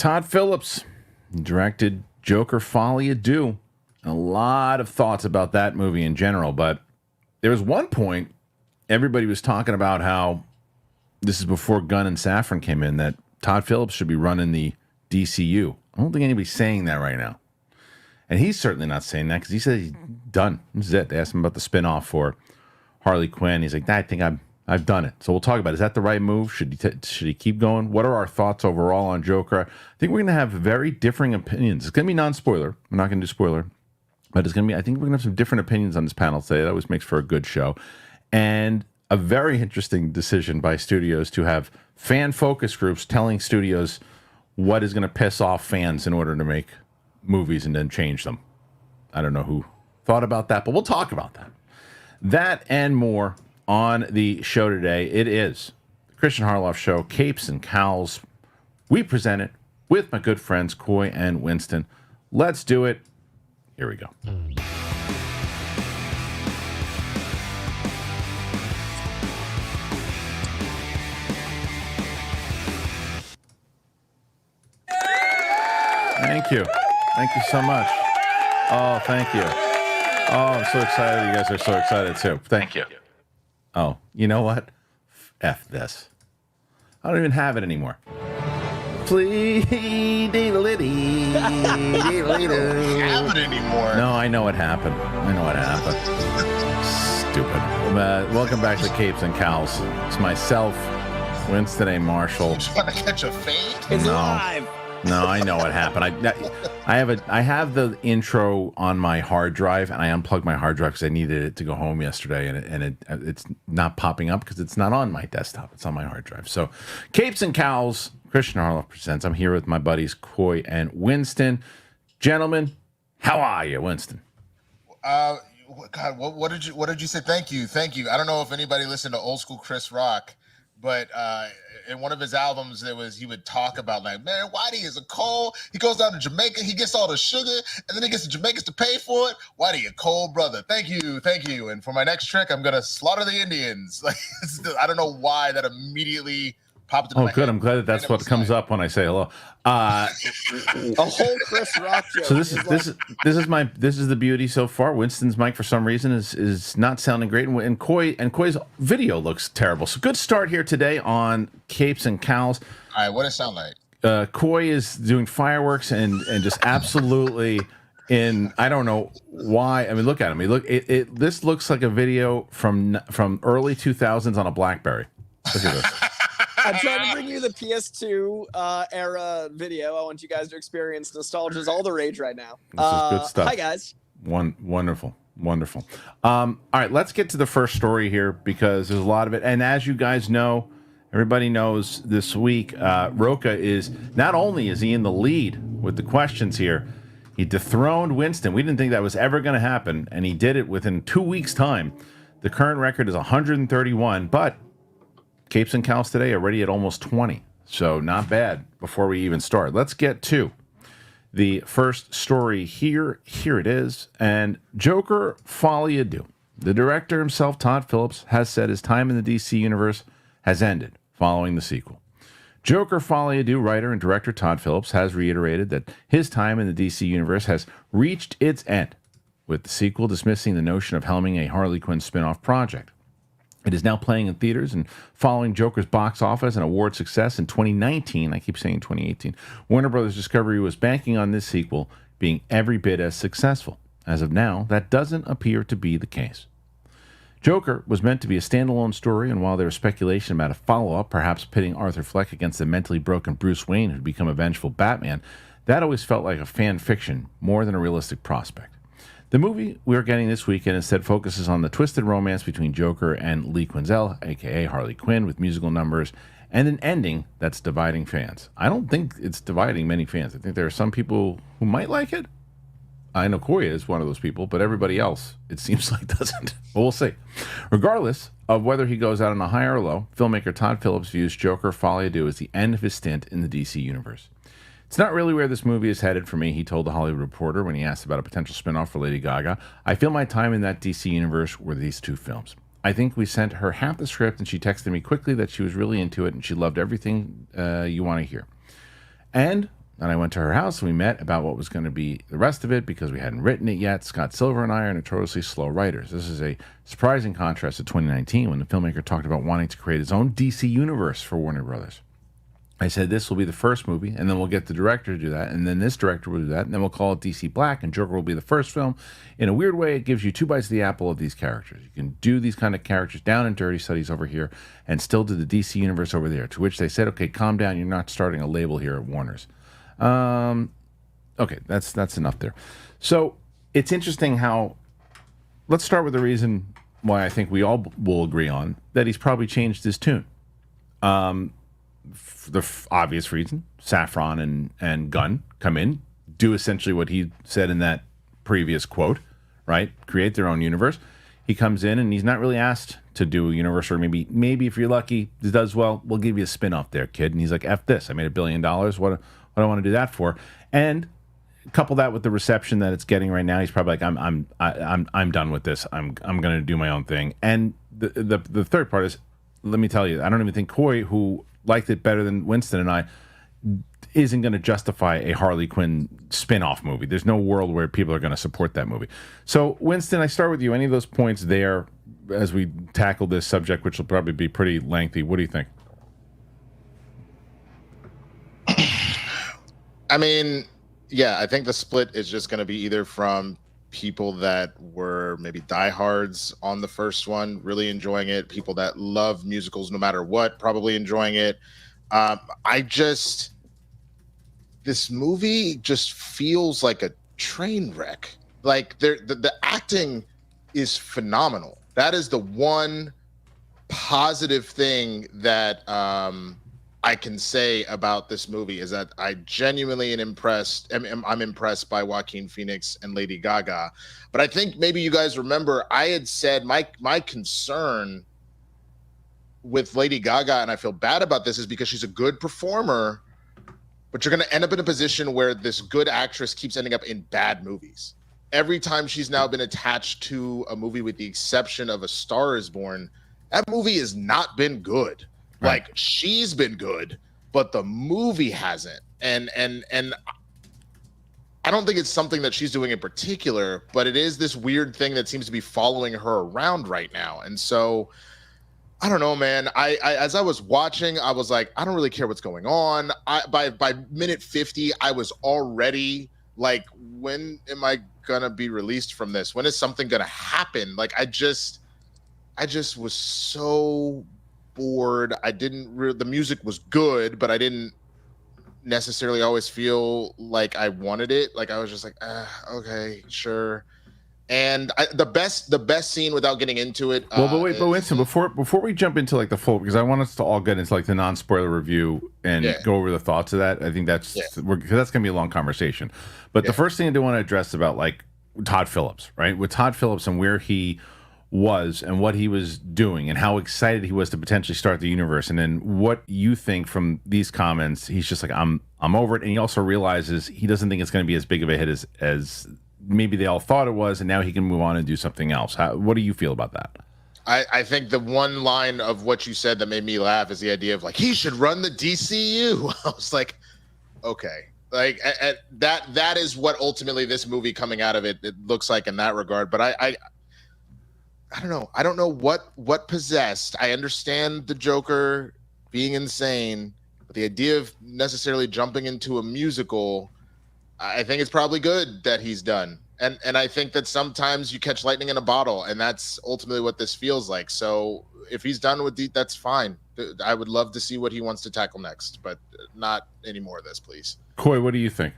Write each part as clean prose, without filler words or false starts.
Todd Phillips directed Joker Folie. A lot of thoughts about that movie in general, but there was one point everybody was talking about how this is before Gunn and Safran came in, that Todd Phillips should be running the DCU. I don't think anybody's saying that right now. And he's certainly not saying that because he said he's done. This is it. They asked him about the spinoff for Harley Quinn. He's like, nah, I think I've done it. So we'll talk about it. Is that the right move? Should he keep going? What are our thoughts overall on Joker? I think we're going to have very differing opinions. It's going to be non-spoiler. We're not going to do spoiler. But it's going to be, I think we're going to have some different opinions on this panel today. That always makes for a good show. And a very interesting decision by studios to have fan focus groups telling studios what is going to piss off fans in order to make movies and then change them. I don't know who thought about that, but we'll talk about that. That and more on the show today. It is the Kristian Harloff Show, Capes and Cowls. We present it with my good friends Coy and Winston. Let's do it. Here we go. Thank you. Thank you so much. Oh, thank you. Oh, I'm so excited. You guys are so excited too. Thank you. Oh, you know what? F this. I don't even have it anymore. Please, diddle-itty, diddle-itty. Have it anymore. No, I know what happened. Stupid. Welcome back to Capes and Cowls. It's myself, Winston A. Marshall. Trying to catch a fade? It's live. No, I know what happened. I have the intro on my hard drive, and I unplugged my hard drive because I needed it to go home yesterday, and it's not popping up because it's not on my desktop. It's on my hard drive. So, Capes and Cowls, Kristian Harloff presents. I'm here with my buddies Coy and Winston. Gentlemen, how are you, Winston? God, what did you say? Thank you. I don't know if anybody listened to old school Chris Rock, but in one of his albums, he would talk about like, man, Whitey is a cold. He goes down to Jamaica, he gets all the sugar, and then he gets the Jamaicans to pay for it. Whitey, a cold brother. Thank you. And for my next trick, I'm gonna slaughter the Indians. Like, I don't know why that immediately popped into my head. Good. I'm glad that's what comes up when I say hello. A whole Chris Rock joke. So this is the beauty so far. Winston's mic for some reason is not sounding great, and Coy's video looks terrible. So good start here today on Capes and Cowls. All right, what does it sound like? Coy is doing fireworks and just absolutely in, I don't know why. I mean, look at him. This looks like a video from early 2000s on a BlackBerry. Look at this. I'm trying to bring you the PS2 era video. I want you guys to experience nostalgia is all the rage right now. This is good stuff. Hi, guys. Wonderful. All right, let's get to the first story here because there's a lot of it. And as you guys know, everybody knows this week, Rocha is, not only is he in the lead with the questions here, he dethroned Winston. We didn't think that was ever going to happen, and he did it within 2 weeks' time. The current record is 131, but Capes and Cowls today already at almost 20, so not bad before we even start. Let's get to the first story here. Here it is. And Joker Folie. The director himself, Todd Phillips, has said his time in the DC universe has ended following the sequel. Joker Folie writer and director Todd Phillips has reiterated that his time in the DC universe has reached its end, with the sequel dismissing the notion of helming a Harley Quinn spin-off project. It is now playing in theaters and following Joker's box office and award success in 2019. I keep saying 2018. Warner Brothers Discovery was banking on this sequel being every bit as successful. As of now, that doesn't appear to be the case. Joker was meant to be a standalone story, and while there was speculation about a follow-up, perhaps pitting Arthur Fleck against the mentally broken Bruce Wayne who'd become a vengeful Batman, that always felt like a fan fiction more than a realistic prospect. The movie we're getting this weekend instead focuses on the twisted romance between Joker and Lee Quinzel, a.k.a. Harley Quinn, with musical numbers and an ending that's dividing fans. I don't think it's dividing many fans. I think there are some people who might like it. I know Coy is one of those people, but everybody else, it seems like, doesn't. But we'll see. Regardless of whether he goes out on a high or low, filmmaker Todd Phillips views Joker Folie as the end of his stint in the DC universe. It's not really where this movie is headed for me, he told The Hollywood Reporter when he asked about a potential spinoff for Lady Gaga. I feel my time in that DC universe were these two films. I think we sent her half the script, and she texted me quickly that she was really into it, and she loved everything you want to hear. And And I went to her house and we met about what was going to be the rest of it because we hadn't written it yet. Scott Silver and I are notoriously slow writers. This is a surprising contrast to 2019 when the filmmaker talked about wanting to create his own DC universe for Warner Brothers. I said this will be the first movie, and then we'll get the director to do that, and then this director will do that, and then we'll call it DC Black, and Joker will be the first film. In a weird way, it gives you 2 bites of the apple of these characters. You can do these kind of characters down and dirty studies over here and still do the DC universe over there, to which they said, okay, calm down, you're not starting a label here at Warner's. Okay, that's enough there. So it's interesting how, let's start with the reason why I think we all will agree on, that he's probably changed his tune. The obvious reason, Safran and Gunn come in, do essentially what he said in that previous quote, right? Create their own universe. He comes in and he's not really asked to do a universe, or maybe if you're lucky, it does well, we'll give you a spin-off there, kid. And he's like, F this, I made $1 billion. What do I want to do that for? And couple that with the reception that it's getting right now, he's probably like, I'm done with this. I'm going to do my own thing. And the third part is, let me tell you, I don't even think Coy, who liked it better than Winston and I, isn't going to justify a Harley Quinn spin-off movie. There's no world where people are going to support that movie. So, Winston, I start with you. Any of those points there as we tackle this subject, which will probably be pretty lengthy, what do you think? I mean, yeah, I think the split is just going to be either from people that were maybe diehards on the first one, really enjoying it, people that love musicals no matter what, probably enjoying it. This movie just feels like a train wreck. Like the acting is phenomenal. That is the one positive thing that I can say about this movie, is that I genuinely am impressed. I'm impressed by Joaquin Phoenix and Lady Gaga. But I think maybe you guys remember I had said my concern with Lady Gaga, and I feel bad about this, is because she's a good performer, but you're going to end up in a position where this good actress keeps ending up in bad movies. Every time she's now been attached to a movie, with the exception of A Star Is Born, that movie has not been good. Like, she's been good, but the movie hasn't. And I don't think it's something that she's doing in particular, but it is this weird thing that seems to be following her around right now. And so, I don't know, man. I as I was watching, I was like, I don't really care what's going on. By minute 50, I was already like, when am I gonna be released from this? When is something gonna happen? Like, I just was so bored. The music was good, but I didn't necessarily always feel like I wanted it. Like, I was just like, okay, sure. And the best scene, without getting into it. But Winston, before we jump into like the full, because I want us to all get into like the non-spoiler review and go over the thoughts of that. I think that's because that's gonna be a long conversation. But the first thing I do want to address about like Todd Phillips, right? With Todd Phillips and where he was and what he was doing and how excited he was to potentially start the universe, and then what you think from these comments. He's just like, I'm over it, and he also realizes he doesn't think it's going to be as big of a hit as maybe they all thought it was, and now he can move on and do something else. What do you feel about that? I think the one line of what you said that made me laugh is the idea of like, he should run the DCU. I was like, okay. Like, that is what ultimately this movie coming out of it looks like in that regard. But I don't know. I don't know what possessed. I understand the Joker being insane, but the idea of necessarily jumping into a musical, I think it's probably good that he's done. And I think that sometimes you catch lightning in a bottle, and that's ultimately what this feels like. So if he's done with that's fine. I would love to see what he wants to tackle next, but not any more of this, please. Coy, what do you think?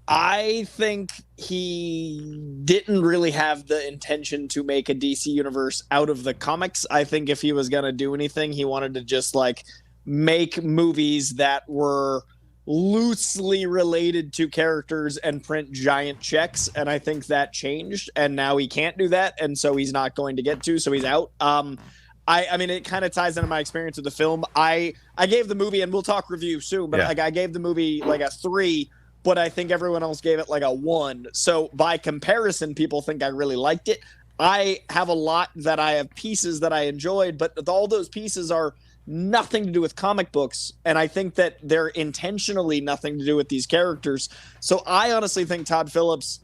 I think he didn't really have the intention to make a DC universe out of the comics. I think if he was going to do anything, he wanted to just like make movies that were loosely related to characters and print giant checks. And I think that changed, and now he can't do that. And so he's not going to get to, so he's out. I mean, it kind of ties into my experience with the film. I gave the movie, and we'll talk review soon, but like I gave the movie like a 3, but I think everyone else gave it like a 1. So by comparison, people think I really liked it. I have a lot that I have pieces that I enjoyed, but all those pieces are nothing to do with comic books, and I think that they're intentionally nothing to do with these characters. So I honestly think Todd Phillips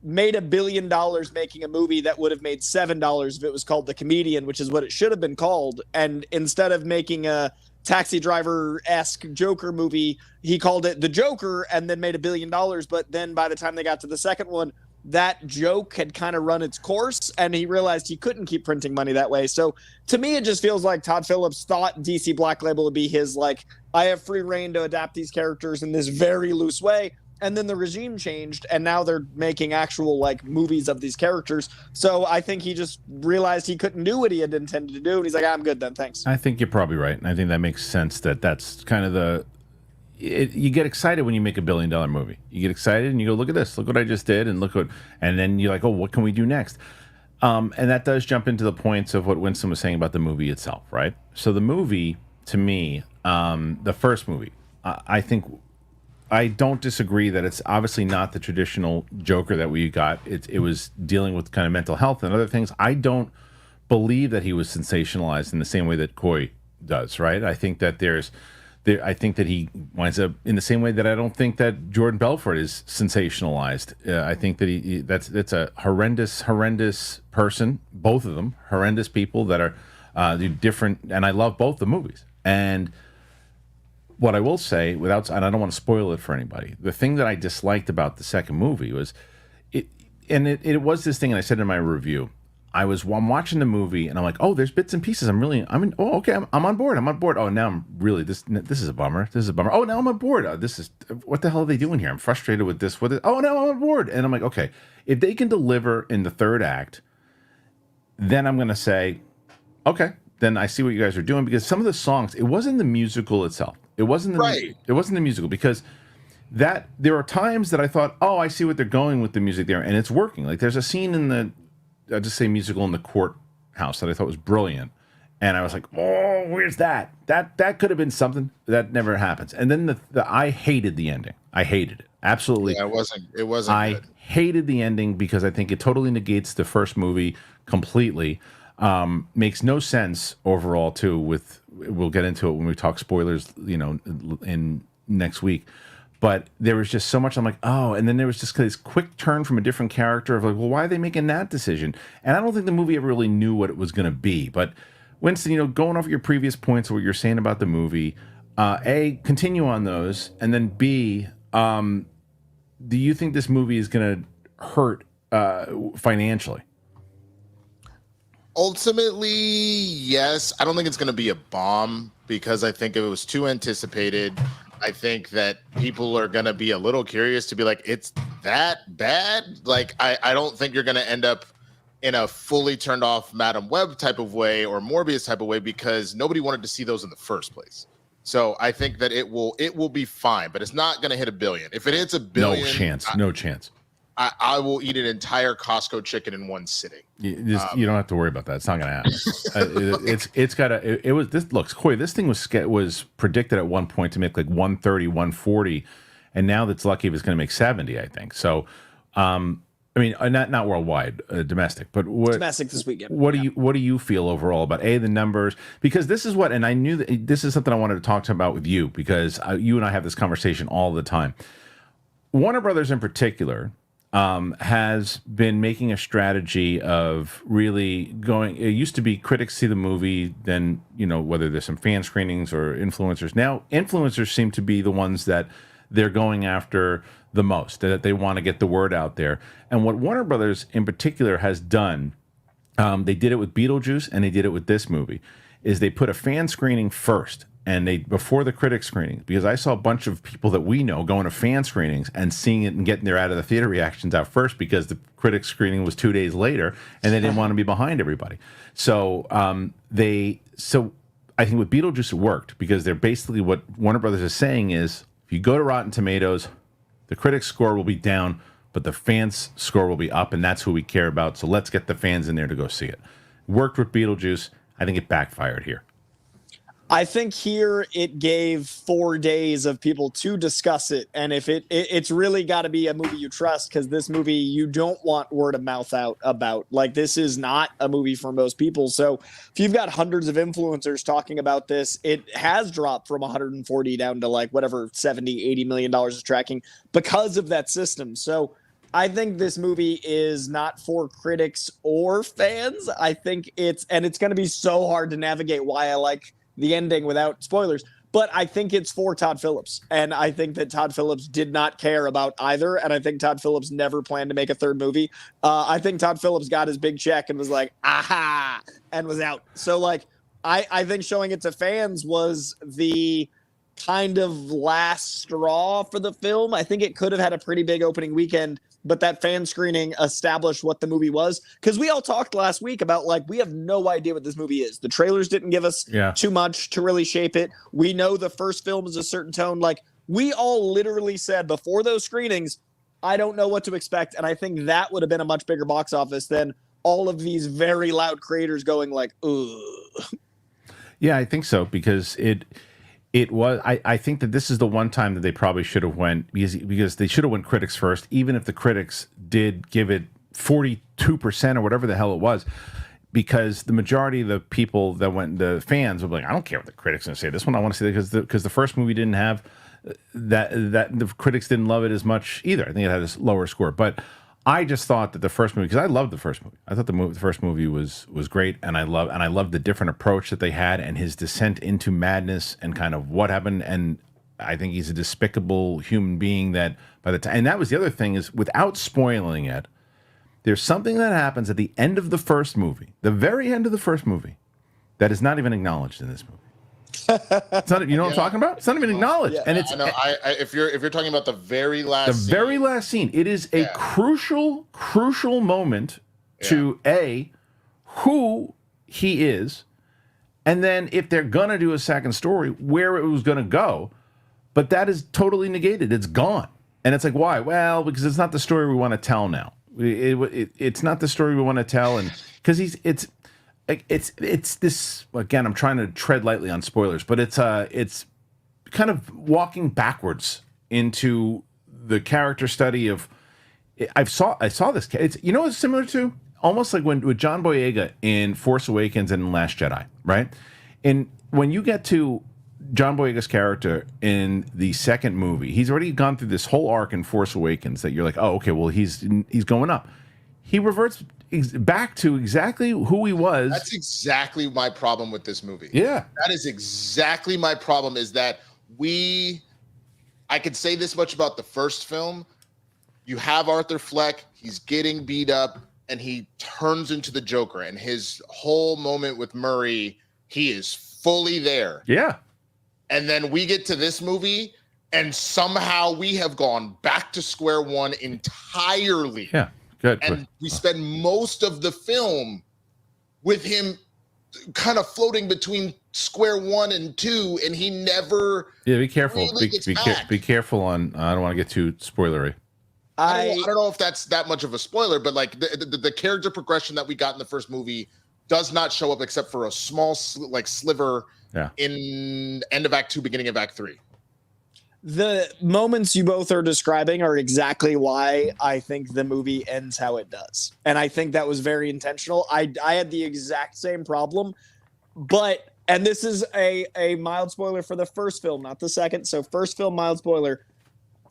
made $1 billion making a movie that would have made $7 if it was called The Comedian, which is what it should have been called. And instead of making a Taxi Driver-esque Joker movie, he called it The Joker and then made $1 billion. But then by the time they got to the second one, that joke had kind of run its course, and he realized he couldn't keep printing money that way. So to me, it just feels like Todd Phillips thought DC Black Label would be his, like, I have free reign to adapt these characters in this very loose way. And then the regime changed, and now they're making actual, like, movies of these characters. So I think he just realized he couldn't do what he had intended to do, and he's like, I'm good then, thanks. I think you're probably right, and I think that makes sense. That's kind of you get excited when you make $1 billion movie. You get excited, and you go, look at this, look what I just did, and and then you're like, oh, what can we do next? And that does jump into the points of what Winston was saying about the movie itself, right? So the movie, to me, the first movie, I think. I don't disagree that it's obviously not the traditional Joker that we got. It was dealing with kind of mental health and other things. I don't believe that he was sensationalized in the same way that Coy does, right? I think that I think that he winds up in the same way that I don't think that Jordan Belfort is sensationalized. I think that that's a horrendous person. Both of them horrendous people that are different. And I love both the movies. And what I will say, and I don't want to spoil it for anybody, the thing that I disliked about the second movie was it was this thing, and I said in my review, I'm watching the movie, and I'm like, oh, there's bits and pieces. I'm on board. Oh, now I'm really, this is a bummer. Oh, now I'm on board. What the hell are they doing here? I'm frustrated with this. Oh, now I'm on board. And I'm like, okay, if they can deliver in the third act, then I'm going to say, okay, then I see what you guys are doing, because some of the songs, it wasn't the musical itself. It wasn't the musical, because there are times that I thought, oh, I see what they're going with the music there, and it's working. Like there's a scene in I'll just say musical in the courthouse that I thought was brilliant, and I was like, oh, where's that? That could have been something. That never happens. And then I hated the ending. I hated it. Absolutely. Yeah, it wasn't I good. hated the ending because I think it totally negates the first movie completely. Makes no sense overall too. We'll get into it when we talk spoilers, in next week. But there was just so much. I'm like, oh, and then there was just this quick turn from a different character of like, well, why are they making that decision? And I don't think the movie ever really knew what it was going to be. But Winston, going off your previous points of what you're saying about the movie, A, continue on those, and then B, do you think this movie is going to hurt financially? Ultimately, yes. I don't think it's going to be a bomb, because I think if it was too anticipated, I think that people are going to be a little curious to be like, it's that bad? Like, I don't think you're going to end up in a fully turned off Madam Web type of way or Morbius type of way, because nobody wanted to see those in the first place. So I think that it will be fine, but it's not going to hit $1 billion. If it hits $1 billion, no chance. I will eat an entire Costco chicken in one sitting. You don't have to worry about that. It's not going to happen. It's got to. It was this. Look, Coy, this thing was predicted at one point to make like 130, 140, and now that's lucky if it's going to make 70. I think so. I mean, not worldwide, domestic, but domestic this weekend. What do you feel overall about the numbers? Because this is what, and I knew that this is something I wanted to talk about with you, because you and I have this conversation all the time. Warner Brothers in particular has been making a strategy of really going. It used to be critics see the movie, then whether there's some fan screenings or influencers. Now influencers seem to be the ones that they're going after the most, that they want to get the word out there. And what Warner Brothers in particular has done, they did it with Beetlejuice and they did it with this movie, is they put a fan screening first. And before the critic screening, because I saw a bunch of people that we know going to fan screenings and seeing it and getting their out of the theater reactions out first, because the critic screening was 2 days later and they didn't want to be behind everybody. So I think with Beetlejuice it worked, because they're basically, what Warner Brothers is saying is, if you go to Rotten Tomatoes, the critic score will be down, but the fans score will be up, and that's who we care about. So let's get the fans in there to go see it. Worked with Beetlejuice. I think it backfired here. I think here it gave 4 days of people to discuss it. And if it's really got to be a movie you trust, because this movie you don't want word of mouth out about. Like, this is not a movie for most people. So if you've got hundreds of influencers talking about this, it has dropped from 140 down to like whatever, 70, $80 million is tracking because of that system. So I think this movie is not for critics or fans. I think it's going to be so hard to navigate why I like the ending without spoilers, but I think it's for Todd Phillips. And I think that Todd Phillips did not care about either. And I think Todd Phillips never planned to make a third movie. I think Todd Phillips got his big check and was like, aha, and was out. So like, I think showing it to fans was the kind of last straw for the film. I think it could have had a pretty big opening weekend, but that fan screening established what the movie was. Because we all talked last week about, like, we have no idea what this movie is. The trailers didn't give us too much to really shape it. We know the first film is a certain tone. Like, we all literally said before those screenings, I don't know what to expect. And I think that would have been a much bigger box office than all of these very loud creators going like, ugh. Yeah, I think so, because it was. I think that this is the one time that they probably should have went, because they should have went critics first, even if the critics did give it 42% or whatever the hell it was, because the majority of the people that went, the fans, were like, I don't care what the critics are going to say. This one I want to see, because the first movie didn't have that the critics didn't love it as much either. I think it had a lower score, but I just thought that the first movie, because I loved the first movie. I thought the first movie was great, and I loved the different approach that they had and his descent into madness and kind of what happened. And I think he's a despicable human being that by the time, and that was the other thing, is without spoiling it, there's something that happens at the end of the first movie, the very end of the first movie, that is not even acknowledged in this movie. It's not, you know what I'm talking about? It's not even acknowledged, and it's. I know. If you're talking about the very last scene, it is a crucial moment to who he is, and then if they're gonna do a second story, where it was gonna go, but that is totally negated. It's gone, and it's like, why? Well, because it's not the story we want to tell now. It's not the story we want to tell, and because it's this, again, I'm trying to tread lightly on spoilers, but it's kind of walking backwards into the character study of. I saw this. It's, you know, it's similar to almost like with John Boyega in Force Awakens and Last Jedi, right? And when you get to John Boyega's character in the second movie, he's already gone through this whole arc in Force Awakens that you're like, oh, okay, well, he's going up. He reverts back to exactly who he was. That's exactly my problem with this movie. Yeah. That is exactly my problem, is that I could say this much about the first film. You have Arthur Fleck, he's getting beat up, and he turns into the Joker, and his whole moment with Murray, he is fully there. Yeah. And then we get to this movie, and somehow we have gone back to square one entirely. Yeah. Good. And we spend most of the film with him kind of floating between square one and two, and he never. Yeah, be careful. Really Be careful on. I don't want to get too spoilery. I don't know if that's that much of a spoiler, but like the character progression that we got in the first movie does not show up except for a small sliver in end of Act 2, beginning of Act 3. The moments you both are describing are exactly why I think the movie ends how it does. And I think that was very intentional. I had the exact same problem, and this is a mild spoiler for the first film, not the second. So first film, mild spoiler.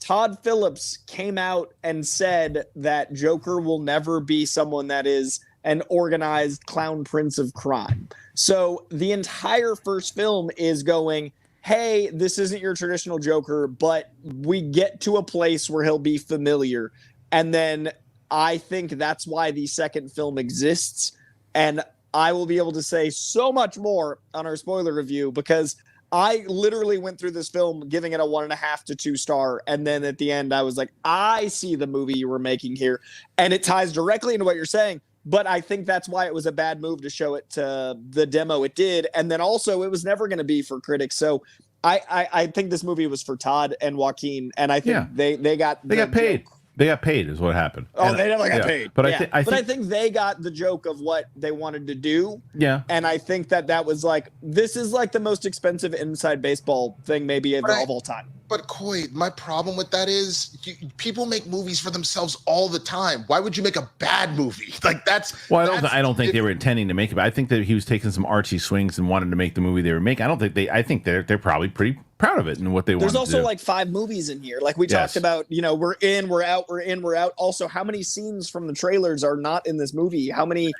Todd Phillips came out and said that Joker will never be someone that is an organized clown prince of crime. So the entire first film is going, hey, this isn't your traditional Joker, but we get to a place where he'll be familiar. And then I think that's why the second film exists. And I will be able to say so much more on our spoiler review, because I literally went through this film giving it a 1.5 to 2 star. And then at the end, I was like, I see the movie you were making here. And it ties directly into what you're saying. But I think that's why it was a bad move to show it to the demo it did. And then also it was never going to be for critics. So I think this movie was for Todd and Joaquin. And I think they got paid. They got paid, is what happened. Oh, they never got paid. But yeah. I think they got the joke of what they wanted to do. Yeah. And I think that was like, this is like the most expensive inside baseball thing maybe of all time. But Coy, my problem with that is people make movies for themselves all the time. Why would you make a bad movie? Like I don't think they were intending to make it. But I think that he was taking some artsy swings and wanted to make the movie they were making. I think they're probably pretty proud of it and what they want to do. There's also like 5 movies in here. Like we talked about, we're in, we're out, we're in, we're out. Also, how many scenes from the trailers are not in this movie? How many,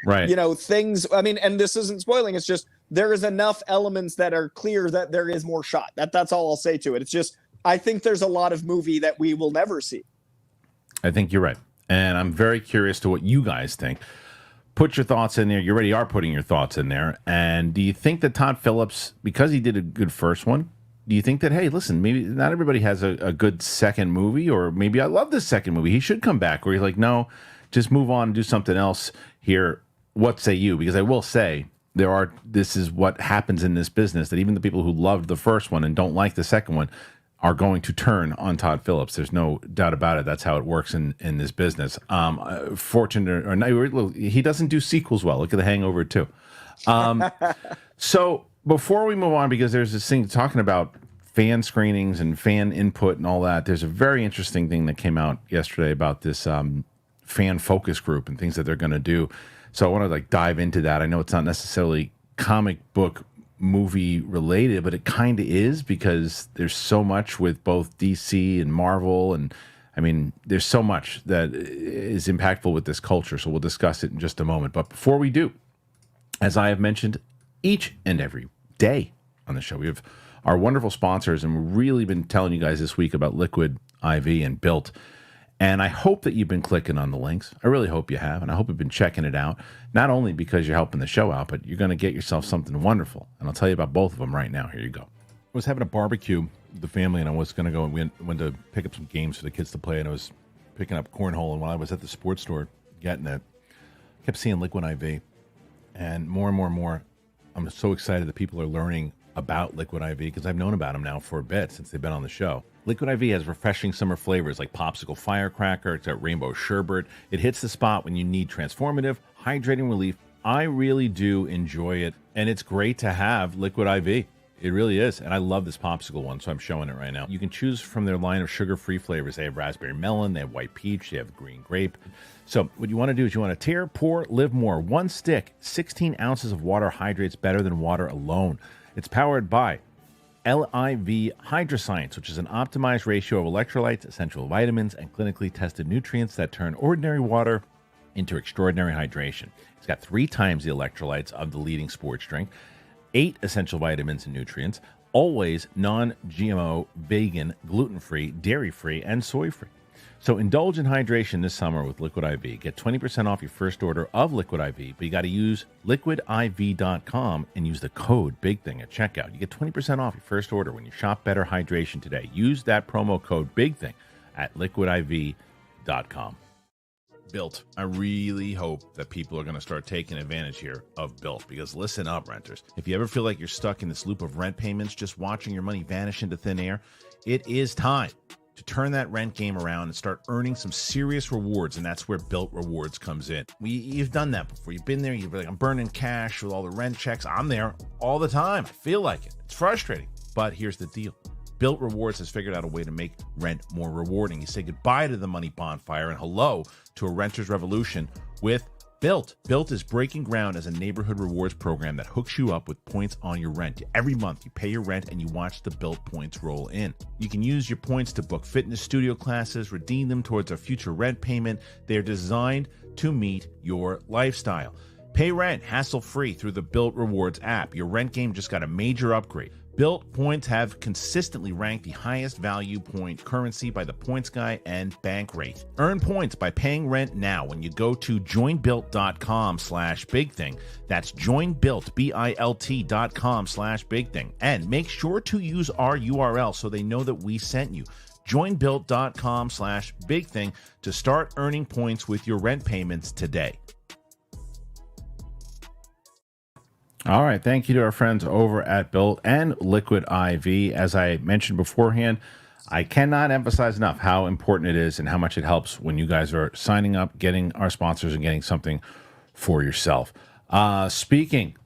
things, I mean, and this isn't spoiling. It's just, there is enough elements that are clear that there is more shot. That's all I'll say to it. It's just, I think there's a lot of movie that we will never see. I think you're right. And I'm very curious to what you guys think. Put your thoughts in there. You already are putting your thoughts in there. And do you think that Todd Phillips, because he did a good first one, do you think that, hey, listen, maybe not everybody has a good second movie, or maybe I love this second movie, he should come back, or he's like, no, just move on and do something else here. What say you? Because I will say, this is what happens in this business, that even the people who loved the first one and don't like the second one are going to turn on Todd Phillips. There's no doubt about it. That's how it works in this business. Fortunate or not, he doesn't do sequels well. Look at The Hangover 2. So before we move on, because there's this thing talking about fan screenings and fan input and all that, there's a very interesting thing that came out yesterday about this fan focus group and things that they're going to do. So I want to dive into that. I know it's not necessarily comic book movie related, but it kind of is, because there's so much with both DC and Marvel, and I mean, there's so much that is impactful with this culture. So we'll discuss it in just a moment. But before we do, as I have mentioned each and every day on the show, we have our wonderful sponsors, and we've really been telling you guys this week about Liquid IV and Built. And I hope that you've been clicking on the links. I really hope you have, and I hope you've been checking it out, not only because you're helping the show out, but you're going to get yourself something wonderful. And I'll tell you about both of them right now. Here you go. I was having a barbecue with the family, and I was going to go and went to pick up some games for the kids to play, and I was picking up cornhole. And while I was at the sports store getting it, I kept seeing Liquid IV. And more, I'm so excited that people are learning about Liquid IV, because I've known about them now for a bit since they've been on the show. Liquid IV has refreshing summer flavors like popsicle firecracker. It's got rainbow sherbet. It hits the spot when you need transformative, hydrating relief. I really do enjoy it, and it's great to have Liquid IV. It really is, and I love this popsicle one, so I'm showing it right now. You can choose from their line of sugar-free flavors. They have raspberry melon, they have white peach, they have green grape. So what you want to do is you want to tear, pour, live more. One stick, 16 ounces of water hydrates better than water alone. It's powered by LIV Hydroscience, which is an optimized ratio of electrolytes, essential vitamins, and clinically tested nutrients that turn ordinary water into extraordinary hydration. It's got 3 times the electrolytes of the leading sports drink, 8 essential vitamins and nutrients, always non-GMO, vegan, gluten-free, dairy-free, and soy-free. So indulge in hydration this summer with Liquid IV. Get 20% off your first order of Liquid IV, but you got to use liquidiv.com and use the code BIGTHING at checkout. You get 20% off your first order when you shop Better Hydration today. Use that promo code BIGTHING at liquidiv.com. Built. I really hope that people are going to start taking advantage here of Built, because listen up, renters. If you ever feel like you're stuck in this loop of rent payments, just watching your money vanish into thin air, it is time to turn that rent game around and start earning some serious rewards, and that's where Built Rewards comes in. You've done that before. You've been there. You're like, I'm burning cash with all the rent checks. I'm there all the time. I feel like it. It's frustrating, but here's the deal. Built Rewards has figured out a way to make rent more rewarding. You say goodbye to the money bonfire and hello to a renter's revolution with Built. Built is breaking ground as a neighborhood rewards program that hooks you up with points on your rent. Every month, you pay your rent and you watch the Built points roll in. You can use your points to book fitness studio classes, redeem them towards a future rent payment. They're designed to meet your lifestyle. Pay rent hassle-free through the Built Rewards app. Your rent game just got a major upgrade. Built points have consistently ranked the highest value point currency by the Points Guy and Bankrate. Earn points by paying rent now when you go to joinbuilt.com/bigthing. That's joinbuilt.com/bigthing. And make sure to use our URL so they know that we sent you. Joinbuilt.com/bigthing to start earning points with your rent payments today. All right. Thank you to our friends over at Built and Liquid IV. As I mentioned beforehand, I cannot emphasize enough how important it is and how much it helps when you guys are signing up, getting our sponsors, and getting something for yourself. Speaking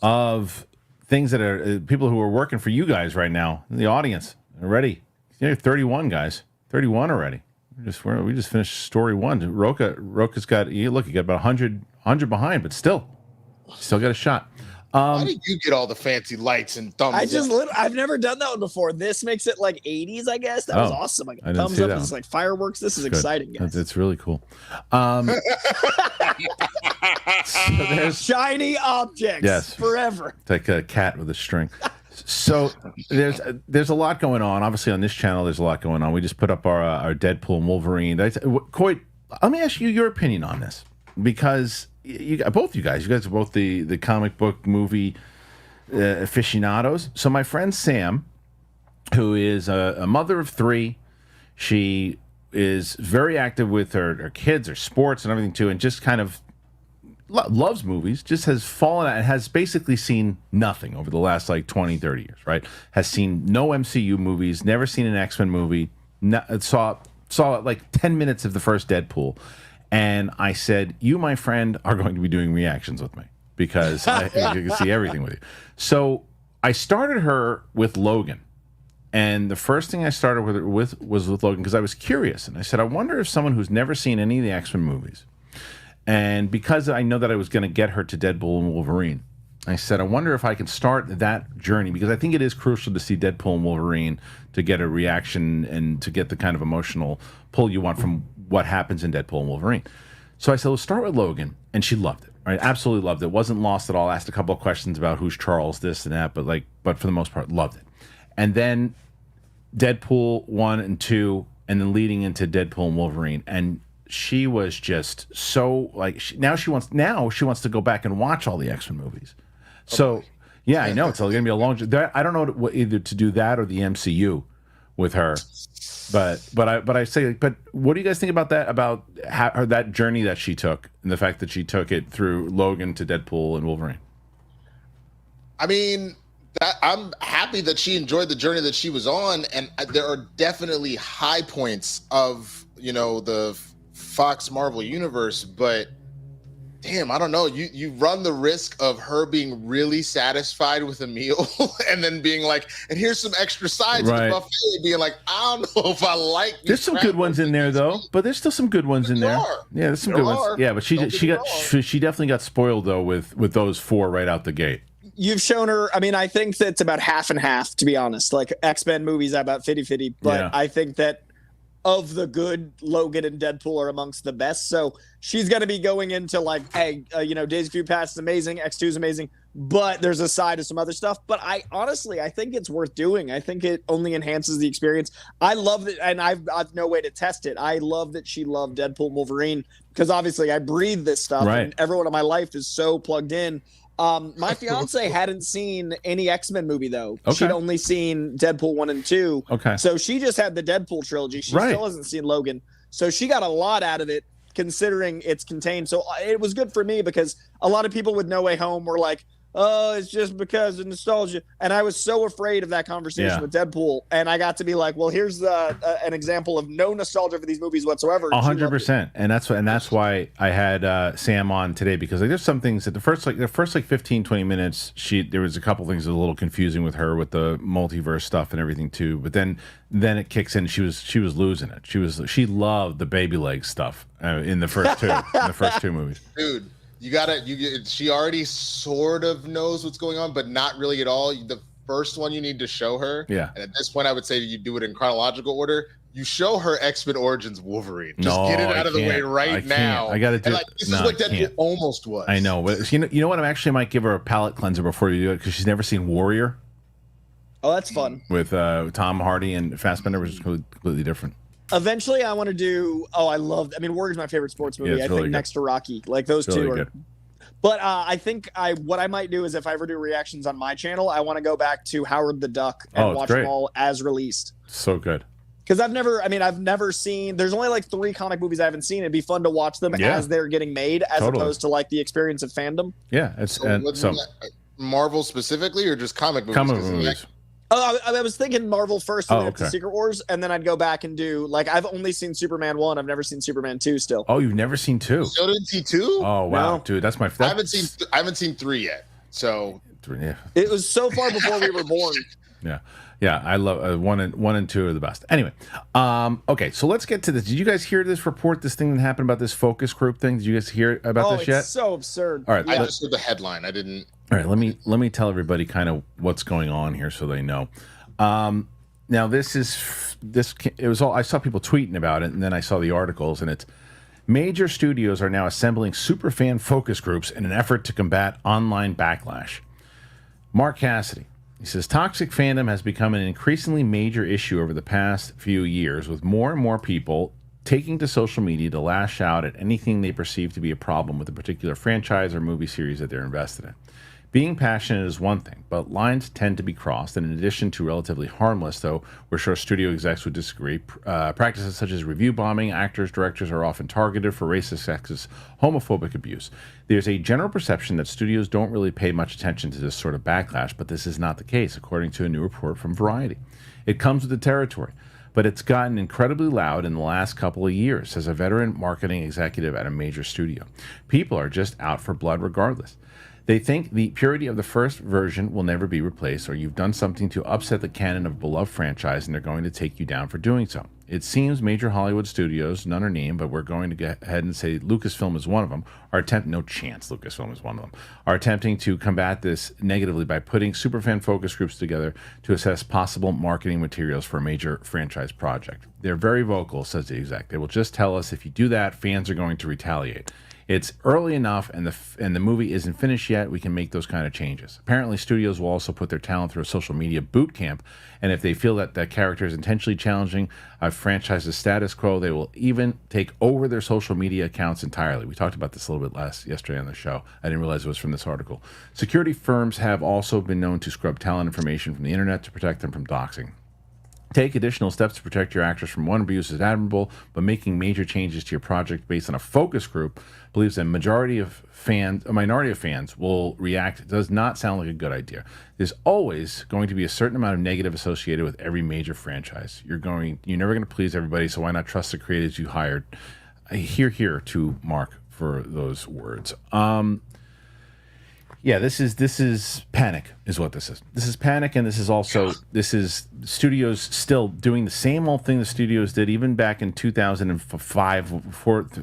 of things that are people who are working for you guys right now, the audience already. You're 31 guys, 31 already. We just finished story 1. Roka's got he got about 100 behind, but still got a shot. How did you get all the fancy lights and thumbs up? I've never done that one before. This makes it like 80s, I guess. That was awesome. I got thumbs up. It's like fireworks. This is exciting, guys. It's really cool. So there's shiny objects forever. It's like a cat with a string. So there's a lot going on. Obviously, on this channel, there's a lot going on. We just put up our Deadpool and Wolverine. Coy, let me ask you your opinion on this, because both you guys are both the comic book movie aficionados. So my friend Sam, who is a mother of 3, she is very active with her kids, her sports and everything too, and just kind of loves movies, just has fallen out and has basically seen nothing over the last like 20, 30 years, right? Has seen no MCU movies, never seen an X-Men movie, saw like 10 minutes of the first Deadpool. And I said, you, my friend, are going to be doing reactions with me because I can see everything with you. So I started her with Logan. And the first thing I started with was with Logan because I was curious. And I said, I wonder if someone who's never seen any of the X-Men movies, and because I know that I was going to get her to Deadpool and Wolverine, I said, I wonder if I can start that journey, because I think it is crucial to see Deadpool and Wolverine to get a reaction and to get the kind of emotional pull you want from what happens in Deadpool and Wolverine. So I said, let's start with Logan, and she loved it. Right? Absolutely loved it. Wasn't lost at all. Asked a couple of questions about who's Charles, this and that, but for the most part, loved it. And then Deadpool 1 and 2, and then leading into Deadpool and Wolverine, and she was just so like now she wants to go back and watch all the X-Men movies. So yeah, I know it's going to be a long. I don't know either to do that or the MCU with her. But I say, but what do you guys think about that? About that journey that she took, and the fact that she took it through Logan to Deadpool and Wolverine? I mean, I'm happy that she enjoyed the journey that she was on, and there are definitely high points of the Fox Marvel universe, but damn, I don't know. You run the risk of her being really satisfied with a meal and then being like, and here's some extra sides of the buffet, being like, I don't know if I like. There's some good ones in there though, but there's still some good ones in there. Yeah, there's some good ones. Yeah, but she definitely got spoiled though with those 4 right out the gate. You've shown her. I mean, I think that's about half and half, to be honest. Like X-Men movies are about 50-50, but I think that of the good, Logan and Deadpool are amongst the best. So she's going to be going into like, hey, Days of Future Past is amazing, X2 is amazing, but there's a side of some other stuff. But I think it's worth doing. I think it only enhances the experience. I love it, and I've no way to test it. I love that she loved Deadpool and Wolverine because obviously I breathe this stuff, and everyone in my life is so plugged in. My fiance hadn't seen any X-Men movie though. Okay. She'd only seen Deadpool 1 and 2. Okay. So she just had the Deadpool trilogy. She still hasn't seen Logan. So she got a lot out of it considering it's contained. So it was good for me because a lot of people with No Way Home were like, oh, it's just because of nostalgia. And I was so afraid of that conversation with Deadpool. And I got to be like, well, here's an example of no nostalgia for these movies whatsoever. 100%. And that's why I had Sam on today, because there's some things that the first 15, 20 minutes, there was a couple things that were a little confusing with her with the multiverse stuff and everything too. But then it kicks in. She was losing it. She loved the baby leg stuff in the first two movies. Dude. She already sort of knows what's going on, but not really at all. The first one you need to show her. Yeah. And at this point, I would say you do it in chronological order. You show her X-Men Origins Wolverine. Just get it out of the way right now. I got to do it. This is what Deadpool almost was. I know. But you know what? I actually might give her a palate cleanser before you do it, because she's never seen Warrior. Oh, that's fun. With Tom Hardy and Fassbender, which is completely different. Eventually, I want to do. Warrior's my favorite sports movie. I think next to Rocky, like those two are. Good. But I think what I might do is if I ever do reactions on my channel, I want to go back to Howard the Duck and watch them all as released. So good. Because I've never seen. There's only like 3 comic movies I haven't seen. It'd be fun to watch them as they're getting made, as opposed to like the experience of fandom. Yeah, Marvel specifically, or just comic movies? Comic movies. Oh, I was thinking Marvel first and then up to okay. Secret Wars, and then I'd go back and do, like, I've only seen Superman 1. I've never seen Superman 2 still. Oh, you've never seen 2? So didn't see 2? Oh, wow. No. Dude, that's my... I haven't seen 3 yet. So Yeah. It was so far before we were born. Yeah. Yeah, I love 1 and 2 are the best. Anyway, okay, so let's get to this. Did you guys hear this report, this thing that happened about this focus group thing? Did you guys hear about this yet? It's so absurd. All right, I just heard the headline. I didn't. All right, let me tell everybody kind of what's going on here so they know. Now it was all, I saw people tweeting about it, and then I saw the articles, and it's major studios are now assembling superfan focus groups in an effort to combat online backlash. Mark Cassidy, he says, toxic fandom has become an increasingly major issue over the past few years, with more and more people taking to social media to lash out at anything they perceive to be a problem with a particular franchise or movie series that they're invested in. Being passionate is one thing, but lines tend to be crossed, and in addition to relatively harmless, though we're sure studio execs would disagree, practices such as review bombing, actors, directors are often targeted for racist, sexist, homophobic abuse. There's a general perception that studios don't really pay much attention to this sort of backlash, but this is not the case, according to a new report from Variety. It comes with the territory, but it's gotten incredibly loud in the last couple of years, says a veteran marketing executive at a major studio. People are just out for blood regardless. They think the purity of the first version will never be replaced, or you've done something to upset the canon of a beloved franchise, and they're going to take you down for doing so. It seems major Hollywood studios, none are named, but we're going to go ahead and say Lucasfilm is one of them, no chance Lucasfilm is one of them, are attempting to combat this negatively by putting superfan focus groups together to assess possible marketing materials for a major franchise project. They're very vocal, says the exec. They will just tell us if you do that, fans are going to retaliate. It's early enough, and the movie isn't finished yet. We can make those kind of changes. Apparently, studios will also put their talent through a social media boot camp, and if they feel that that character is intentionally challenging a franchise's status quo, they will even take over their social media accounts entirely. We talked about this a little bit yesterday on the show. I didn't realize it was from this article. Security firms have also been known to scrub talent information from the internet to protect them from doxing. Take additional steps to protect your actors from one abuse is admirable, but making major changes to your project based on a focus group believes a minority of fans will react does not sound like a good idea. There's always going to be a certain amount of negative associated with every major franchise. You're never going to please everybody, so why not trust the creatives you hired? Here to Mark for those words. Yeah, this is panic, is what this is. This is panic, and this is studios still doing the same old thing the studios did even back in 2005,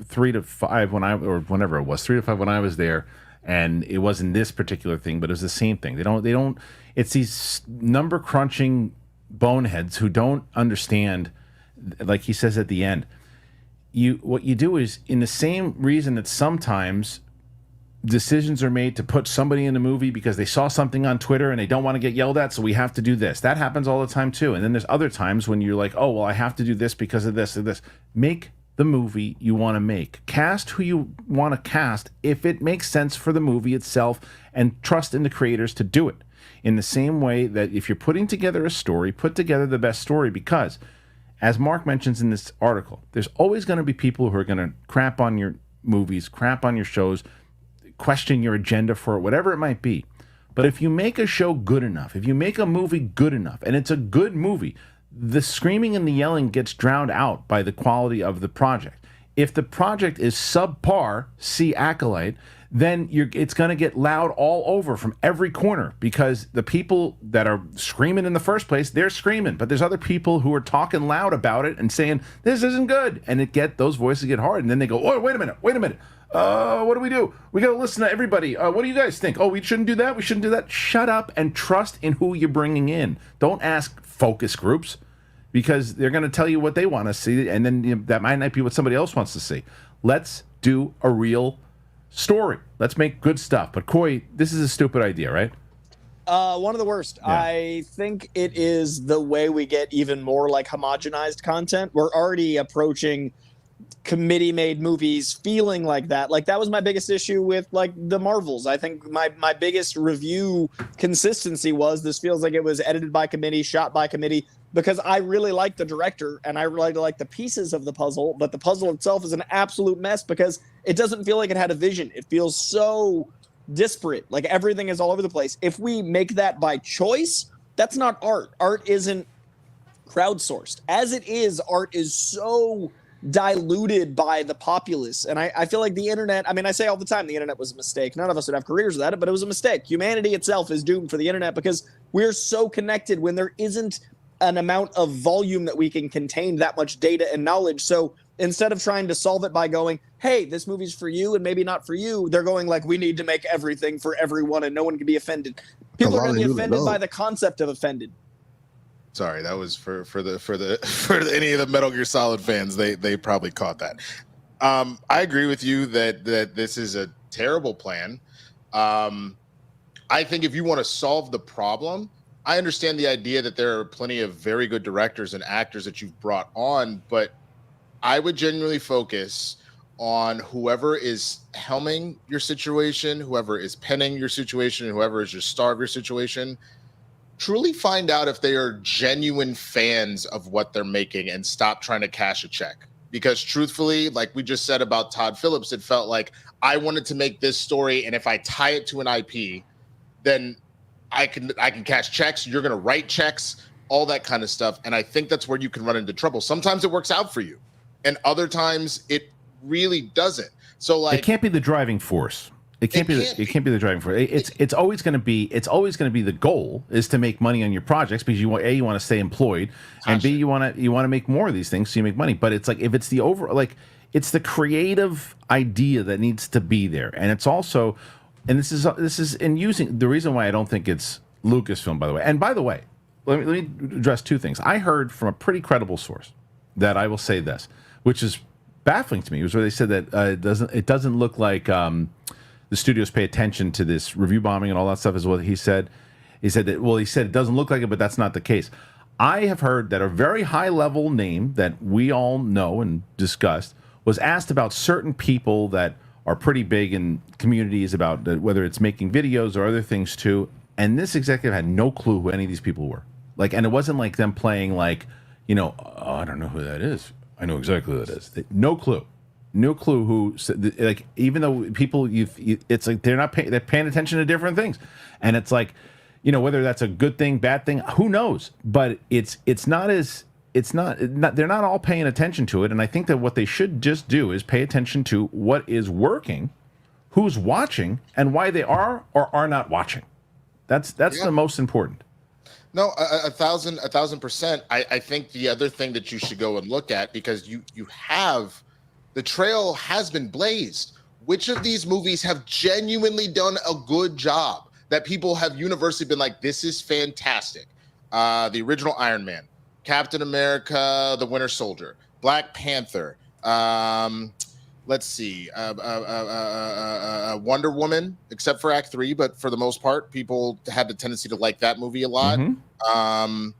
3 to 5 when I was there, and it wasn't this particular thing, but it was the same thing. They don't. It's these number crunching boneheads who don't understand. Like he says at the end, what you do is in the same reason that sometimes decisions are made to put somebody in a movie because they saw something on Twitter and they don't want to get yelled at, so we have to do this. That happens all the time too. And then there's other times when you're like, oh, well, I have to do this because of this or this. Make the movie you want to make. Cast who you want to cast if it makes sense for the movie itself, and trust in the creators to do it. In the same way that if you're putting together a story, put together the best story, because as Mark mentions in this article, there's always going to be people who are going to crap on your movies, crap on your shows, question your agenda for it, whatever it might be. But if you make a show good enough, if you make a movie good enough, and it's a good movie, the screaming and the yelling gets drowned out by the quality of the project. If the project is subpar, see Acolyte, then it's going to get loud all over from every corner, because the people that are screaming in the first place, they're screaming. But there's other people who are talking loud about it and saying, this isn't good. And those voices get hard. And then they go, oh, wait a minute. What do? We got to listen to everybody. What do you guys think? Oh, we shouldn't do that? We shouldn't do that? Shut up and trust in who you're bringing in. Don't ask focus groups, because they're going to tell you what they want to see, and then that might not be what somebody else wants to see. Let's do a real story. Let's make good stuff. But Coy, this is a stupid idea, right? One of the worst. Yeah. I think it is the way we get even more like homogenized content. We're already approaching committee-made movies feeling like that. Like, that was my biggest issue with like the Marvels. I think my biggest review consistency was this feels like it was edited by committee, shot by committee, because I really like the director and I really like the pieces of the puzzle, but the puzzle itself is an absolute mess because it doesn't feel like it had a vision. It feels so disparate. Like everything is all over the place. If we make that by choice, That's not art. Art isn't crowdsourced. As it is, art is so diluted by the populace. And I feel like the internet, I mean, I say all the time, the internet was a mistake. None of us would have careers without it, but it was a mistake. Humanity itself is doomed for the internet because we're so connected when there isn't an amount of volume that we can contain that much data and knowledge. So instead of trying to solve it by going, hey, this movie's for you and maybe not for you, they're going like, we need to make everything for everyone and no one can be offended. People are going to be offended by the concept of offended. Sorry, that was for any of the Metal Gear Solid fans. They probably caught that. I agree with you that this is a terrible plan. I think if you want to solve the problem, I understand the idea that there are plenty of very good directors and actors that you've brought on, but I would genuinely focus on whoever is helming your situation, whoever is penning your situation, and whoever is your star of your situation. Truly find out if they are genuine fans of what they're making and stop trying to cash a check. Because truthfully, like we just said about Todd Phillips, it felt like I wanted to make this story, and if I tie it to an IP, then I can cash checks. You're going to write checks, all that kind of stuff. And I think that's where you can run into trouble. Sometimes it works out for you, and other times it really doesn't. So like, it can't be the driving force. It can't be the driving force. It's always going to be the goal is to make money on your projects because you want to stay employed, and B, you want to make more of these things so you make money. But it's like if it's it's the creative idea that needs to be there, and it's also, and this is in using the reason why I don't think it's Lucasfilm, by the way. And by the way, let me address two things. I heard from a pretty credible source that I will say this, which is baffling to me, was where they said that it doesn't look like the studios pay attention to this review bombing and all that stuff is what he said. He said it doesn't look like it, but that's not the case. I have heard that a very high level name that we all know and discussed was asked about certain people that are pretty big in communities about whether it's making videos or other things too. And this executive had no clue who any of these people were. Like, and it wasn't like them playing like, oh, I don't know who that is. I know exactly who that is. No clue. No clue who, like, even though people, it's like they're paying attention to different things. And it's like, whether that's a good thing, bad thing, who knows? But they're not all paying attention to it. And I think that what they should just do is pay attention to what is working, who's watching, and why they are or are not watching. That's the most important. No, 1,000%. I think the other thing that you should go and look at, because you have, the trail has been blazed. Which of these movies have genuinely done a good job that people have universally been like, this is fantastic? The original Iron Man, Captain America, The Winter Soldier, Black Panther, let's see, Wonder Woman, except for Act 3, but for the most part, people had the tendency to like that movie a lot. Mm-hmm.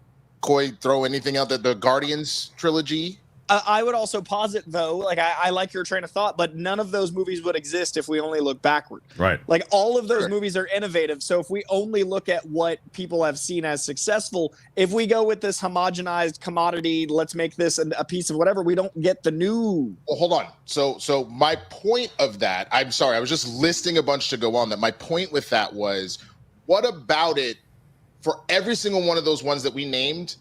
Coy, throw anything out that the Guardians trilogy. I would also posit, though, like I like your train of thought, but none of those movies would exist if we only look backward. Right. Like all of those movies are innovative. So if we only look at what people have seen as successful, if we go with this homogenized commodity, let's make this a piece of whatever, we don't get the new. Well, hold on. So my point of that, I'm sorry, I was just listing a bunch to go on that. My point with that was, what about it for every single one of those ones that we named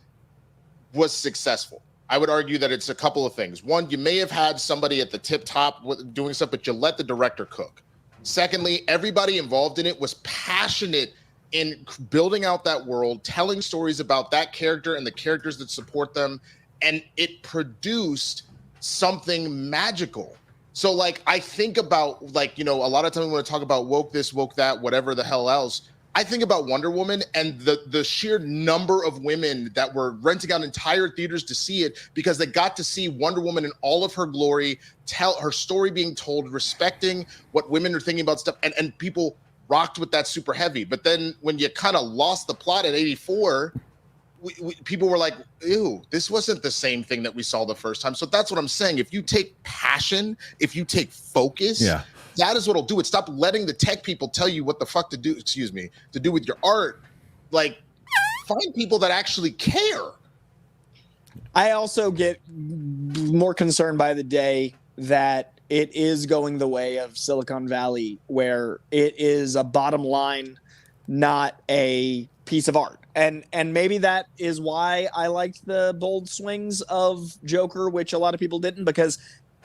was successful? I would argue that it's a couple of things. One, you may have had somebody at the tip top doing stuff, but you let the director cook. Secondly, everybody involved in it was passionate in building out that world, telling stories about that character and the characters that support them, and it produced something magical. So, like, I think about, like, a lot of times we want to talk about woke this, woke that, whatever the hell else. I think about Wonder Woman and the sheer number of women that were renting out entire theaters to see it because they got to see Wonder Woman in all of her glory, tell her story being told, respecting what women are thinking about stuff, and people rocked with that super heavy. But then when you kind of lost the plot at 84, people were like, ew, this wasn't the same thing that we saw the first time. So that's what I'm saying. If you take passion, if you take focus, that is what'll do it. Stop letting the tech people tell you what the fuck to do, to do with your art. Like, find people that actually care. I also get more concerned by the day that it is going the way of Silicon Valley, where it is a bottom line not a piece of art. And maybe that is why I liked the bold swings of Joker, which a lot of people didn't, because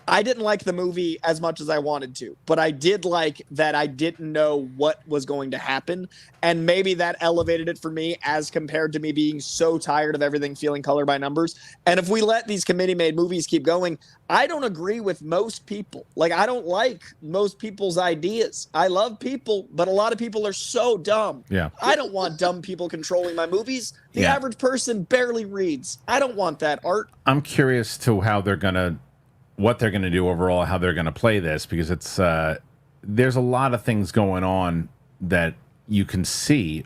I didn't like the movie as much as I wanted to, but I did like that I didn't know what was going to happen. And maybe that elevated it for me as compared to me being so tired of everything feeling color by numbers. And if we let these committee-made movies keep going, I don't agree with most people. Like, I don't like most people's ideas. I love people, but a lot of people are so dumb. Yeah. I don't want dumb people controlling my movies. The average person barely reads. I don't want that art. I'm curious to how they're going to, what they're going to do overall, how they're going to play this, because it's there's a lot of things going on that you can see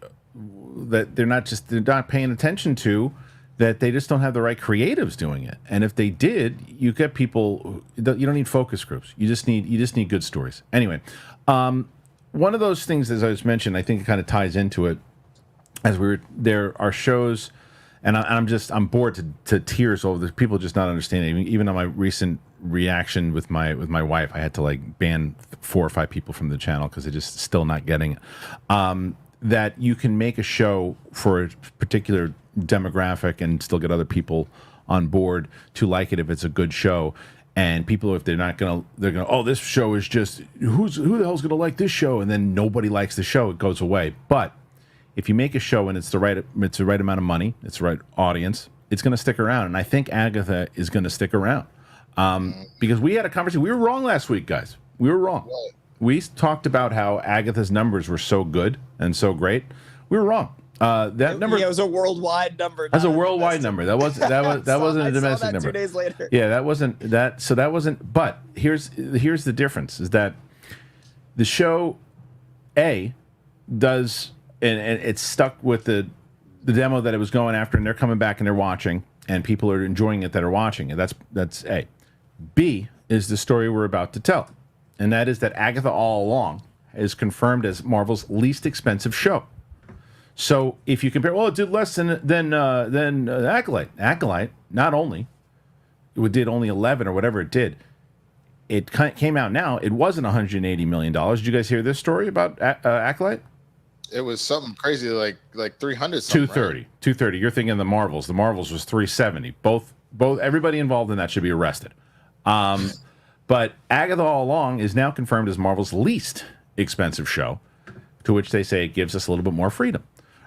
that they're not paying attention to, that they just don't have the right creatives doing it. And if they did, you get people, you don't need focus groups. You just need good stories. Anyway, one of those things, as I was mentioned, I think it kind of ties into it. There are shows, and I'm bored to tears over this. People just not understanding. Even on my recent reaction with my wife, I had to like ban 4 or 5 people from the channel because they're just still not getting it. That you can make a show for a particular demographic and still get other people on board to like it if it's a good show. And people, if they're gonna, oh, this show is just, who the hell's gonna like this show? And then nobody likes the show, it goes away. But if you make a show and it's the right amount of money, it's the right audience, it's going to stick around. And I think Agatha is going to stick around because we had a conversation. We were wrong last week, guys. We were wrong. Right. We talked about how Agatha's numbers were so good and so great. We were wrong. That number, it was a worldwide number. That's a worldwide number. That wasn't a domestic number. 2 days later. Yeah, that wasn't that. So that wasn't. But here's the difference: is that the show does. And it's stuck with the demo that it was going after, and they're coming back and they're watching, and people are enjoying it that are watching, and that's A. B is the story we're about to tell, and that is that Agatha All Along is confirmed as Marvel's least expensive show. So if you compare, well, it did less than Acolyte. Acolyte not only it did only 11 or whatever it did. It came out now. It wasn't $180 million. Did you guys hear this story about Acolyte? It was something crazy, like 300 something. 230. Right? 230. You're thinking the Marvels. The Marvels was 370. Both everybody involved in that should be arrested. But Agatha All Along is now confirmed as Marvel's least expensive show, to which they say it gives us a little bit more freedom.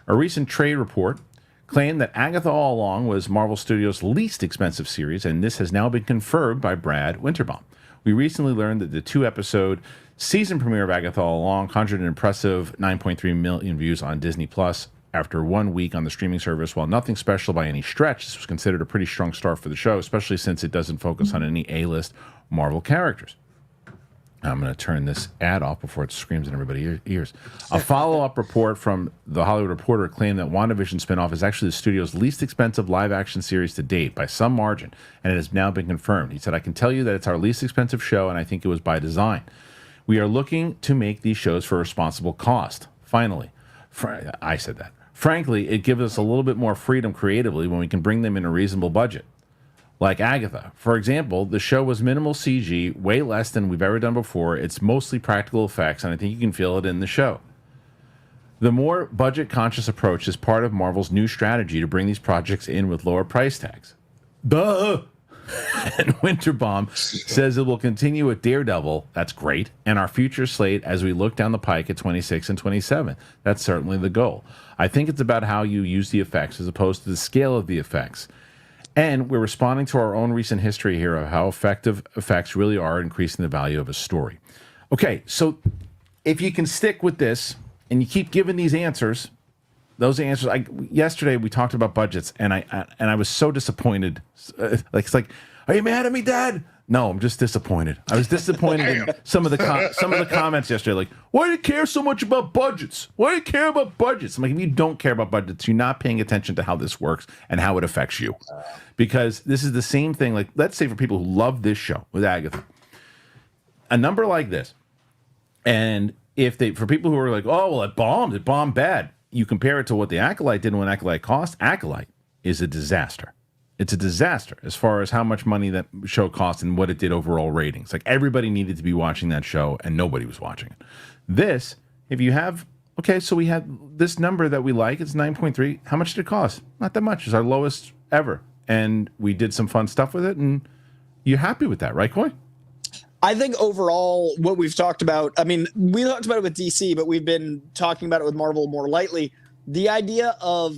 A recent trade report claimed that Agatha All Along was Marvel Studios' least expensive series, and this has now been confirmed by Brad Winterbaum. We recently learned that the 2-episode season premiere of Agatha All Along conjured an impressive 9.3 million views on Disney Plus after 1 week on the streaming service. While nothing special by any stretch, this was considered a pretty strong start for the show, especially since it doesn't focus on any A-list Marvel characters. I'm going to turn this ad off before it screams in everybody's ears. A follow-up report from The Hollywood Reporter claimed that WandaVision spinoff is actually the studio's least expensive live-action series to date by some margin, and it has now been confirmed. He said, I can tell you that it's our least expensive show, and I think it was by design. We are looking to make these shows for a responsible cost. Finally, I said that. Frankly, it gives us a little bit more freedom creatively when we can bring them in a reasonable budget. Like Agatha. For example, the show was minimal CG, way less than we've ever done before. It's mostly practical effects, and I think you can feel it in the show. The more budget-conscious approach is part of Marvel's new strategy to bring these projects in with lower price tags. Duh! And Winterbaum says it will continue with Daredevil. That's great. And our future slate as we look down the pike at 26 and 27. That's certainly the goal. I think it's about how you use the effects as opposed to the scale of the effects. And we're responding to our own recent history here of how effective effects really are increasing the value of a story. Okay, so if you can stick with this and you keep giving these answers, those answers. Yesterday we talked about budgets, and I was so disappointed. It's like, are you mad at me, Dad? No, I'm just disappointed. I was disappointed in some of the comments yesterday. Like, why do you care so much about budgets? Why do you care about budgets? I'm like, if you don't care about budgets, you're not paying attention to how this works and how it affects you. Because this is the same thing. Like, let's say for people who love this show with Agatha, a number like this, and for people who are like, oh well, it bombed bad. You compare it to what the Acolyte did when Acolyte cost. Acolyte is a disaster. It's a disaster as far as how much money that show cost and what it did overall ratings. Like, everybody needed to be watching that show and nobody was watching it. This, if you have okay, so we had this number that we like. It's 9.3. How much did it cost? Not that much. It's our lowest ever. And we did some fun stuff with it. And you're happy with that, right, Coy? I think overall, what we've talked about, I mean, we talked about it with DC, but we've been talking about it with Marvel more lightly. The idea of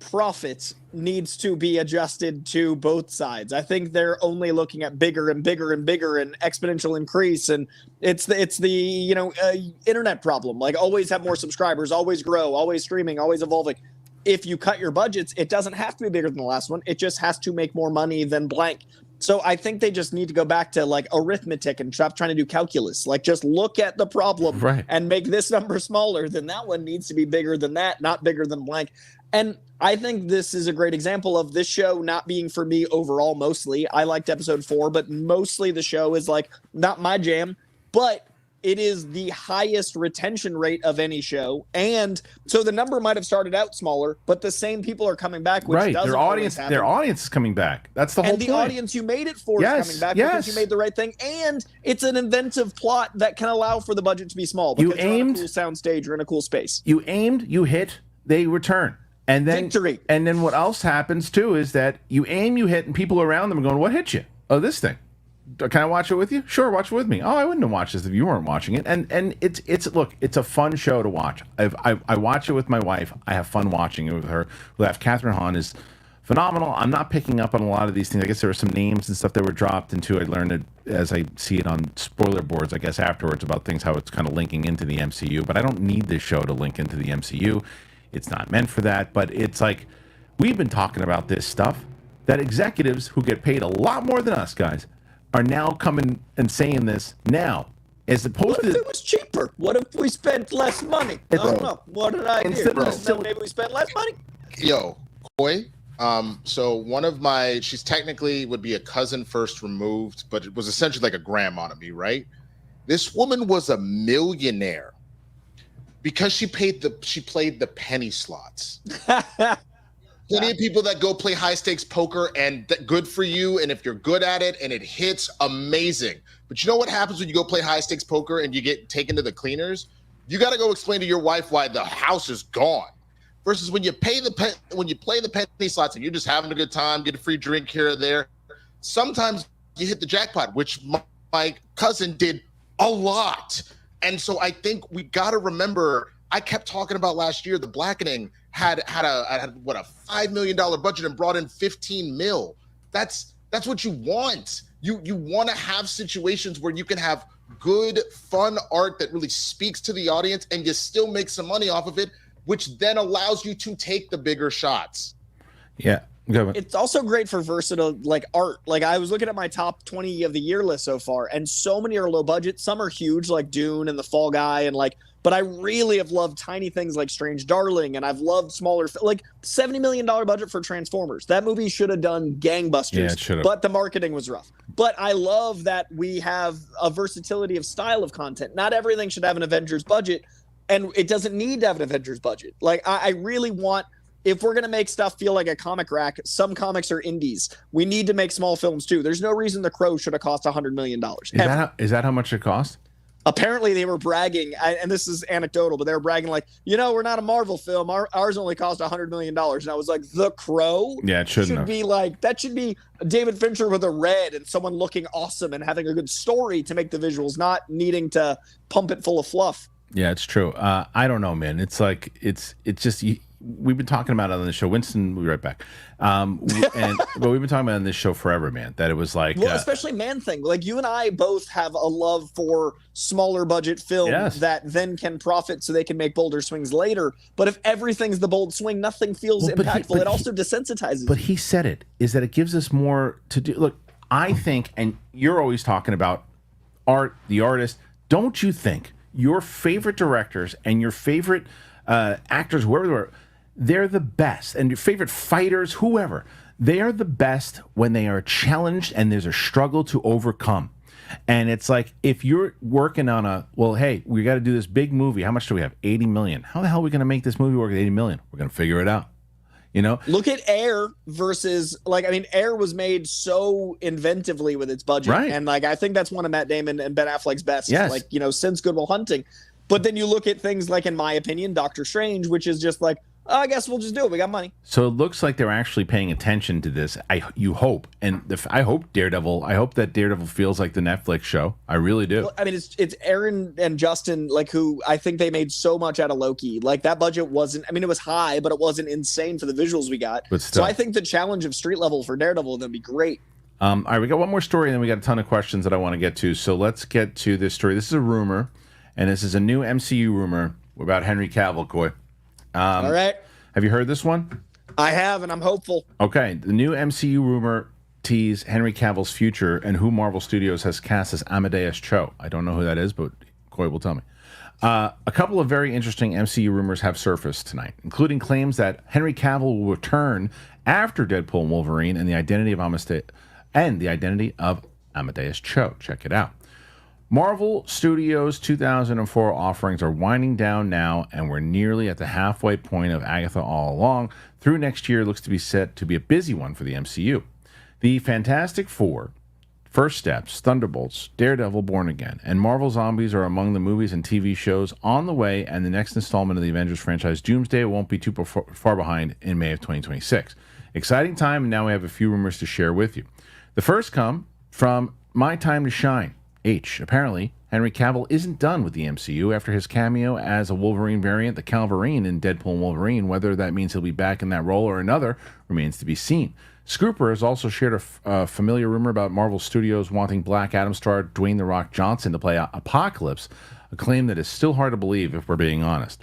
profits needs to be adjusted to both sides. I think they're only looking at bigger and bigger and bigger and exponential increase. And it's the internet problem. Like, always have more subscribers, always grow, always streaming, always evolving. If you cut your budgets, it doesn't have to be bigger than the last one. It just has to make more money than blank. So I think they just need to go back to like arithmetic and stop trying to do calculus. Like, just look at the problem and make this number smaller. Then that one needs to be bigger than that, not bigger than blank. And I think this is a great example of this show not being for me overall. Mostly, I liked episode 4, but mostly the show is like not my jam. But it is the highest retention rate of any show, and so the number might have started out smaller, but the same people are coming back. Which doesn't their audience is coming back. That's the whole point. And the audience you made it for is coming back because you made the right thing, and it's an inventive plot that can allow for the budget to be small. Because you're on a cool soundstage or in a cool space. You aimed, you hit, they return. And then victory. And then what else happens too is that you aim, you hit, and people around them are going, "What hit you? Oh, this thing. Can I watch it with you? Sure, watch it with me." Oh, I wouldn't have watched this if you weren't watching it. And it's look, it's a fun show to watch. I watch it with my wife. I have fun watching it with her. We have Catherine Hahn is phenomenal. I'm not picking up on a lot of these things. I guess there were some names and stuff that were dropped into. I learned it as I see it on spoiler boards, I guess, afterwards about things, how it's kind of linking into the MCU. But I don't need this show to link into the MCU. It's not meant for that. But it's like, we've been talking about this stuff, that executives who get paid a lot more than us, guys, are now coming and saying this now, as opposed to... What if it was cheaper? What if we spent less money? I don't know. What did I do? Maybe we spent less money? Yo, Coy. So one of she's technically would be a cousin first removed, but it was essentially like a grandma to me, right? This woman was a millionaire because she played the penny slots. Plenty of people that go play high stakes poker, and good for you. And if you're good at it and it hits, amazing. But you know what happens when you go play high stakes poker and you get taken to the cleaners? You got to go explain to your wife why the house is gone. Versus when you play the penny slots and you're just having a good time, get a free drink here or there. Sometimes you hit the jackpot, which my cousin did a lot. And so I think we got to remember. I kept talking about last year, The Blackening had a $5 million budget and brought in 15 mil. That's what you want. You want to have situations where you can have good, fun art that really speaks to the audience, and you still make some money off of it, which then allows you to take the bigger shots. Yeah. It's also great for versatile art. Like, I was looking at my top 20 of the year list so far, and so many are low budget. Some are huge, like Dune and The Fall Guy, and but I really have loved tiny things like Strange Darling, and I've loved smaller, like $70 million budget for Transformers. That movie should have done gangbusters, yeah, it should have. But the marketing was rough. But I love that we have a versatility of style of content. Not everything should have an Avengers budget, and it doesn't need to have an Avengers budget. Like, I really want, if we're going to make stuff feel like a comic rack, some comics are indies. We need to make small films too. There's no reason The Crow should have cost $100 million. Is that how much it cost? Apparently they were bragging, and this is anecdotal, but they were bragging like, we're not a Marvel film. Ours only cost $100 million. And I was like, The Crow? Yeah, it shouldn't be like, that should be David Fincher with a red and someone looking awesome and having a good story to make the visuals, not needing to pump it full of fluff. Yeah, it's true. I don't know, man. It's like, it's just... We've been talking about it on the show. Winston, we'll be right back. But we've been talking about it on this show forever, man. That it was like, especially Man Thing. Like, you and I both have a love for smaller budget films that then can profit, so they can make bolder swings later. But if everything's the bold swing, nothing feels impactful. It also desensitizes. But he said it is that it gives us more to do. Look, I think, and you're always talking about art, the artist. Don't you think your favorite directors and your favorite actors, whoever they were, they're the best, and your favorite fighters, whoever, they are the best when they are challenged and there's a struggle to overcome. And it's like, if you're working on hey, we got to do this big movie. How much do we have? 80 million. How the hell are we going to make this movie work at 80 million? We're going to figure it out. Look at Air versus, Air was made so inventively with its budget. Right. And I think that's one of Matt Damon and Ben Affleck's best, yes. since Good Will Hunting. But then you look at things like, in my opinion, Doctor Strange, which is just like, oh, I guess we'll just do it. We got money. So it looks like they're actually paying attention to this. You hope, and I hope Daredevil. I hope that Daredevil feels like the Netflix show. I really do. Well, I mean, it's Aaron and Justin, like, who I think they made so much out of Loki. Like, that budget wasn't. I mean, it was high, but it wasn't insane for the visuals we got. But still. So I think the challenge of street level for Daredevil would be great. All right, we got one more story, and then we got a ton of questions that I want to get to. So let's get to this story. This is a rumor, and this is a new MCU rumor about Henry Cavill, Coy. All right. Have you heard this one? I have, and I'm hopeful. Okay, the new MCU rumor tease Henry Cavill's future and who Marvel Studios has cast as Amadeus Cho. I don't know who that is, but Coy will tell me. A couple of very interesting MCU rumors have surfaced tonight, including claims that Henry Cavill will return after Deadpool and Wolverine and the identity of Amadeus Cho. Check it out. Marvel Studios' 2004 offerings are winding down now, and we're nearly at the halfway point of Agatha All Along. Through next year looks to be set to be a busy one for the MCU. The Fantastic Four, First Steps, Thunderbolts, Daredevil, Born Again, and Marvel Zombies are among the movies and TV shows on the way, and the next installment of the Avengers franchise, Doomsday, won't be too far behind in May of 2026. Exciting time, and now we have a few rumors to share with you. The first come from My Time to Shine. Apparently, Henry Cavill isn't done with the MCU after his cameo as a Wolverine variant, the Calverine, in Deadpool and Wolverine. Whether that means he'll be back in that role or another remains to be seen. Scooper has also shared a familiar rumor about Marvel Studios wanting Black Adam star Dwayne "The Rock" Johnson to play Apocalypse, a claim that is still hard to believe if we're being honest.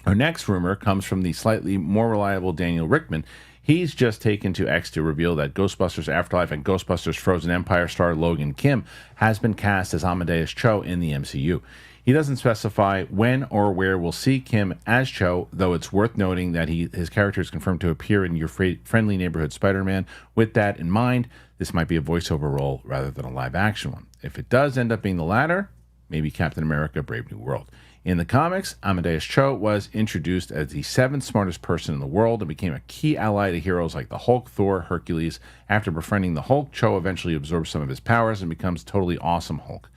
Our next rumor comes from the slightly more reliable Daniel Rickman. He's just taken to X to reveal that Ghostbusters Afterlife and Ghostbusters Frozen Empire star Logan Kim has been cast as Amadeus Cho in the MCU. He doesn't specify when or where we'll see Kim as Cho, though it's worth noting that his character is confirmed to appear in Your Friendly Neighborhood Spider-Man. With that in mind, this might be a voiceover role rather than a live-action one. If it does end up being the latter, maybe Captain America: Brave New World. In the comics, Amadeus Cho was introduced as the seventh smartest person in the world and became a key ally to heroes like the Hulk, Thor, Hercules. After befriending the Hulk, Cho eventually absorbs some of his powers and becomes totally awesome Hulk.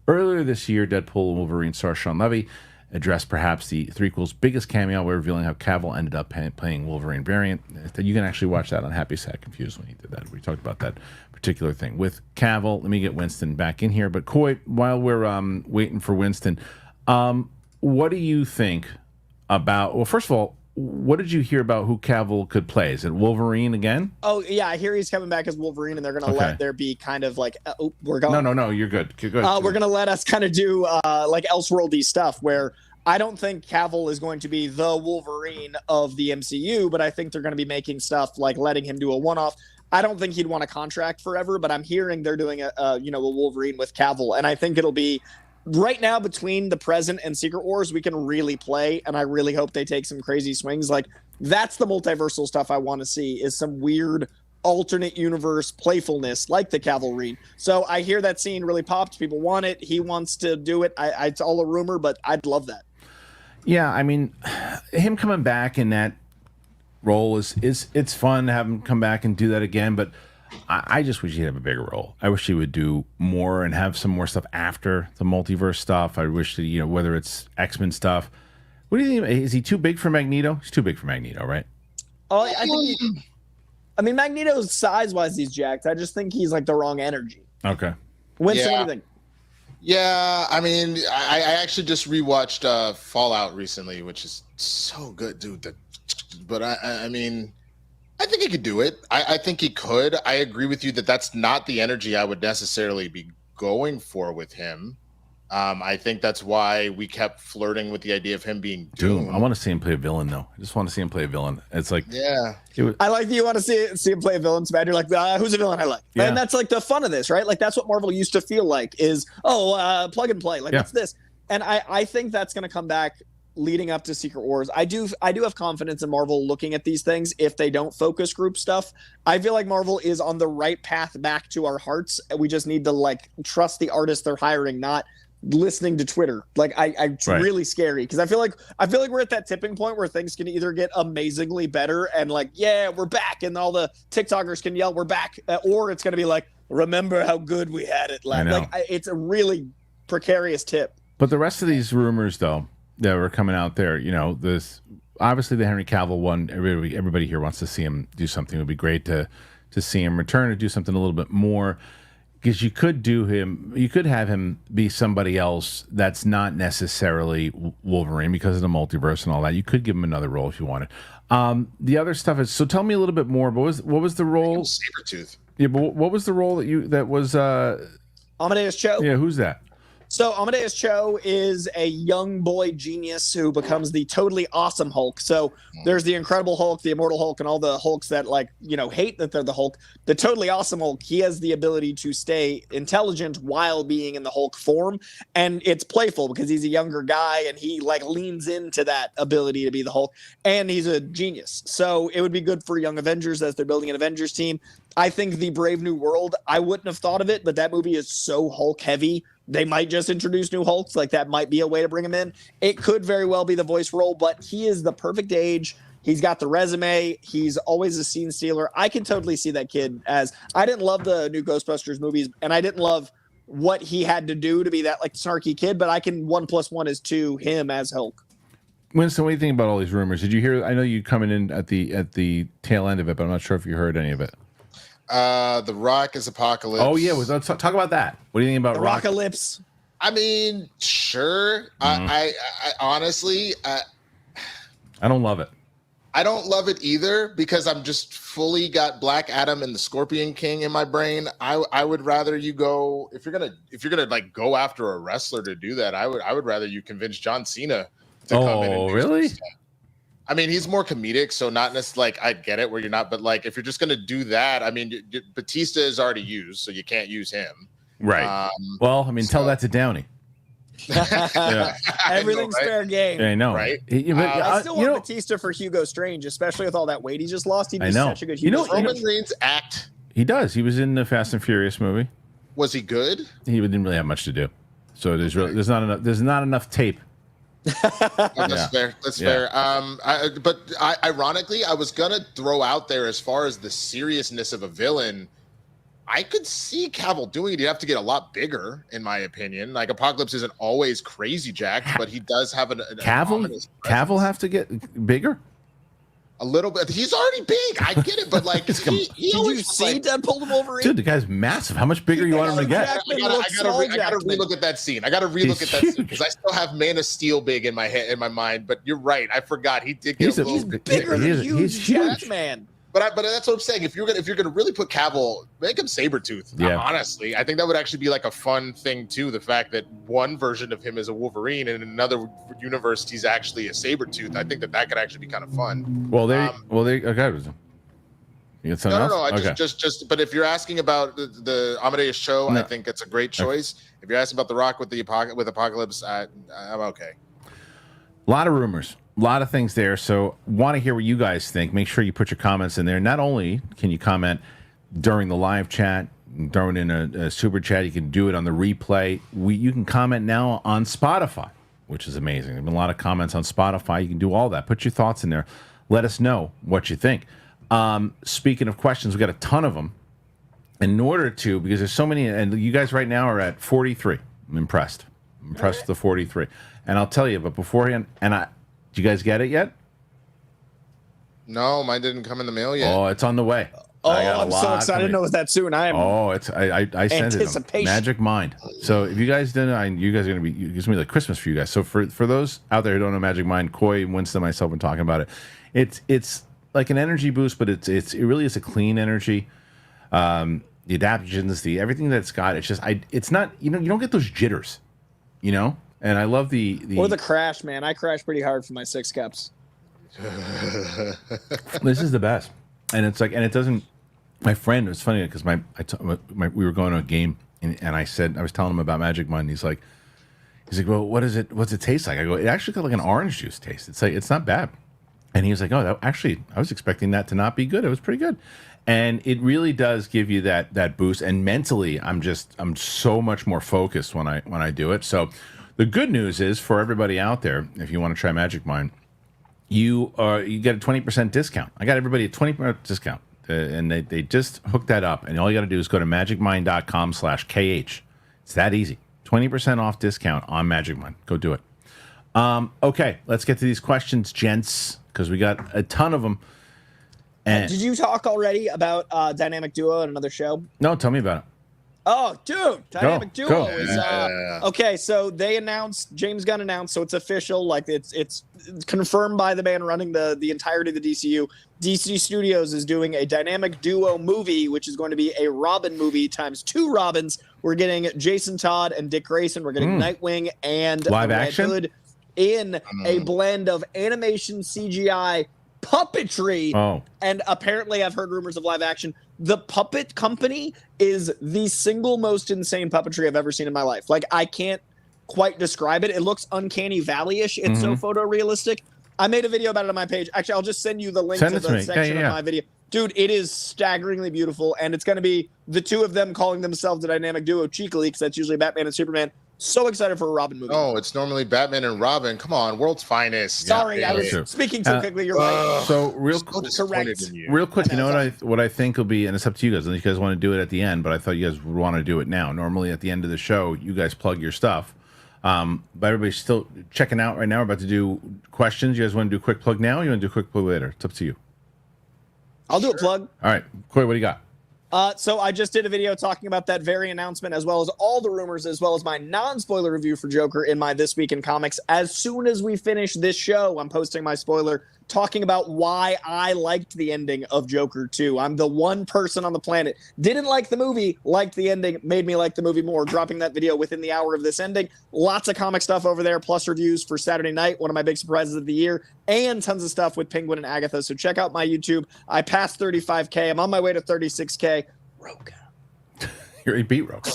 Earlier this year, Deadpool and Wolverine star Sean Levy addressed perhaps the threequel's biggest cameo by revealing how Cavill ended up playing Wolverine variant. You can actually watch that on Happy Sad Confused when he did that. We talked about that particular thing. With Cavill, let me get Winston back in here. But Coy, while we're waiting for Winston, what do you think about, well, first of all, what did you hear about who Cavill could play? Is it Wolverine again? Oh, yeah, I hear he's coming back as Wolverine, and they're going to let there be kind of like, we're going. No, you're good. We're going to let us kind of do like Elseworldy stuff where I don't think Cavill is going to be the Wolverine of the MCU, but I think they're going to be making stuff like letting him do a one-off. I don't think he'd want a contract forever, but I'm hearing they're doing a Wolverine with Cavill, and I think it'll be right now between the present and Secret Wars, we can really play, and I really hope they take some crazy swings. Like, that's the multiversal stuff I want to see, is some weird alternate universe playfulness like the Cavalry. So I hear that scene really popped. People want it. He wants to do it. It's all a rumor, but I'd love that. Yeah, I mean, him coming back in that role is it's fun to have him come back and do that again, but I just wish he'd have a bigger role. I wish he would do more and have some more stuff after the multiverse stuff. I wish that, whether it's X-Men stuff. What do you think? Is he too big for Magneto? He's too big for Magneto, right? Oh, I think Magneto's size-wise, he's jacked. I just think he's like the wrong energy. Okay. Winston, what do you think? Yeah, I mean, I actually just rewatched Fallout recently, which is so good, dude. But I mean, I think he could do it. I think he could. I agree with you that that's not the energy I would necessarily be going for with him. I think that's why we kept flirting with the idea of him being Doom. I want to see him play a villain, though. I just want to see him play a villain. It's like, yeah. I like that you want to see him play a villain. You're like, who's a villain I like? Yeah. And that's like the fun of this, right? Like, that's what Marvel used to feel like is, plug and play. Like, what's this? And I think that's going to come back leading up to Secret Wars. I do have confidence in Marvel looking at these things if they don't focus group stuff. I feel like Marvel is on the right path back to our hearts. We just need to like trust the artists they're hiring, not listening to Twitter. Like it's really scary because I feel like we're at that tipping point where things can either get amazingly better and like, yeah, we're back, and all the TikTokers can yell we're back, or it's going to be like, remember how good we had it. Like it's a really precarious tip. But the rest of these rumors, though, that were coming out there, you know, this obviously the Henry Cavill one. Everybody here wants to see him do something. It would be great to see him return or do something a little bit more. Because you could have him be somebody else that's not necessarily Wolverine because of the multiverse and all that. You could give him another role if you wanted. The other stuff is, so tell me a little bit more. What was the role? Sabretooth. Yeah, but what was the role that was Amadeus Cho. Yeah, who's that? So Amadeus Cho is a young boy genius who becomes the totally awesome Hulk. So there's the Incredible Hulk, the Immortal Hulk, and all the Hulks that hate that they're the Hulk. The totally awesome Hulk, he has the ability to stay intelligent while being in the Hulk form, and it's playful because he's a younger guy and he leans into that ability to be the Hulk, and he's a genius. So it would be good for Young Avengers as they're building an Avengers team. I think the Brave New World, I wouldn't have thought of it, but that movie is so Hulk heavy. They might just introduce new Hulks. That might be a way to bring him in. It could very well be the voice role, but he is the perfect age. He's got the resume. He's always a scene stealer. I can totally see that kid as, I didn't love the new Ghostbusters movies, and I didn't love what he had to do to be that snarky kid, but I can 1 + 1 is 2 him as Hulk. Winston, what do you think about all these rumors? Did you hear? I know you coming in at the tail end of it, but I'm not sure if you heard any of it. The Rock is Apocalypse. Oh yeah, let's talk about that. What do you think about the Rock? Rockalypse? I mean, sure. I honestly, I don't love it. I don't love it either because I'm just fully got Black Adam and the Scorpion King in my brain. I would rather you go, if you're gonna go after a wrestler to do that. I would rather you convince John Cena to come in. Oh really? I mean, he's more comedic, so not necessarily I get it where you're not, but if you're just going to do that, I mean, Batista is already used, so you can't use him. Right. Well, I mean, tell that to Downey. Yeah. Everything's fair game. Yeah, I know. Right? I still want Batista for Hugo Strange, especially with all that weight he just lost. He'd be such a good Hugo Strange. Roman Reigns act. He does. He was in the Fast and Furious movie. Was he good? He didn't really have much to do. So there's not enough tape. That's fair. That's fair. Ironically, I was gonna throw out there as far as the seriousness of a villain. I could see Cavill doing it. He'd have to get a lot bigger, in my opinion. Apocalypse isn't always crazy jacked, but he does have an Cavill have to get bigger. A little bit. He's already big. I get it, but did you see Deadpool and Wolverine? Dude, the guy's massive. How much bigger you want him to get? I gotta relook at that scene. I gotta relook at that scene because I still have Man of Steel big in my head, in my mind. But you're right. I forgot he did get he's bigger than huge Jackman. But that's what I'm saying. If you're gonna really put Cavill, make him Sabretooth. Yeah. Honestly, I think that would actually be a fun thing too. The fact that one version of him is a Wolverine and in another universe he's actually a Sabretooth. I think that could actually be kind of fun. Well, okay. You got something else? But if you're asking about the Amadeus Cho, I think it's a great choice. Okay. If you're asking about The Rock with Apocalypse, I'm okay. A lot of rumors. A lot of things there, so want to hear what you guys think. Make sure you put your comments in there. Not only can you comment during the live chat, throw it in a super chat, you can do it on the replay. You can comment now on Spotify, which is amazing. There have been a lot of comments on Spotify. You can do all that. Put your thoughts in there. Let us know what you think. Speaking of questions, we got a ton of them. In order to, because there's so many, and you guys right now are at 43. I'm impressed. With the 43. And I'll tell you, but beforehand, did you guys get it yet? No, mine didn't come in the mail yet. Oh, it's on the way. Oh, I'm so excited to know it's that soon. I sent it. Magic Mind. So if you guys didn't, you guys are gonna be. It's gonna be like Christmas for you guys. So for those out there who don't know Magic Mind, Coy, Winston, myself, been talking about it. It's like an energy boost, but it really is a clean energy. The adaptogens, everything that's got. It's just it's not. You don't get those jitters. And I love the or the crash, man. I crash pretty hard for my 6 caps. This is the best, and it's it doesn't. My friend, it was funny because we were going to a game, and I was telling him about Magic Mind. He's like, well, what's it taste like? I go, it actually got like an orange juice taste. It's not bad. And he was like, oh, I was expecting that to not be good. It was pretty good, and it really does give you that boost. And mentally, I'm so much more focused when I do it. So. The good news is for everybody out there, if you want to try Magic Mind, you get a 20% discount. I got everybody a 20% discount, and they just hooked that up. And all you got to do is go to magicmind.com/KH. It's that easy. 20% off discount on Magic Mind. Go do it. Okay, let's get to these questions, gents, because we got a ton of them. And did you talk already about Dynamic Duo in another show? no, tell me about it. Oh, dude, Dynamic Duo go. is okay. So they announced, James Gunn announced, so it's official. Like it's confirmed by the man running the entirety of the DCU. DC Studios is doing a Dynamic Duo movie, which is going to be a Robin movie times 2 Robins. We're getting Jason Todd and Dick Grayson. We're getting Nightwing and live Red action Hood in a blend of animation, CGI, puppetry, and apparently I've heard rumors of live action. The puppet company is the single most insane puppetry I've ever seen in my life. Like, I can't quite describe it. It looks Uncanny Valley-ish. It's so photorealistic. I made a video about it on my page. Actually, I'll just send you the link to the section of my video. Dude, it is staggeringly beautiful, and it's going to be the two of them calling themselves the Dynamic Duo cheekily, because that's usually Batman and Superman. So excited for a Robin movie. Oh, it's normally Batman and Robin. Come on, world's finest. Sorry, I was speaking too quickly. You're right. So real quick, you know what I think will be, and it's up to you guys. Unless you guys want to do it at the end, but I thought you guys would want to do it now. Normally at the end of the show, you guys plug your stuff. But everybody's still checking out right now. We're about to do questions. You guys want to do a quick plug now? Or you want to do a quick plug later? It's up to you. I'll do a plug. All right, Corey, what do you got? So I just did a video talking about that very announcement, as well as all the rumors, as well as my non-spoiler review for Joker in my This Week in Comics. As soon as we finish this show, I'm posting my spoiler talking about why I liked the ending of Joker 2. I'm the one person on the planet. Didn't like the movie, liked the ending, made me like the movie more. Dropping that video within the hour of this ending. Lots of comic stuff over there, plus reviews for Saturday night, one of my big surprises of the year, and tons of stuff with Penguin and Agatha. So check out my YouTube. I passed 35K. I'm on my way to 36K. Roka. You beat Roka.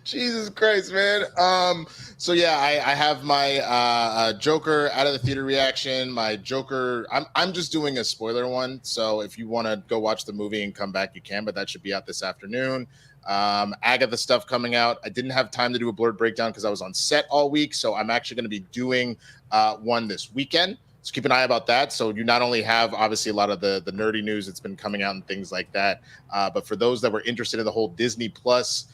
Jesus Christ, man. So yeah, I have my Joker out of the theater reaction. My Joker, I'm just doing a spoiler one. So if you want to go watch the movie and come back, you can, but that should be out this afternoon. Agatha stuff coming out. I didn't have time to do a blurred breakdown because I was on set all week. So I'm actually going to be doing one this weekend. So keep an eye about that. So you not only have obviously a lot of the nerdy news that's been coming out and things like that, but for those that were interested in the whole Disney Plus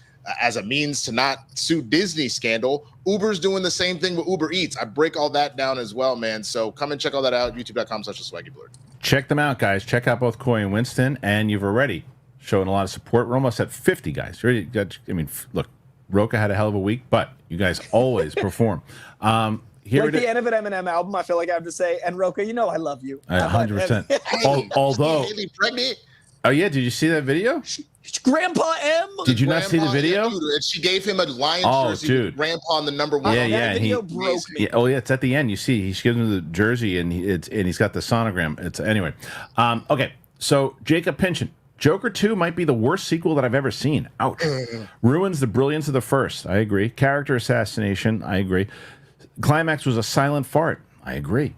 as a means to not sue Disney scandal, Uber's doing the same thing with Uber Eats. I break all that down as well, man. So come and check all that out. YouTube.com/swaggyblurred. Check them out, guys. Check out both Coy and Winston, and you've already shown a lot of support. We're almost at 50 guys. Look, Roka had a hell of a week, but you guys always perform. Here like the end of an Eminem album, I feel like I have to say, and Roka, you know I love you. 100%. Although, oh yeah, did you see that video? Grandpa M. Did you not see the video? Dude, and she gave him a Lions jersey with Grandpa on the number 1. Yeah. That video broke me. Yeah, it's at the end. You see, he gives him the jersey, and he's got the sonogram. It's anyway. Okay, so Jacob Pynchon. Joker 2 might be the worst sequel that I've ever seen. Ouch. Ruins the brilliance of the first. I agree. Character assassination. I agree. Climax was a silent fart. I agree.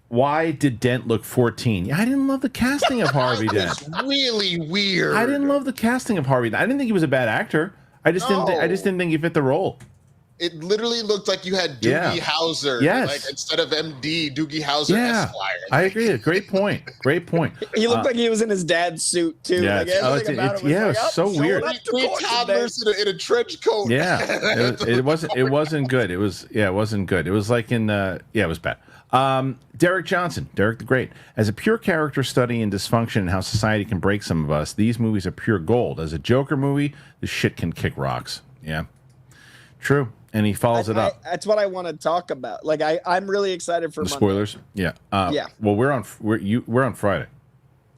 Why did Dent look 14? I didn't love the casting of Harvey Dent. It's really weird. I didn't love the casting of Harvey Dent. I didn't think he was a bad actor. I just didn't think he fit the role. It literally looked like you had Doogie Howser. Yes. Like instead of MD, Doogie Howser Esquire. I agree. Great point. He looked like he was in his dad's suit too. Yeah, like, it was so weird. Three toddlers in a trench coat. Yeah, it wasn't good. It wasn't good. It was like it was bad. Derek Johnson, Derek the Great. As a pure character study in dysfunction and how society can break some of us, these movies are pure gold. As a Joker movie, this shit can kick rocks. Yeah, true. And he follows it up. That's what I want to talk about. Like I'm really excited for the spoilers. Yeah. Yeah. Well, we're on Friday.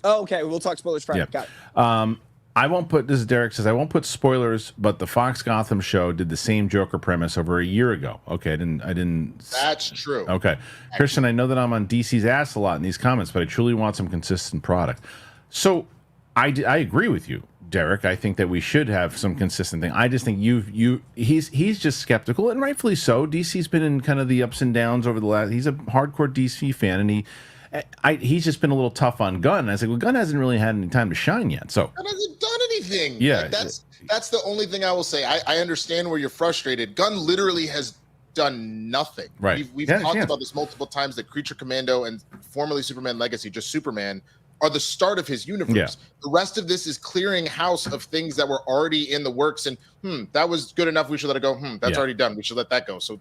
Oh, okay. We'll talk spoilers Friday. Yeah. Got it. I won't put this. Derek says I won't put spoilers, but the Fox Gotham show did the same Joker premise over a year ago. Okay, I didn't. That's true. Okay, Kristian, I know that I'm on DC's ass a lot in these comments, but I truly want some consistent product. So I agree with you, Derek. I think that we should have some consistent thing. I just think he's just skeptical, and rightfully so. DC's been in kind of the ups and downs over the last. He's a hardcore DC fan, and he's just been a little tough on Gunn. And I was like, well, Gunn hasn't really had any time to shine yet. So Gunn hasn't done anything. Yeah, like, that's the only thing I will say. I understand where you're frustrated. Gunn literally has done nothing. Right. We've talked about this multiple times. That Creature Commando and formerly Superman Legacy, just Superman, are the start of his universe. Yeah. The rest of this is clearing house of things that were already in the works. And that was good enough. We should let it go. That's already done. We should let that go. So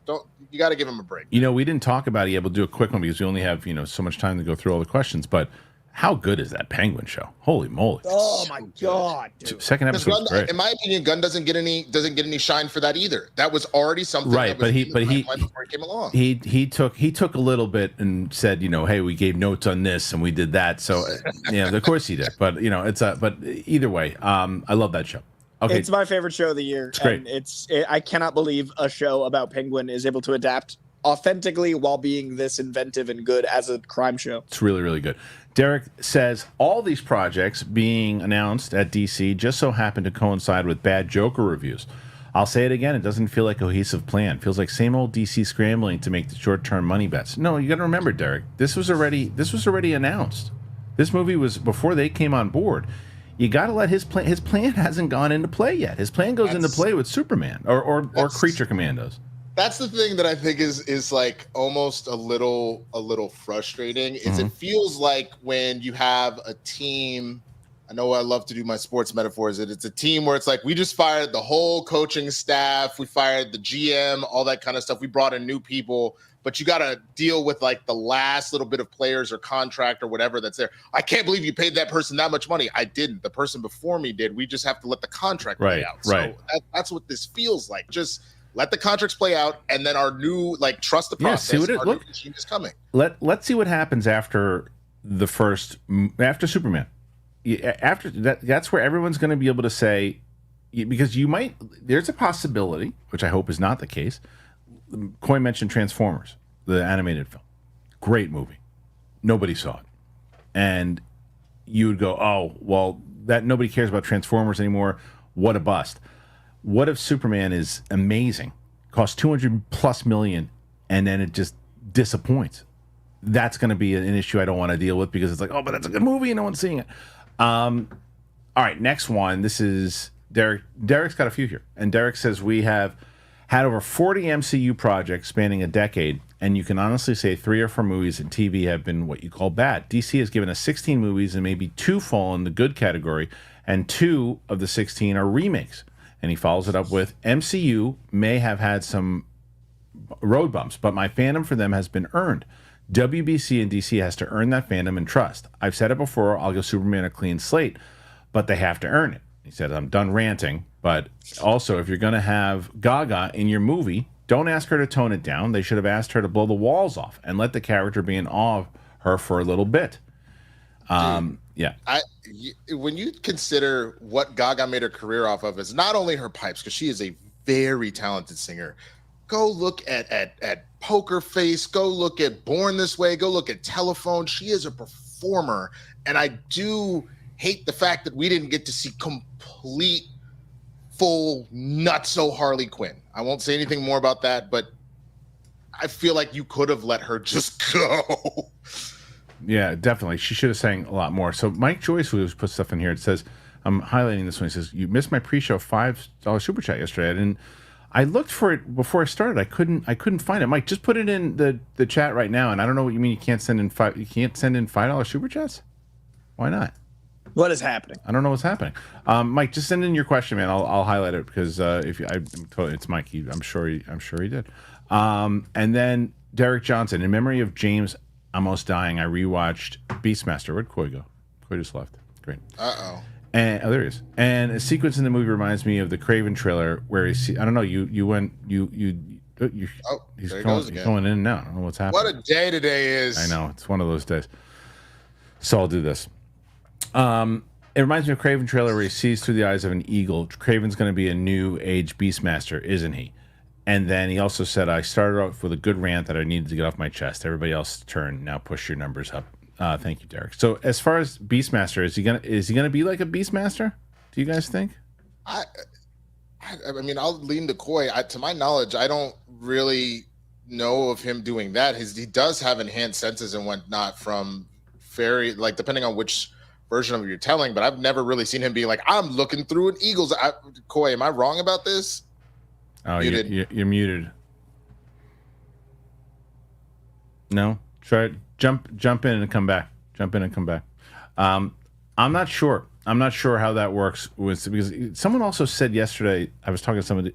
you got to give him a break. You know, we didn't talk about it yet. We'll do a quick one because we only have, so much time to go through all the questions. But how good is that Penguin show? Holy moly! Oh my god, dude. Second episode, great. In my opinion, Gunn doesn't get any shine for that either. That was already something. Right, before he came along. He took a little bit and said, hey, we gave notes on this and we did that. So of course he did. But but either way, I love that show. Okay, it's my favorite show of the year. It's great. And I cannot believe a show about Penguin is able to adapt authentically while being this inventive and good as a crime show. It's really, really good. Derek says all these projects being announced at DC just so happen to coincide with bad Joker reviews. I'll say it again, it doesn't feel like a cohesive plan. It feels like same old DC scrambling to make the short-term money bets. No, you got to remember, Derek, this was already announced. This movie was before they came on board. You got to let his plan hasn't gone into play yet. His plan goes into play with Superman or Creature Commandos. That's the thing that I think is like almost a little frustrating. Is It feels like when you have a team. I know I love to do my sports metaphors. It's a team where it's like we just fired the whole coaching staff, we fired the GM, all that kind of stuff. We brought in new people, but you got to deal with like the last little bit of players or contract or whatever that's there. I can't believe you paid that person that much money. I didn't. The person before me did. We just have to let the contract play out. Right. So that's what this feels like. Just let the contracts play out, and then our new trust the process. See what our new machine is coming. Let's see what happens after Superman. After that's where everyone's going to be able to say, because there's a possibility, which I hope is not the case. Coy mentioned Transformers, the animated film, great movie, nobody saw it, and you would go, oh well, that nobody cares about Transformers anymore. What a bust. What if Superman is amazing, costs $200+ million, and then it just disappoints? That's going to be an issue I don't want to deal with because it's like, oh, but that's a good movie and no one's seeing it. All right, next one. This is Derek. Derek's got a few here, and Derek says we have had over 40 MCU projects spanning a decade, and you can honestly say 3 or 4 movies in TV have been what you call bad. DC has given us 16 movies, and maybe 2 fall in the good category, and 2 of the 16 are remakes. And he follows it up with, MCU may have had some road bumps, but my fandom for them has been earned. WBC and DC has to earn that fandom and trust. I've said it before, I'll give Superman a clean slate, but they have to earn it. He said, I'm done ranting, but also if you're going to have Gaga in your movie, don't ask her to tone it down. They should have asked her to blow the walls off and let the character be in awe of her for a little bit. Yeah. When you consider what Gaga made her career off of is not only her pipes, because she is a very talented singer. Go look at Poker Face. Go look at Born This Way. Go look at Telephone. She is a performer, and I do hate the fact that we didn't get to see complete, full, nutso Harley Quinn. I won't say anything more about that, but I feel like you could have let her just go. Yeah, definitely. She should have sang a lot more. So Mike Joyce who put stuff in here. It says, I'm highlighting this one. He says, you missed my pre-show $5 super chat yesterday. I looked for it before I started. I couldn't find it. Mike, just put it in the chat right now. And I don't know what you mean. You can't send in $5 super chats. Why not? What is happening? I don't know what's happening. Mike, just send in your question, man. I'll highlight it because it's Mike. I'm sure he did. And then Derek Johnson, in memory of James almost dying, I rewatched Beastmaster. Where'd Coy go? Coy just left. Great. And there he is. And a sequence in the movie reminds me of the Craven trailer where he's going in and out. I don't know what's happening. What a day today is. I know, it's one of those days. So I'll do this. It reminds me of Craven trailer where he sees through the eyes of an eagle. Craven's going to be a new age Beastmaster, isn't he? And then he also said, I started off with a good rant that I needed to get off my chest. Everybody else's turn. Now push your numbers up. Thank you, Derek. So as far as Beastmaster, is he gonna be like a Beastmaster? Do you guys think? I mean, I'll lean to Coy. To my knowledge, I don't really know of him doing that. He does have enhanced senses and whatnot from fairy, like depending on which version of it you're telling. But I've never really seen him be like, I'm looking through an eagle's. Coy, am I wrong about this? Oh, you're muted. No, try it. Jump in and come back. I'm not sure. I'm not sure how that works because someone also said yesterday. I was talking to somebody.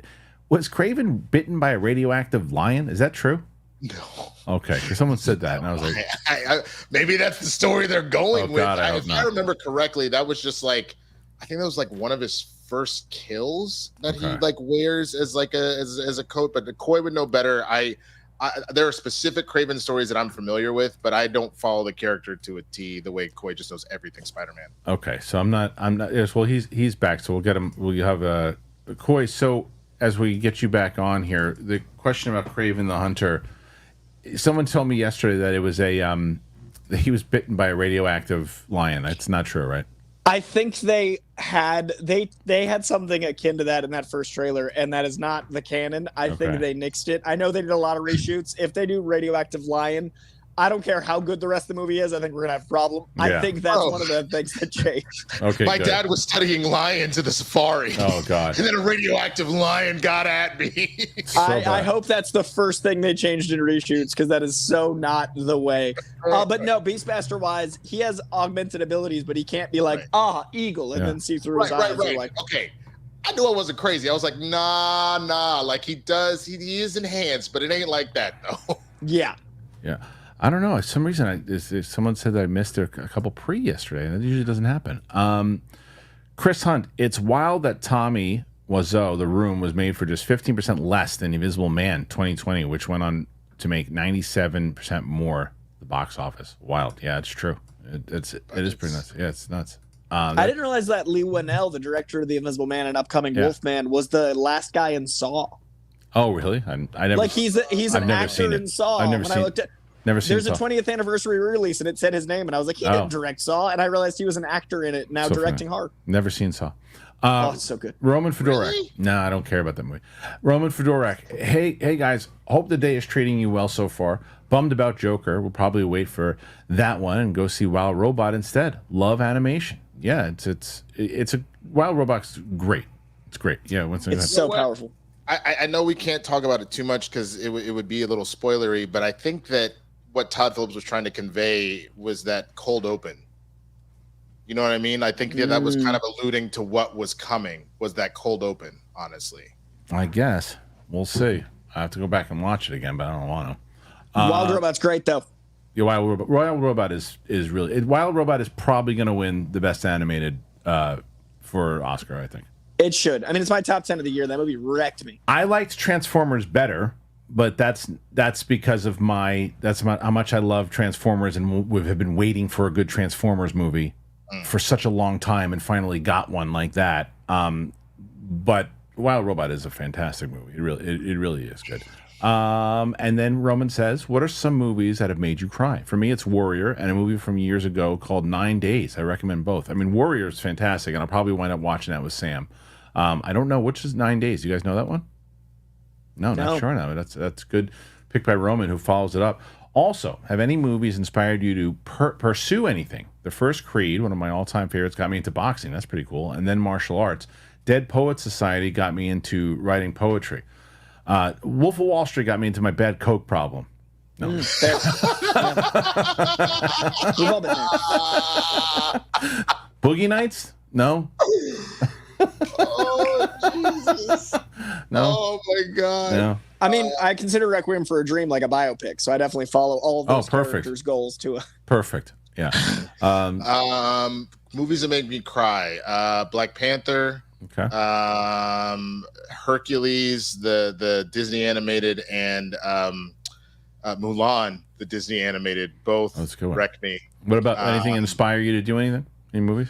Was Craven bitten by a radioactive lion? Is that true? No. Okay, because someone said that, and I was like, maybe that's the story they're going with. God, If I remember correctly, that was just like, I think that was like one of his first kills that he like wears as like as a coat. But Coy would know better. There are specific Craven stories that I'm familiar with, but I don't follow the character to a T the way Coy just knows everything Spider-Man. Okay, so I'm not. Yes, well, he's back, so we'll get him. We'll have Coy. So as we get you back on here, the question about Craven the Hunter. Someone told me yesterday that it was that he was bitten by a radioactive lion. That's not true, right? I think they had something akin to that in that first trailer, and that is not the canon. I think they nixed it. I know they did a lot of reshoots. If they do radioactive lion, I don't care how good the rest of the movie is. I think we're gonna have a problem. Yeah. I think that's one of the things that changed. Okay, my dad was studying lions at the safari. Oh God! And then a radioactive lion got at me. I hope that's the first thing they changed in reshoots, because that is so not the way. But no, Beastmaster wise, he has augmented abilities, but he can't be like eagle and then see through his eyes. Right. Like, okay. I knew I wasn't crazy. I was like, nah. Like he is enhanced, but it ain't like that though. Yeah. I don't know. For some reason, someone said that I missed a couple pre yesterday, and that usually doesn't happen. Chris Hunt, it's wild that Tommy Wiseau, The Room, was made for just 15% less than Invisible Man 2020, which went on to make 97% more at the box office. Wild. Yeah, it's true. It is pretty nuts. Yeah, it's nuts. I didn't realize that Lee Winnell, the director of The Invisible Man and upcoming Wolfman, was the last guy in Saw. Oh, really? I never. Like he's an actor in Saw. I've never seen it. Never seen There's a 20th anniversary release, and it said his name, and I was like, he didn't direct Saw, and I realized he was an actor in it, now directing horror. Never seen Saw. It's so good. Roman Fedorak. Really? No, I don't care about that movie. Roman Fedorak. Hey guys, hope the day is treating you well so far. Bummed about Joker. We'll probably wait for that one and go see Wild Robot instead. Love animation. Yeah, it's a Wild Robot's great. It's great. Yeah, it's so powerful. I know we can't talk about it too much because it would be a little spoilery, but I think that what Todd Phillips was trying to convey was that cold open. You know what I mean? I think that was kind of alluding to what was coming, was that cold open, honestly. I guess. We'll see. I have to go back and watch it again, but I don't want to. Wild Robot's great, though. Yeah, Wild Robot is really... Wild Robot is probably going to win the Best Animated for Oscar, I think. It should. I mean, it's my top 10 of the year. That movie wrecked me. I liked Transformers better, but that's because of how much I love Transformers, and we have been waiting for a good Transformers movie for such a long time, and finally got one like that. But Wild Robot is a fantastic movie. It really is good. And then Roman says, what are some movies that have made you cry? For me, it's Warrior, and a movie from years ago called 9 Days. I recommend both. I mean, Warrior is fantastic, and I'll probably wind up watching that with Sam. I don't know which is 9 Days. You guys know that one? No, not sure now. That's good pick by Roman, who follows it up. Also, have any movies inspired you to pursue anything? The first Creed, one of my all-time favorites, got me into boxing. That's pretty cool. And then martial arts. Dead Poets Society got me into writing poetry. Wolf of Wall Street got me into my bad coke problem. No. We've all been there. Boogie Nights? No. Oh, Jesus. No. Oh, my God. No. I mean, I consider Requiem for a Dream like a biopic, so I definitely follow all of those characters' goals to a... Perfect. Yeah. Movies that make me cry. Black Panther. Okay. Hercules, the Disney animated, and Mulan, the Disney animated, both wreck me. What about anything inspire you to do anything? Any movies?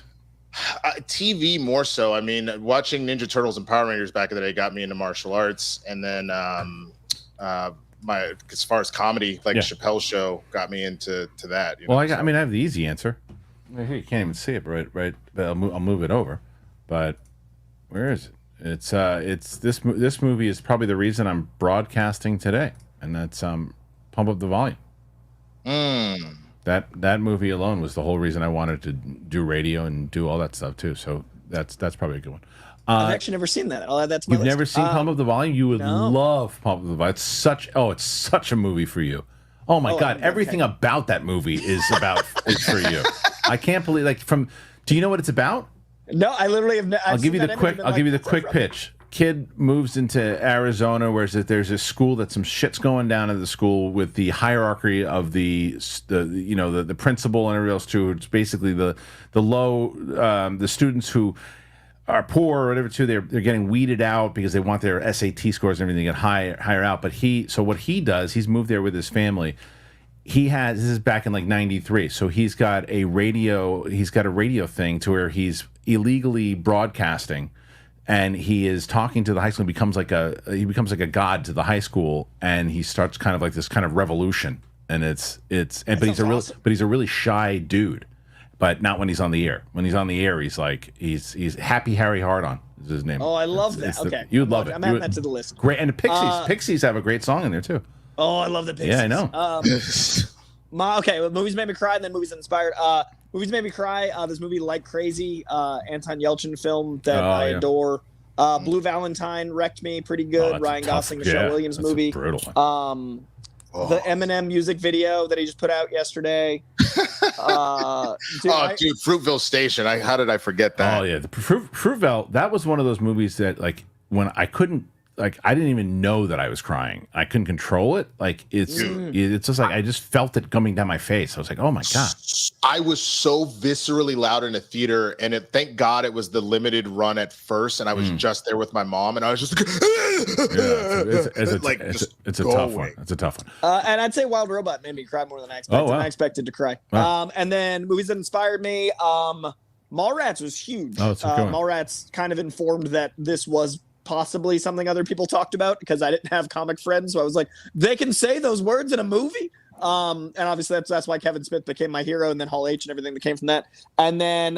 TV more so. I mean, watching Ninja Turtles and Power Rangers back in the day got me into martial arts, and then as far as comedy, like Chappelle's Show got me into that. Well, I have the easy answer. You can't even see it, right? But I'll move it over. But where is it? It's this movie is probably the reason I'm broadcasting today, and that's Pump Up the Volume. That movie alone was the whole reason I wanted to do radio and do all that stuff too. So that's probably a good one. I've actually never seen that. I'll add that to my list. You've never seen Pump Up the Volume? You would love Pump Up the Volume. It's such a movie for you. Oh my God! Everything about that movie is for you. I can't believe do you know what it's about? No, I literally have. I'll give you the quick pitch. Kid moves into Arizona where there's this school that some shit's going down at the school with the hierarchy of the principal and everybody else too. It's basically the students who are poor or whatever too. They're getting weeded out because they want their SAT scores and everything to get higher out. But what he does, he's moved there with his family. This is back in like 93. So he's got a radio thing to where he's illegally broadcasting. And he is talking to the high school. He becomes like a god to the high school, and he starts kind of like this kind of revolution. And but he's a really shy dude, but not when he's on the air. When he's on the air, he's Happy Harry Hardon is his name. Oh, I love that. Okay, you'd love it. I'm adding that to the list. Great, and the Pixies have a great song in there too. Oh, I love the Pixies. Yeah, I know. Movies made me cry, and then movies that inspired. Movies made me cry. This movie, Like Crazy, Anton Yelchin film that I adore. Blue Valentine wrecked me pretty good. Ryan Gosling, Michelle Williams movie. Brutal. The Eminem music video that he just put out yesterday. Dude, Fruitville Station. How did I forget that? Oh yeah, the Fruitville. That was one of those movies that when I couldn't. I didn't even know that I was crying. I couldn't control it. It's just I just felt it coming down my face. I was like, oh my God. I was so viscerally loud in a theater, and thank God it was the limited run at first, and I was just there with my mom, and I was just like, it's a tough one. It's a tough one. And I'd say Wild Robot made me cry more than I expected. Oh, wow. I expected to cry. Wow. And then movies that inspired me. Mallrats was huge. Oh, it's a good one. Mallrats kind of informed that this was possibly something other people talked about because I didn't have comic friends, so I was like, they can say those words in a movie. And obviously that's why Kevin Smith became my hero, and then Hall H and everything that came from that. And then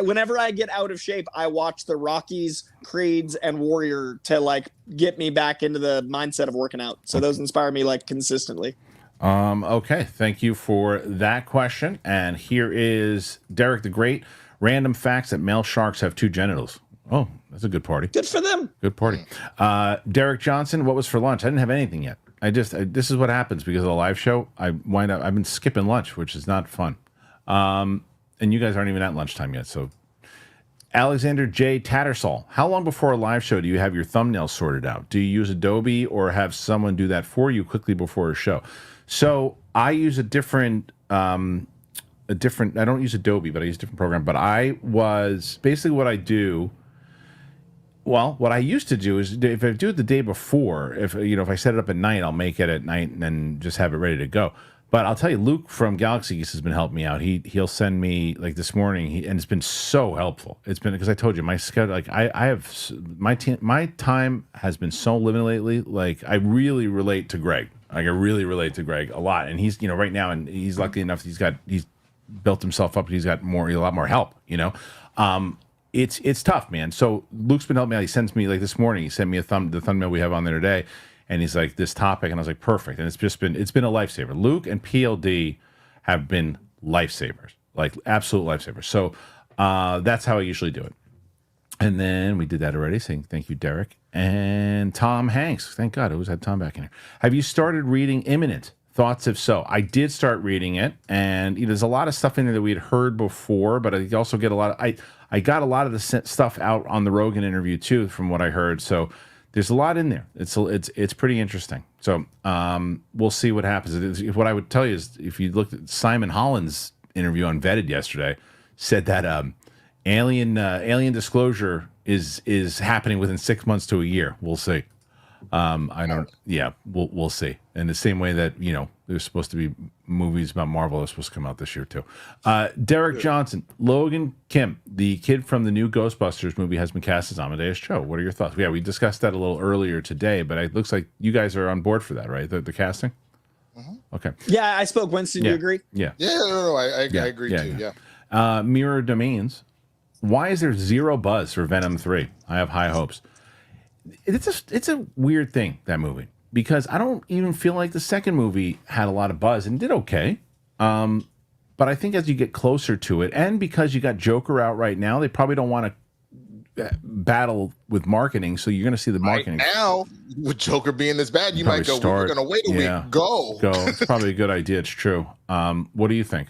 whenever I get out of shape, I watch the Rockies, Creeds, and Warrior to get me back into the mindset of working out. So those inspire me consistently. Okay, thank you for that question. And here is Derek the Great. Random facts that male sharks have 2 genitals. Oh, that's a good party. Good for them. Good party. Derek Johnson, what was for lunch? I didn't have anything yet. This is what happens because of the live show. I've been skipping lunch, which is not fun. And you guys aren't even at lunchtime yet. So, Alexander J. Tattersall, how long before a live show do you have your thumbnails sorted out? Do you use Adobe or have someone do that for you quickly before a show? So I use I don't use Adobe, but I use a different program. But what I used to do is if I do it the day before, if I set it up at night, I'll make it at night and then just have it ready to go. But I'll tell you, Luke from Galaxy Geese has been helping me out. He'll send me this morning, and it's been so helpful. It's been because I told you my schedule. I have my time has been so limited lately. I really relate to Greg. I really relate to Greg a lot, and he's right now, and he's lucky enough he's built himself up. He's got a lot more help. It's tough, man. So Luke's been helping me out. He sends me this morning. He sent me the thumbnail we have on there today, and he's like this topic, and I was like perfect. And it's been a lifesaver. Luke and PLD have been lifesavers, absolute lifesavers. So that's how I usually do it. And then we did that already. Saying thank you, Derek and Tom Hanks. Thank God, I always had Tom back in here. Have you started reading Imminent? Thoughts if so? I did start reading it, and there's a lot of stuff in there that we had heard before, but I also get a lot of I got a lot of the stuff out on the Rogan interview too, from what I heard. So there's a lot in there. It's pretty interesting. So we'll see what happens. What I would tell you is, if you looked at Simon Holland's interview on Vetted yesterday, said that alien disclosure is happening within 6 months to a year. We'll see. We'll see. In the same way that, there's supposed to be movies about Marvel that are supposed to come out this year too. Derek Johnson, Logan Kim, the kid from the new Ghostbusters movie, has been cast as Amadeus Cho. What are your thoughts? Yeah, we discussed that a little earlier today, but it looks like you guys are on board for that, right? The casting? Mm-hmm. Okay. Yeah, I spoke. Winston, you agree? Yeah. Yeah, no, I agree too. Yeah. Mirror Domains, why is there zero buzz for Venom 3? I have high hopes. It's a weird thing, that movie, because I don't even feel like the second movie had a lot of buzz and did okay. But I think as you get closer to it, and because you got Joker out right now, they probably don't want to battle with marketing, so you're going to see the marketing. Right now, with Joker being this bad, you might go, we're going to wait a week. Go. It's probably a good idea. It's true. What do you think?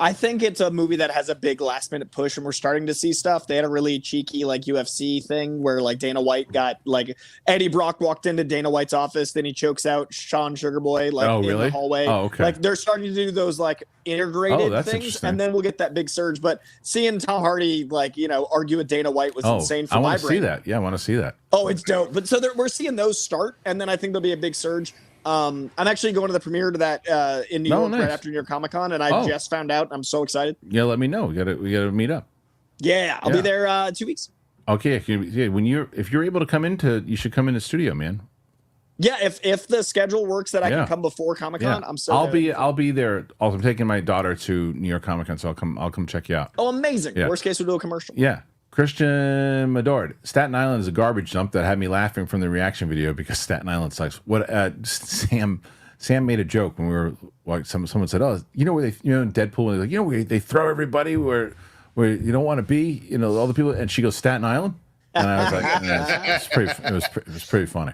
I think it's a movie that has a big last minute push, and we're starting to see stuff. They had a really cheeky like UFC thing where like Dana White got like Eddie Brock walked into Dana White's office, then he chokes out Sean Sugarboy like in the hallway. Oh, okay. Like they're starting to do those like integrated things, and then we'll get that big surge. But seeing Tom Hardy like argue with Dana White was insane for my brain. I want to see that. Yeah, I want to see that. Oh, it's dope. But so we're seeing those start, and then I think there'll be a big surge. I'm actually going to the premiere to that in New York right after New York Comic Con, and I just found out. I'm so excited. Yeah, let me know. We gotta meet up. Yeah, I'll be there 2 weeks. Okay, if you're able to come you should come in the studio, man. Yeah, if the schedule works that I can come before Comic Con, I'm so. I'll be there. Also, I'm taking my daughter to New York Comic Con, so I'll come check you out. Oh, amazing! Yeah. Worst case, we'll do a commercial. Yeah. Christian Medord, Staten Island is a garbage dump that had me laughing from the reaction video because Staten Island sucks. What Sam made a joke when we were like someone said, "Oh, where they in Deadpool like where they throw everybody where you don't want to be, all the people," and she goes Staten Island, and I was like, it was pretty funny.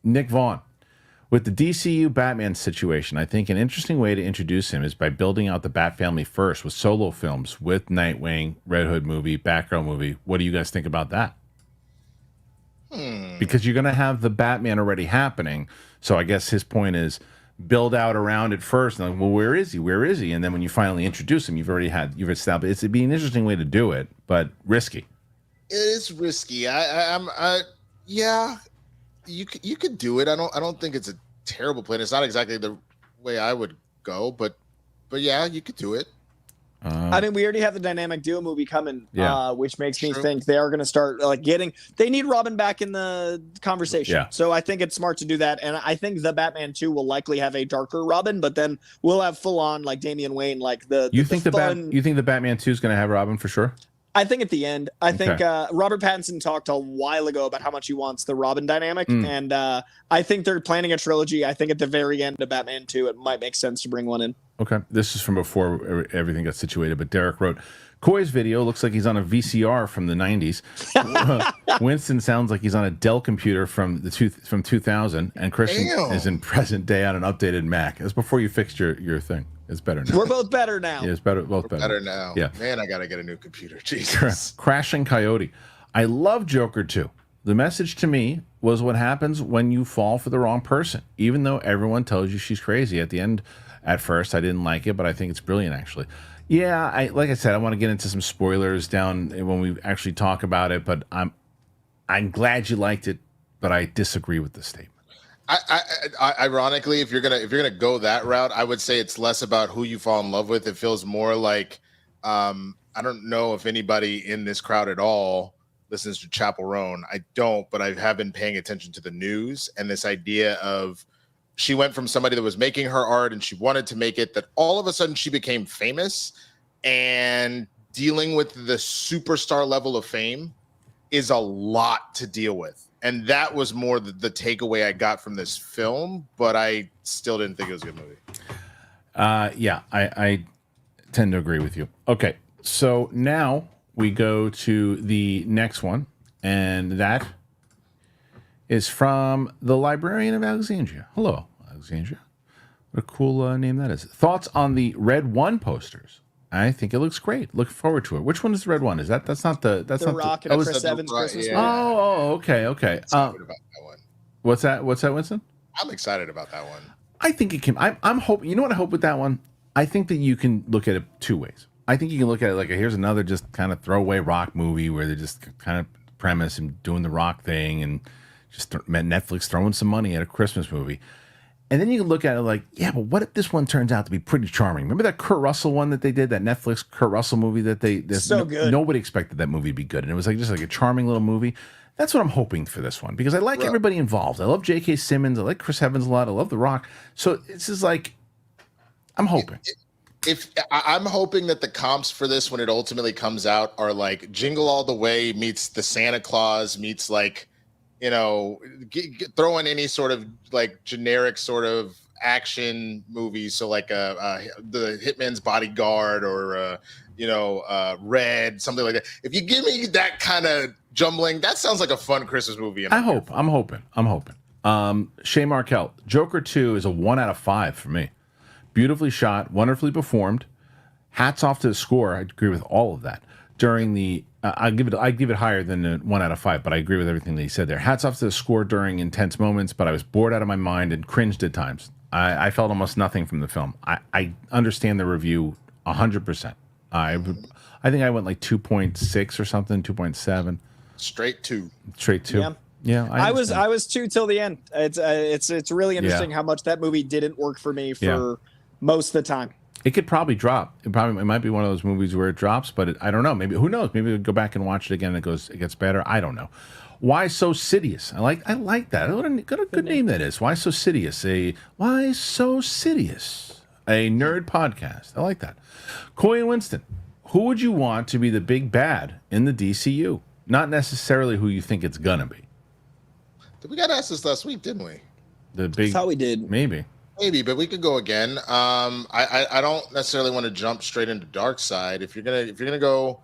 Nick Vaughn. With the DCU Batman situation, I think an interesting way to introduce him is by building out the Bat family first with solo films with Nightwing, Red Hood movie, Batgirl movie. What do you guys think about that? Because you're going to have the Batman already happening. So I guess his point is build out around it first. And like, well, where is he? Where is he? And then when you finally introduce him, you've established. It'd be an interesting way to do it, but risky. It is risky. Yeah. You could do it. I don't think it's a terrible plan. It's not exactly the way I would go, but yeah, you could do it. I mean, we already have the Dynamic Duo movie coming, which makes me think they are going to start they need Robin back in the conversation. Yeah. So I think it's smart to do that. And I think the Batman 2 will likely have a darker Robin, but then we'll have full on like Damian Wayne, you think the Batman 2 is going to have Robin for sure? I think at the end, think Robert Pattinson talked a while ago about how much he wants the Robin dynamic, and I think they're planning a trilogy. I think at the very end of Batman 2, it might make sense to bring one in. Okay, this is from before everything got situated, but Derek wrote, Coy's video looks like he's on a VCR from the 90s. Winston sounds like he's on a Dell computer from 2000, and Christian is in present day on an updated Mac. That's before you fixed your thing. It's better now. We're both better now. Yeah, it's better. Both better now. Yeah. Man, I gotta get a new computer. Jesus. Crashing Coyote. I love Joker 2. The message to me was what happens when you fall for the wrong person. Even though everyone tells you she's crazy. At the end, at first, I didn't like it, but I think it's brilliant, actually. Yeah, like I said, I want to get into some spoilers down when we actually talk about it, but I'm glad you liked it, but I disagree with the statement. I ironically, if you're gonna go that route, I would say it's less about who you fall in love with. It feels more like I don't know if anybody in this crowd at all listens to Chapel Roan. I don't, but I have been paying attention to the news and this idea of she went from somebody that was making her art and she wanted to make it, that all of a sudden she became famous, and dealing with the superstar level of fame is a lot to deal with. And that was more the takeaway I got from this film, but I still didn't think it was a good movie. Yeah, I tend to agree with you. Okay, so now we go to the next one, and that is from the Librarian of Alexandria. Hello, Alexandria. What a cool name that is. Thoughts on the Red One posters? I think it looks great. Looking forward to it. Which one is the Red One? That's not the Rock and Chris Evans Christmas movie. Okay. Excited about that one. What's that, Winston? I'm excited about that one. I think it can. I'm hoping. You know what I hope with that one? I think that you can look at it two ways. I think you can look at it like here's another just kind of throwaway rock movie where they're just kind of premise and doing the rock thing and just Netflix throwing some money at a Christmas movie. And then you can look at it like, yeah, but what if this one turns out to be pretty charming? Remember that Kurt Russell one that they did, that Netflix Kurt Russell movie that good. Nobody expected that movie to be good. And it was just like a charming little movie. That's what I'm hoping for this one, because I like everybody involved. I love J.K. Simmons. I like Chris Evans a lot. I love The Rock. So this is like, I'm hoping. If I'm hoping that the comps for this, when it ultimately comes out, are like Jingle All the Way meets the Santa Claus meets like, throw in any sort of like generic sort of action movie. So like the Hitman's Bodyguard or Red, something like that. If you give me that kind of jumbling, that sounds like a fun Christmas movie. I'm hoping. Shay Markel, Joker 2 is a 1 out of 5 for me. Beautifully shot, wonderfully performed. hats off to the score. I agree with all of that. During the, I give it higher than a 1 out of 5, but I agree with everything that he said there. Hats off to the score during intense moments, but I was bored out of my mind and cringed at times. I felt almost nothing from the film. I understand the review 100%. I think I went like 2.6 or something, 2.7. Straight 2. Straight 2. Yeah. Yeah, I was 2 till the end. It's really interesting how much that movie didn't work for me for most of the time. It could probably drop. It might be one of those movies where it drops, but I don't know. Maybe, who knows? Maybe we'll go back and watch it again. And it gets better. I don't know. Why So Sidious? I like that. What a good name that is. Why So Sidious? Why So Sidious? A nerd podcast. I like that. Coy and Winston, who would you want to be the big bad in the DCU? Not necessarily who you think it's gonna be. We got asked this last week, didn't we? I thought we did. Maybe, but we could go again. I don't necessarily want to jump straight into dark side. If you're gonna go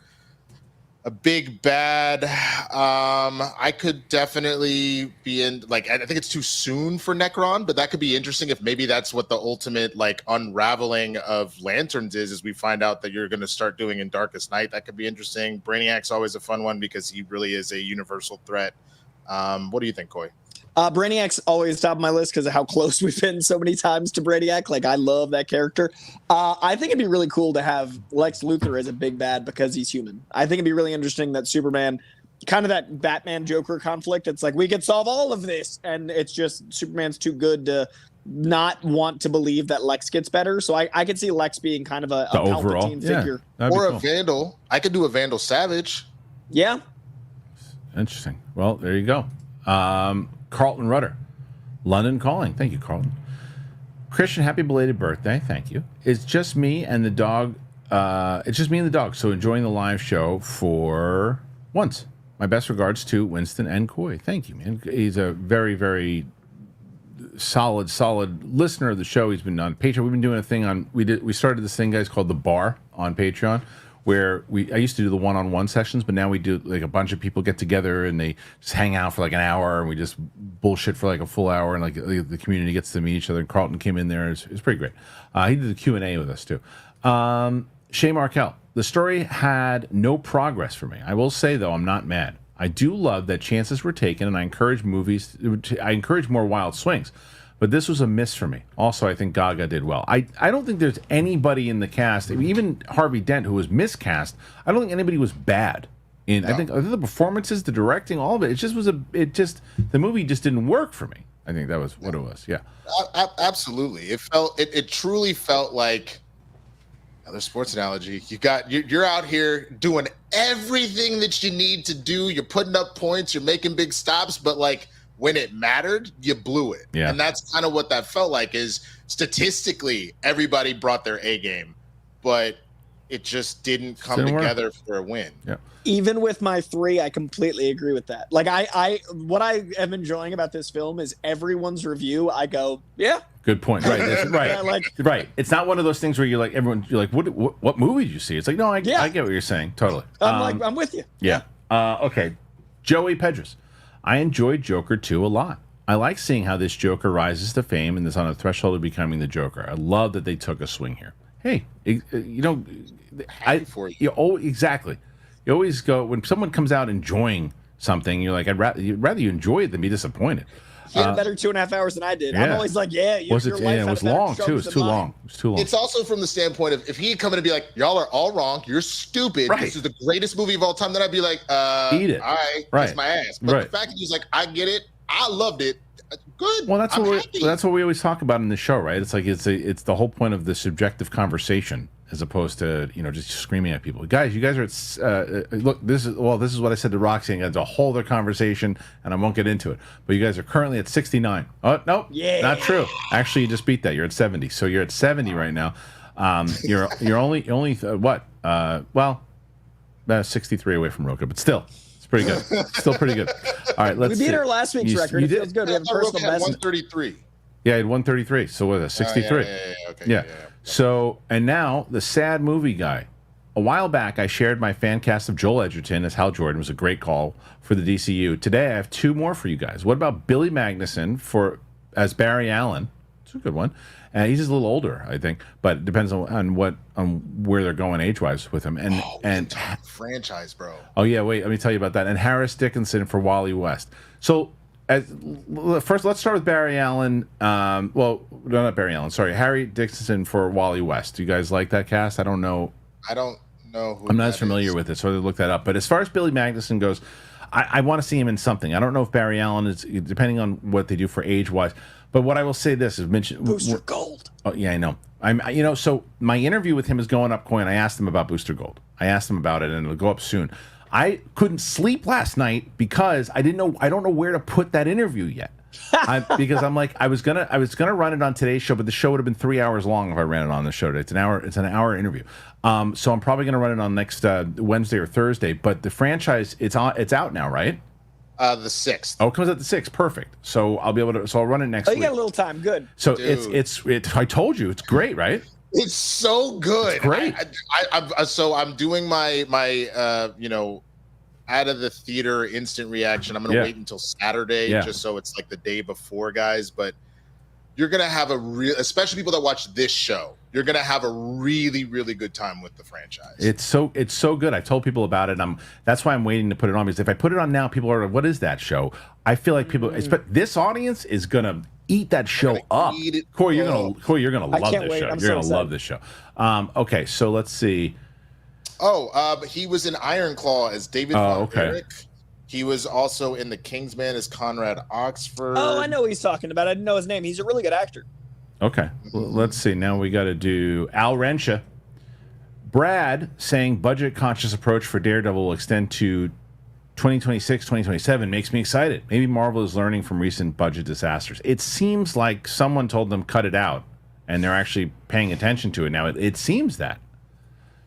a big bad, I could definitely be in. Like, I think it's too soon for Necron, but that could be interesting if maybe that's what the ultimate like unraveling of Lanterns is we find out that you're gonna start doing in Darkest Night. That could be interesting. Brainiac's always a fun one because he really is a universal threat. What do you think, Coy? Brainiac's always top of my list because of how close we've been so many times to Brainiac. Like, I love that character. I think it'd be really cool to have Lex Luthor as a big bad because he's human. I think it'd be really interesting that Superman, kind of that Batman Joker conflict. It's like, we could solve all of this, and it's just Superman's too good to not want to believe that Lex gets better. So I could see Lex being kind of a Palpatine figure. Or a Vandal. I could do a Vandal Savage. Yeah. Interesting. Well, there you go. Carlton Rudder, London Calling. Thank you, Carlton. Kristian, happy belated birthday. Thank you. It's just me and the dog. So enjoying the live show for once. My best regards to Winston and Coy. Thank you, man. He's a very, very solid listener of the show. He's been on Patreon. We've been doing a thing on. We started this thing, guys, called The Bar on Patreon, where I used to do the one-on-one sessions, but now we do like a bunch of people get together and they just hang out for like an hour and we just bullshit for like a full hour and like the community gets to meet each other. And Carlton came in there. It was pretty great. He did the Q&A with us too. Shay Markel, the story had no progress for me. I will say though, I'm not mad. I do love that chances were taken and I encourage more wild swings. But this was a miss for me. Also, I think Gaga did well. I don't think there's anybody in the cast, even Harvey Dent, who was miscast. I don't think anybody was bad. I think the performances, the directing, all of it. The movie just didn't work for me. I think that was what it was. Yeah, absolutely. It truly felt like another sports analogy. You're out here doing everything that you need to do. You're putting up points. You're making big stops, but like, when it mattered, you blew it. Yeah. And that's kind of what that felt like is statistically, everybody brought their A game, but it just didn't come together for a win. Yeah. Even with my 3, I completely agree with that. Like what I am enjoying about this film is everyone's review. I go, yeah. Good point. Right. Right. Yeah, right. It's not one of those things where you're like, what movie did you see? It's like, no, I get what you're saying. Totally. I'm with you. Yeah. Okay. Joey Pedras. I enjoyed Joker 2 a lot. I like seeing how this Joker rises to fame and is on the threshold of becoming the Joker. I love that they took a swing here. Hey, exactly. You always go when someone comes out enjoying something. You're like, you'd rather you enjoy it than be disappointed. He had a better 2.5 hours than I did. Yeah. I'm always like, it was long too. It's too long. It's too long. It's also from the standpoint of if he had come in and be like, y'all are all wrong. You're stupid. Right. This is the greatest movie of all time. Then I'd be like, eat it. All right, kiss my ass. But the fact that he's like, I get it. I loved it. Good. Well, that's what we always talk about in the show, right? It's like it's the whole point of the subjective conversation as opposed to just screaming at people. Guys, you guys are at look. This is what I said to Roxy. And it's a whole other conversation, and I won't get into it. But you guys are currently at 69. Oh no, not true. Actually, you just beat that. You're at 70. So you're at 70 right now. You're only 63 away from Roka, but still. It's pretty good. Still pretty good. All right, let's. We beat our last week's record. It feels good. We have a personal best. 133. Yeah, I had 133. So what is it? 63. Okay. Yeah. So, and now the sad movie guy. A while back, I shared my fan cast of Joel Edgerton as Hal Jordan. It was a great call for the DCU. Today, I have 2 more for you guys. What about Billy Magnuson as Barry Allen? It's a good one. He's just a little older, I think, but it depends on where they're going age wise with him. And franchise, bro. Oh yeah, wait, let me tell you about that. And Harris Dickinson for Wally West. So first, let's start with Barry Allen. Well, no, not Barry Allen. Sorry, Harry Dickinson for Wally West. Do you guys like that cast? I don't know. I don't know. I'm not as familiar with it, so I look that up. But as far as Billy Magnuson goes, I want to see him in something. I don't know if Barry Allen is, depending on what they do for age wise. But what I will say this is mention Booster Gold. Oh yeah, I know. So my interview with him is going up. Coin. I asked him about Booster Gold. I asked him about it, and it'll go up soon. I couldn't sleep last night because I don't know where to put that interview yet. Because I'm like, I was gonna run it on today's show, but the show would have been 3 hours long if I ran it on the show today. It's an hour interview. So I'm probably gonna run it on next Wednesday or Thursday. But the franchise, it's out now, right? The 6th. Oh, it comes out the 6th. Perfect. So I'll be able to. So I'll run it next week. You got a little time. Good. So Dude. it's. I told you, it's great, right? It's so good. It's great. I'm doing my out of the theater instant reaction. I'm gonna wait until Saturday just so it's like the day before, guys. But you're gonna have especially people that watch this show, you're gonna have a really, really good time with the franchise. It's so good. I told people about it. That's why I'm waiting to put it on, because if I put it on now, people are like, "What is that show?" I feel like people, but this audience is gonna eat that show up. Corey, you're gonna love this show. You're gonna love this show. Okay, so let's see. But he was in Iron Claw as David Von Erich. He was also in The Kingsman as Conrad Oxford. Oh, I know who he's talking about. I didn't know his name. He's a really good actor. Okay, let's see. Now we got to do Al Rensha. Brad saying budget-conscious approach for Daredevil will extend to 2026, 2027 makes me excited. Maybe Marvel is learning from recent budget disasters. It seems like someone told them cut it out, and they're actually paying attention to it now. It seems that.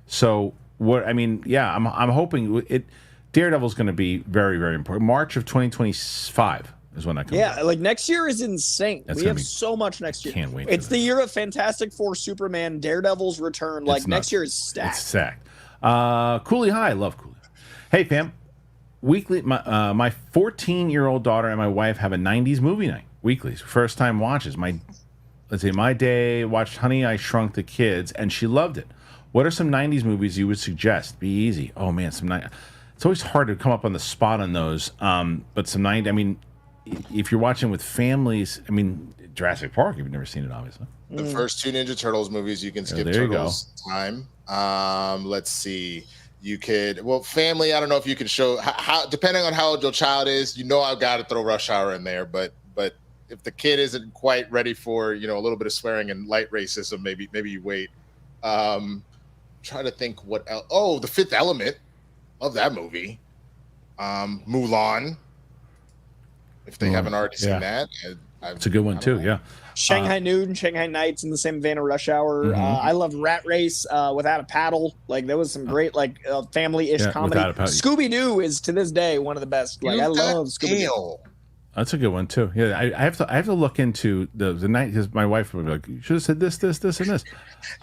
So I'm hoping it. Daredevil's going to be very, very important. March of 2025 is when that comes out. Yeah, like next year is insane. We have so much next year. Can't wait. It's the year of Fantastic Four, Superman, Daredevil's return. Like next year is stacked. It's stacked. Cooley High, love Cooley. Hey, fam. Weekly, my 14-year-old daughter and my wife have a 90s movie night weekly. First time watches. My day watched Honey, I Shrunk the Kids, and she loved it. What are some 90s movies you would suggest? Be easy. Oh, man, it's always hard to come up on the spot on those. But some 90s, if you're watching with families, Jurassic Park, you've never seen it, obviously. The first 2 Ninja Turtles movies, you can skip Turtles time. Let's see. You could, family, I don't know if you can show, how depending on how old your child is, I've got to throw Rush Hour in there. But if the kid isn't quite ready for, a little bit of swearing and light racism, maybe you wait. Trying to think what else. Oh, The Fifth Element. Love that movie. Mulan. If they haven't already seen that. It's a good one too, yeah. Shanghai Noon, Shanghai Nights in the same vein of Rush Hour. I love Rat Race, Without a Paddle. Like there was some great family-ish comedy. Scooby Doo is to this day one of the best. Like I love Scooby Doo. That's a good one too. Yeah, I have to look into the night, because my wife would be like, "You should have said this, and this."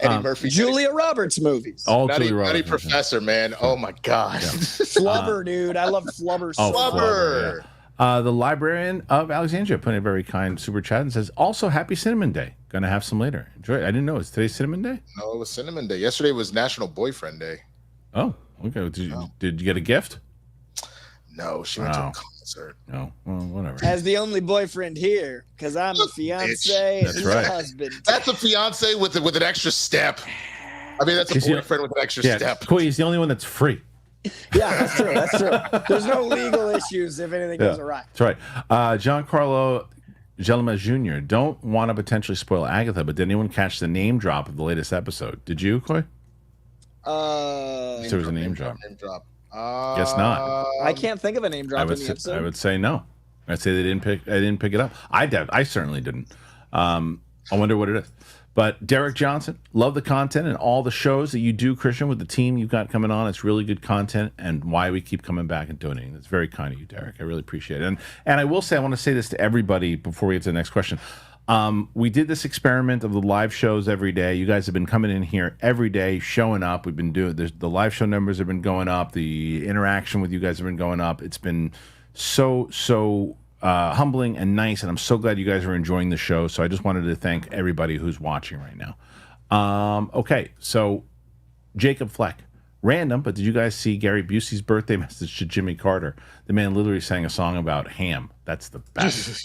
Eddie Murphy, Julia Roberts movies. All Julia Roberts. Nutty Professor, man. Oh my god. Yeah. Flubber, dude. I love Flubber. Flubber. The Librarian of Alexandria put in a very kind super chat and says, "Also, happy Cinnamon Day. Gonna have some later. Enjoy it." I didn't know. Is today Cinnamon Day? No, it was Cinnamon Day. Yesterday was National Boyfriend Day. Oh, okay. Did you get a gift? No, she went to a concert. No, well, whatever. As the only boyfriend here, because I'm a fiance. That's right. A husband. That's a fiance with an extra step. That's a boyfriend with an extra step. Cool. He's the only one that's free. Yeah, that's true. That's true. There's no legal issues if anything goes awry. That's right. Giancarlo Gelma Jr. Don't want to potentially spoil Agatha, but did anyone catch the name drop of the latest episode? Did you, Coy? There was a name drop. Guess not. I can't think of a name drop in the episode. I would say no. I'd say they didn't pick it up. I certainly didn't. I wonder what it is. But Derek Johnson, love the content and all the shows that you do, Kristian, with the team you've got coming on. It's really good content, and why we keep coming back and donating. It's very kind of you, Derek. I really appreciate it. And I will say, I want to say this to everybody before we get to the next question. We did this experiment of the live shows every day. You guys have been coming in here every day, showing up. We've been doing the live show numbers have been going up. The interaction with you guys have been going up. It's been so humbling and nice, and I'm so glad you guys are enjoying the show. So I just wanted to thank everybody who's watching right now. Okay, so Jacob Fleck. Random, but did you guys see Gary Busey's birthday message to Jimmy Carter? The man literally sang a song about ham. That's the best.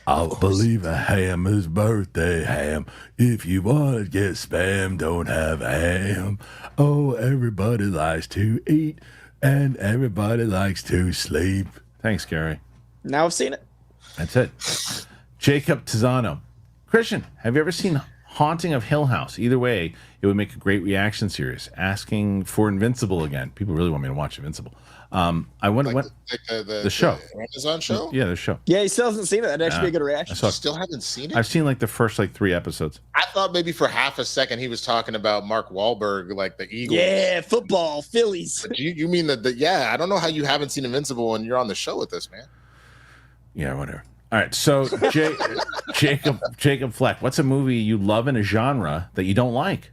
I believe a ham is birthday ham. If you want to get spam, don't have ham. Oh, everybody likes to eat, and everybody likes to sleep. Thanks, Gary. Now I've seen it. That's it. Jacob Tizano. Kristian, have you ever seen Haunting of Hill House? Either way, it would make a great reaction series. Asking for Invincible again. People really want me to watch Invincible. I went the show. The Amazon show? Yeah, the show. Yeah, he still hasn't seen it. That'd actually be a good reaction. You still haven't seen it? I've seen like the first 3 episodes. I thought maybe for half a second he was talking about Mark Wahlberg, like the Eagles. Yeah, football, Phillies. But you mean yeah, I don't know how you haven't seen Invincible when you're on the show with us, man. Yeah, whatever. All right, so Jacob Fleck, what's a movie you love in a genre that you don't like?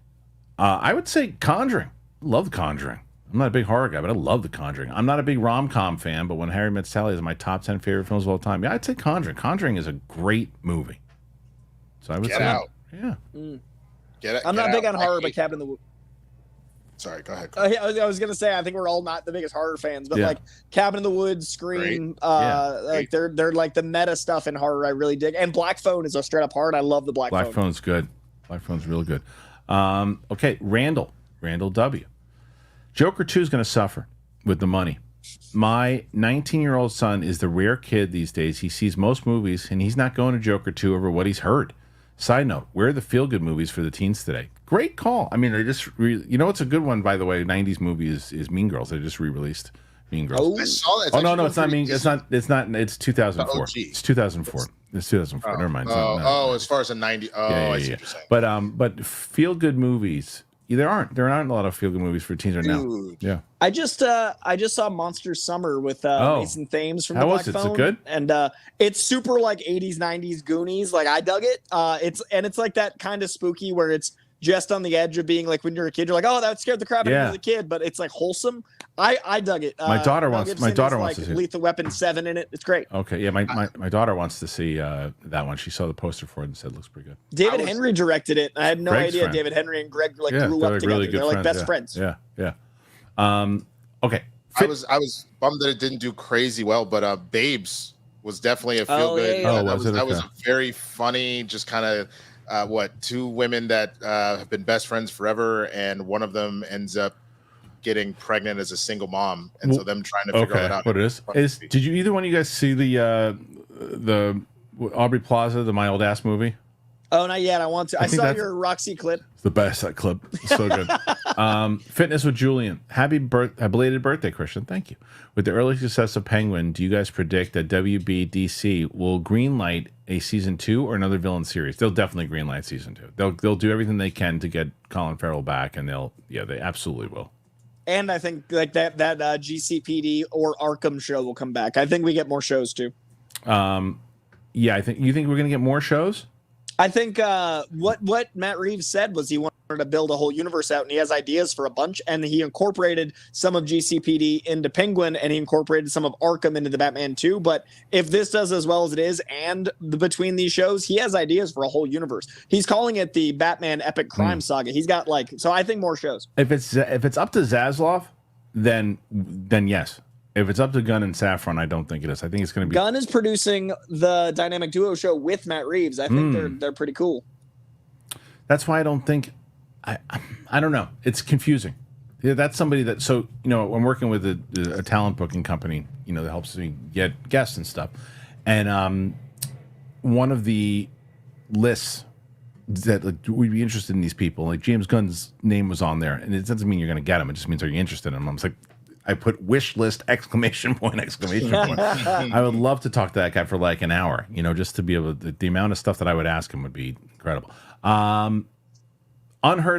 I would say Conjuring. Love The Conjuring. I'm not a big horror guy, but I love The Conjuring. I'm not a big rom-com fan, but when Harry Met Sally is my top 10 favorite films of all time, yeah, I'd say Conjuring. Conjuring is a great movie. So I would say out. Yeah. Get it. I'm not big on horror, but Cabin in the Woods. Sorry, go ahead. I was gonna say I think we're all not the biggest horror fans, but like Cabin in the Woods, Scream, like they're like the meta stuff in horror I really dig. And Black Phone is a straight up horror. I love the Black Phone. Black Phone's good. Black Phone's real good. Okay, Randall W. Joker 2 is going to suffer with the money. My 19-year-old son is the rare kid these days. He sees most movies, and he's not going to Joker 2 over what he's heard. Side note, where are the feel-good movies for the teens today? Great call. I mean, they just you know what's a good one, by the way, 90s movie is Mean Girls. They just re-released Mean Girls. Oh, I saw that. No, it's not Mean. It's 2004. It's 2004. It's 2004. Never mind. As far as the 90s. Oh, yeah. I see what you're saying. But feel-good movies, there aren't a lot of feel-good movies for teens right now. Yeah. I just saw Monster Summer with Mason Thames from the Black Phone. Is it good? And it's super like 80s, 90s Goonies. Like I dug it. It's like that kind of spooky where it's just on the edge of being like when you're a kid, you're like, oh, that scared the crap out of me as a kid, but it's like wholesome. I dug it. My daughter wants to see Lethal Weapon 7 in it. It's great. Okay, yeah, my daughter wants to see that one. She saw the poster for it and said it looks pretty good. David Henry directed it. I had no idea friend. David Henry and Greg grew up together. Really they're like best friends. Yeah. Okay. I was bummed that it didn't do crazy well, but Babes was definitely a feel good. That was a very funny, just kind of two women that have been best friends forever, and one of them ends up getting pregnant as a single mom, and so them trying to figure it out. What it is? Did you either one of you guys see the Aubrey Plaza, the My Old Ass movie? Oh, not yet. I want to. I saw your Roxy clip. It's the best, that clip. It's so good. Fitness with Julian. Happy belated birthday, Kristian. Thank you. With the early success of Penguin, do you guys predict that WBDC will greenlight a season 2 or another villain series? They'll definitely greenlight season 2. They'll do everything they can to get Colin Farrell back, and they absolutely will. And I think like that GCPD or Arkham show will come back. I think we get more shows too. Yeah, I think we're going to get more shows. I think what Matt Reeves said was he wanted to build a whole universe out, and he has ideas for a bunch, and he incorporated some of GCPD into Penguin, and he incorporated some of Arkham into the Batman 2. But if this does as well as it is, and between these shows, he has ideas for a whole universe. He's calling it the Batman Epic Crime Saga. He's got so I think more shows. If it's up to Zaslav, then yes. If it's up to Gunn and Safran, I don't think it is. I think it's going to be... Gunn is producing the Dynamic Duo show with Matt Reeves. I think they're pretty cool. That's why I don't think... I don't know. It's confusing. Yeah, that's somebody that... So, I'm working with a talent booking company, that helps me get guests and stuff. And one of the lists that we'd be interested in these people, like James Gunn's name was on there. And it doesn't mean you're going to get them. It just means, are you interested in them? I was like... I put wish list ! I would love to talk to that guy for like an hour, just to be able to, the amount of stuff that I would ask him would be incredible. Unheard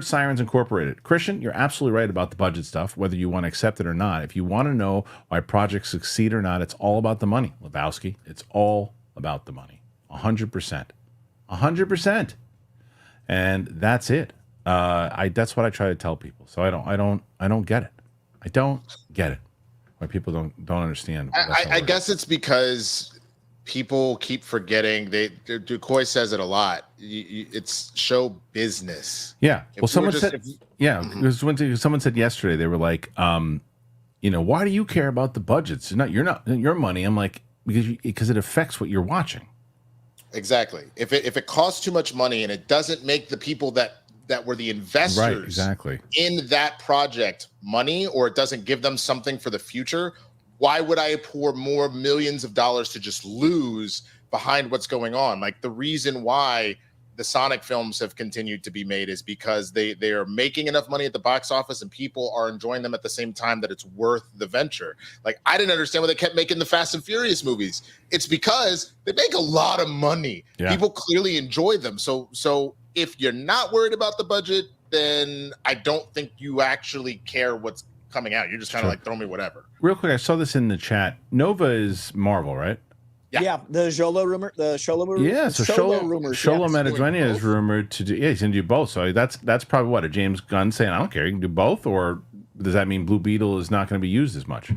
Sirens Incorporated. Kristian, you're absolutely right about the budget stuff, whether you want to accept it or not. If you want to know why projects succeed or not, it's all about the money, Lebowski. It's all about the money. 100%. 100%. And that's it. That's what I try to tell people. So I don't get it. I don't get it. Why people don't understand. I guess it's because people keep forgetting. Ducoy says it a lot. It's show business. Yeah. If Well, someone we're said, just- yeah, someone said yesterday, they were like, why do you care about the budgets? It's not your money. I'm like, because it affects what you're watching. Exactly. If it costs too much money and it doesn't make the people that were the investors Right, exactly. in that project money, or it doesn't give them something for the future, why would I pour more millions of dollars to just lose behind what's going on? Like, the reason why the Sonic films have continued to be made is because they are making enough money at the box office and people are enjoying them at the same time that it's worth the venture. Like, I didn't understand why they kept making the Fast and Furious movies. It's because they make a lot of money. Yeah. People clearly enjoy them. So if you're not worried about the budget, then I don't think you actually care what's coming out. You're just trying to like throw me whatever. Real quick, I saw this in the chat. Nova is Marvel, right? Yeah. The Xolo rumor, the Xolo rumor. Yeah, so Xolo rumors. Xolo yeah. Mediterranean is rumored to do. Yeah, he's gonna do both. So that's probably what, a James Gunn saying, I don't care, you can do both, or does that mean Blue Beetle is not going to be used as much?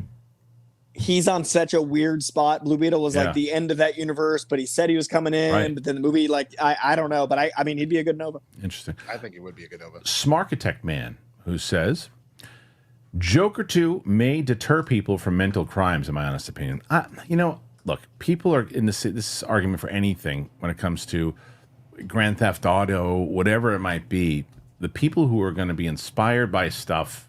He's on such a weird spot. Blue Beetle was like the end of that universe, but he said he was coming in. Right. But then the movie, like, I don't know, but I mean, he'd be a good Nova. Interesting. I think it would be a good Nova. Smarkitect Man, who says, Joker 2 may deter people from mental crimes, in my honest opinion. Look, people are in this argument for anything when it comes to Grand Theft Auto, whatever it might be. The people who are going to be inspired by stuff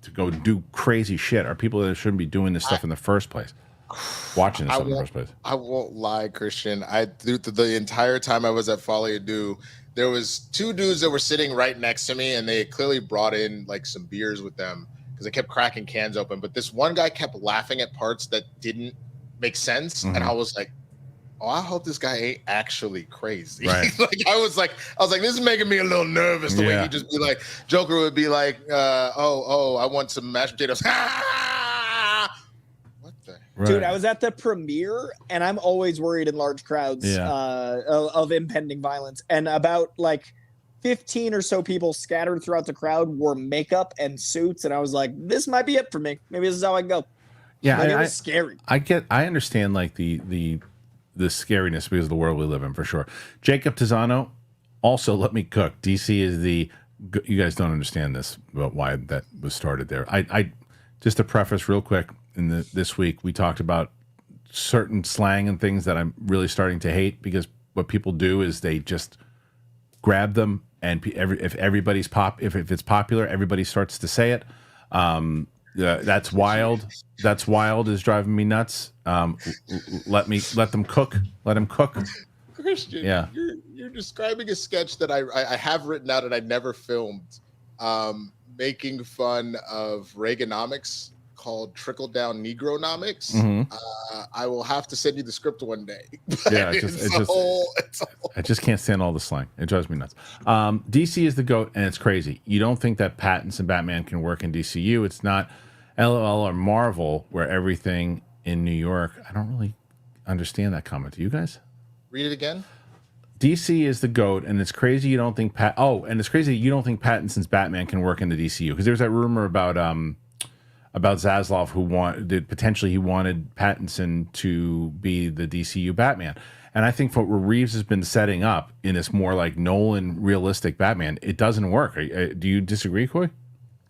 to go do crazy shit are people that shouldn't be doing this stuff in the first place. Watching this stuff in the first place. I won't lie, Christian. The entire time I was at Folie and Deux, there was two dudes that were sitting right next to me, and they clearly brought in like some beers with them because they kept cracking cans open. But this one guy kept laughing at parts that didn't make sense, and I was like, "Oh, I hope this guy ain't actually crazy." Right. I was like, this is making me a little nervous. The way he just be like, Joker would be like, I want some mashed potatoes." What the? Right. Dude, I was at the premiere, and I'm always worried in large crowds of impending violence. And about like 15 or so people scattered throughout the crowd wore makeup and suits, and I was like, this might be it for me. Maybe this is how I go. Yeah, it was scary. I understand like the scariness because of the world we live in, for sure. Jacob Tizano, also let me cook. DC is you guys don't understand this, about why that was started there. I just to preface real quick, this week we talked about certain slang and things that I'm really starting to hate, because what people do is they just grab them, and if it's popular, everybody starts to say it. That's wild. That's wild is driving me nuts. Let them cook. Let them cook. Christian, yeah, you're describing a sketch that I have written out and I never filmed, making fun of Reaganomics called Trickle Down Negronomics. I will have to send you the script one day. Yeah, I just can't stand all the slang. It drives me nuts. DC is the GOAT, and it's crazy. You don't think that Pattinson Batman can work in DCU. It's not LOL or Marvel, where everything in New York. I don't really understand that comment. Do you guys? Read it again. DC is the GOAT, and it's crazy you don't think it's crazy you don't think Pattinson's Batman can work in the DCU, because there's that rumor about Zaslav who wanted Pattinson to be the DCU Batman. And I think what Reeves has been setting up in this more like Nolan realistic Batman, it doesn't work. Do you disagree, Coy?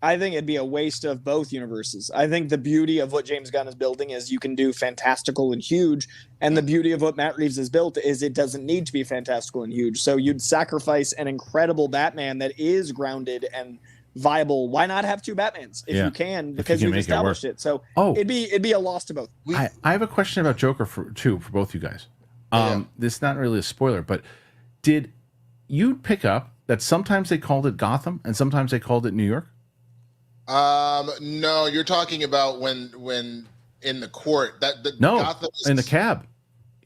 I think it'd be a waste of both universes. I think the beauty of what James Gunn is building is you can do fantastical and huge. And the beauty of what Matt Reeves has built is it doesn't need to be fantastical and huge. So you'd sacrifice an incredible Batman that is grounded and viable. Why not have two Batmans if you can, because you've established it. So it'd be a loss to both. I have a question about Joker for both you guys. This is not really a spoiler, but did you pick up that sometimes they called it Gotham and sometimes they called it New York? No, you're talking about when in the court Gotham in the cab.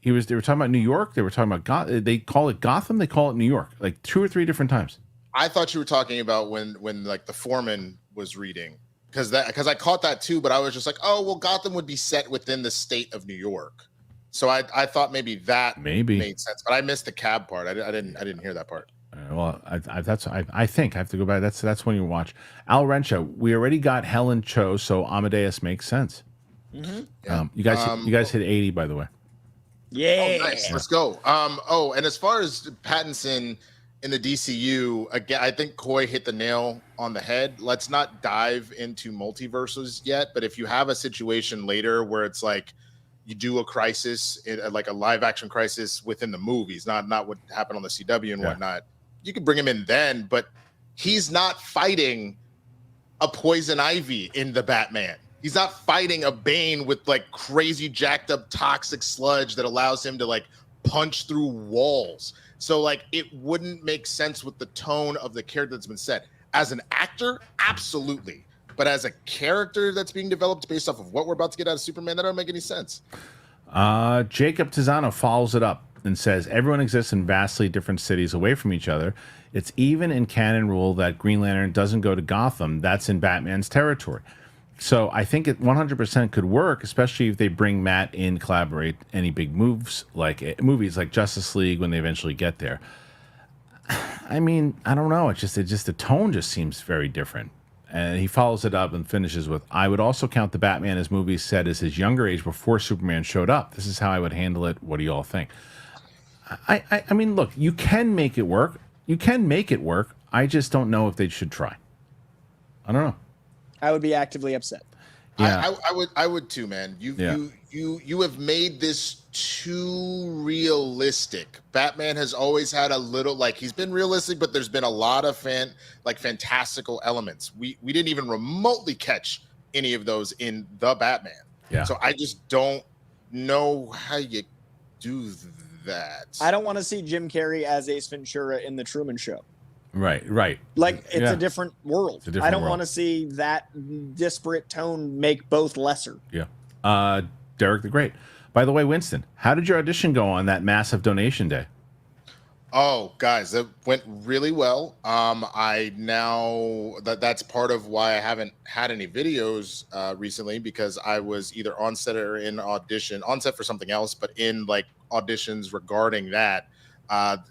They were talking about New York. They were talking about Gotham. They call it Gotham. They call it New York, like 2 or 3 different times. I thought you were talking about when like the foreman was reading, because I caught that too, but I was just like, oh well, Gotham would be set within the state of New York, so I thought maybe that made sense, but I missed the cab part. I didn't hear that part. Well, I think I have to go back. That's when you watch Al Rencha. We already got Helen Cho, so Amadeus makes sense. Mm-hmm. Yeah. You guys hit 80, by the way. Yeah. Oh, nice. Let's go. And as far as Pattinson in the DCU, again, I think Coy hit the nail on the head. Let's not dive into multiverses yet, but if you have a situation later where it's like you do a crisis, like a live action crisis within the movies, not what happened on the CW and whatnot, you can bring him in then, but he's not fighting a Poison Ivy in the Batman. He's not fighting a Bane with like crazy jacked up toxic sludge that allows him to like punch through walls. So like it wouldn't make sense with the tone of the character that's been set. As an actor, absolutely. But as a character that's being developed based off of what we're about to get out of Superman, that don't make any sense. Jacob Tizano follows it up and says, everyone exists in vastly different cities away from each other. It's even in canon rule that Green Lantern doesn't go to Gotham. That's in Batman's territory. So I think it 100% could work, especially if they bring Matt in, collaborate any big moves, like movies like Justice League when they eventually get there. I mean, I don't know. It's just the tone just seems very different. And he follows it up and finishes with, I would also count the Batman as movies set as his younger age before Superman showed up. This is how I would handle it. What do you all think? I mean, look, you can make it work. You can make it work. I just don't know if they should try. I don't know. I would be actively upset. Yeah. I would too, man. You have made this too realistic. Batman has always had a little, like, he's been realistic, but there's been a lot of fantastical elements. We didn't even remotely catch any of those in the Batman. Yeah. So I just don't know how you do that. I don't want to see Jim Carrey as Ace Ventura in the Truman Show. Right. Like, it's a different world. I don't world. want to see that disparate tone make both lesser. Yeah. Derek the Great. By the way, Winston, how did your audition go on that massive donation day? Oh, guys, that went really well. I now that's part of why I haven't had any videos recently, because I was either on set or on set for something else, but in like auditions regarding that.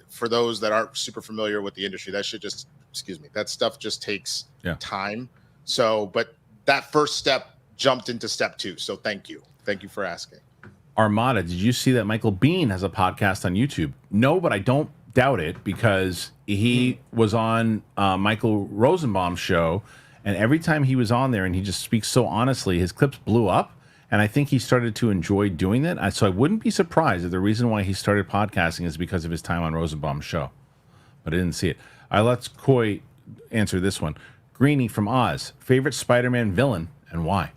For those that aren't super familiar with the industry, that stuff just takes time. So, but that first step jumped into step 2. So thank you for asking. Armada, did you see that Michael Biehn has a podcast on YouTube? No, but I don't doubt it, because he was on Michael Rosenbaum's show, and every time he was on there and he just speaks so honestly, his clips blew up. And I think he started to enjoy doing that. So I wouldn't be surprised if the reason why he started podcasting is because of his time on Rosenbaum's show. But I didn't see it. All right, let's Coy answer this one. Greenie from Oz, favorite Spider-Man villain and why?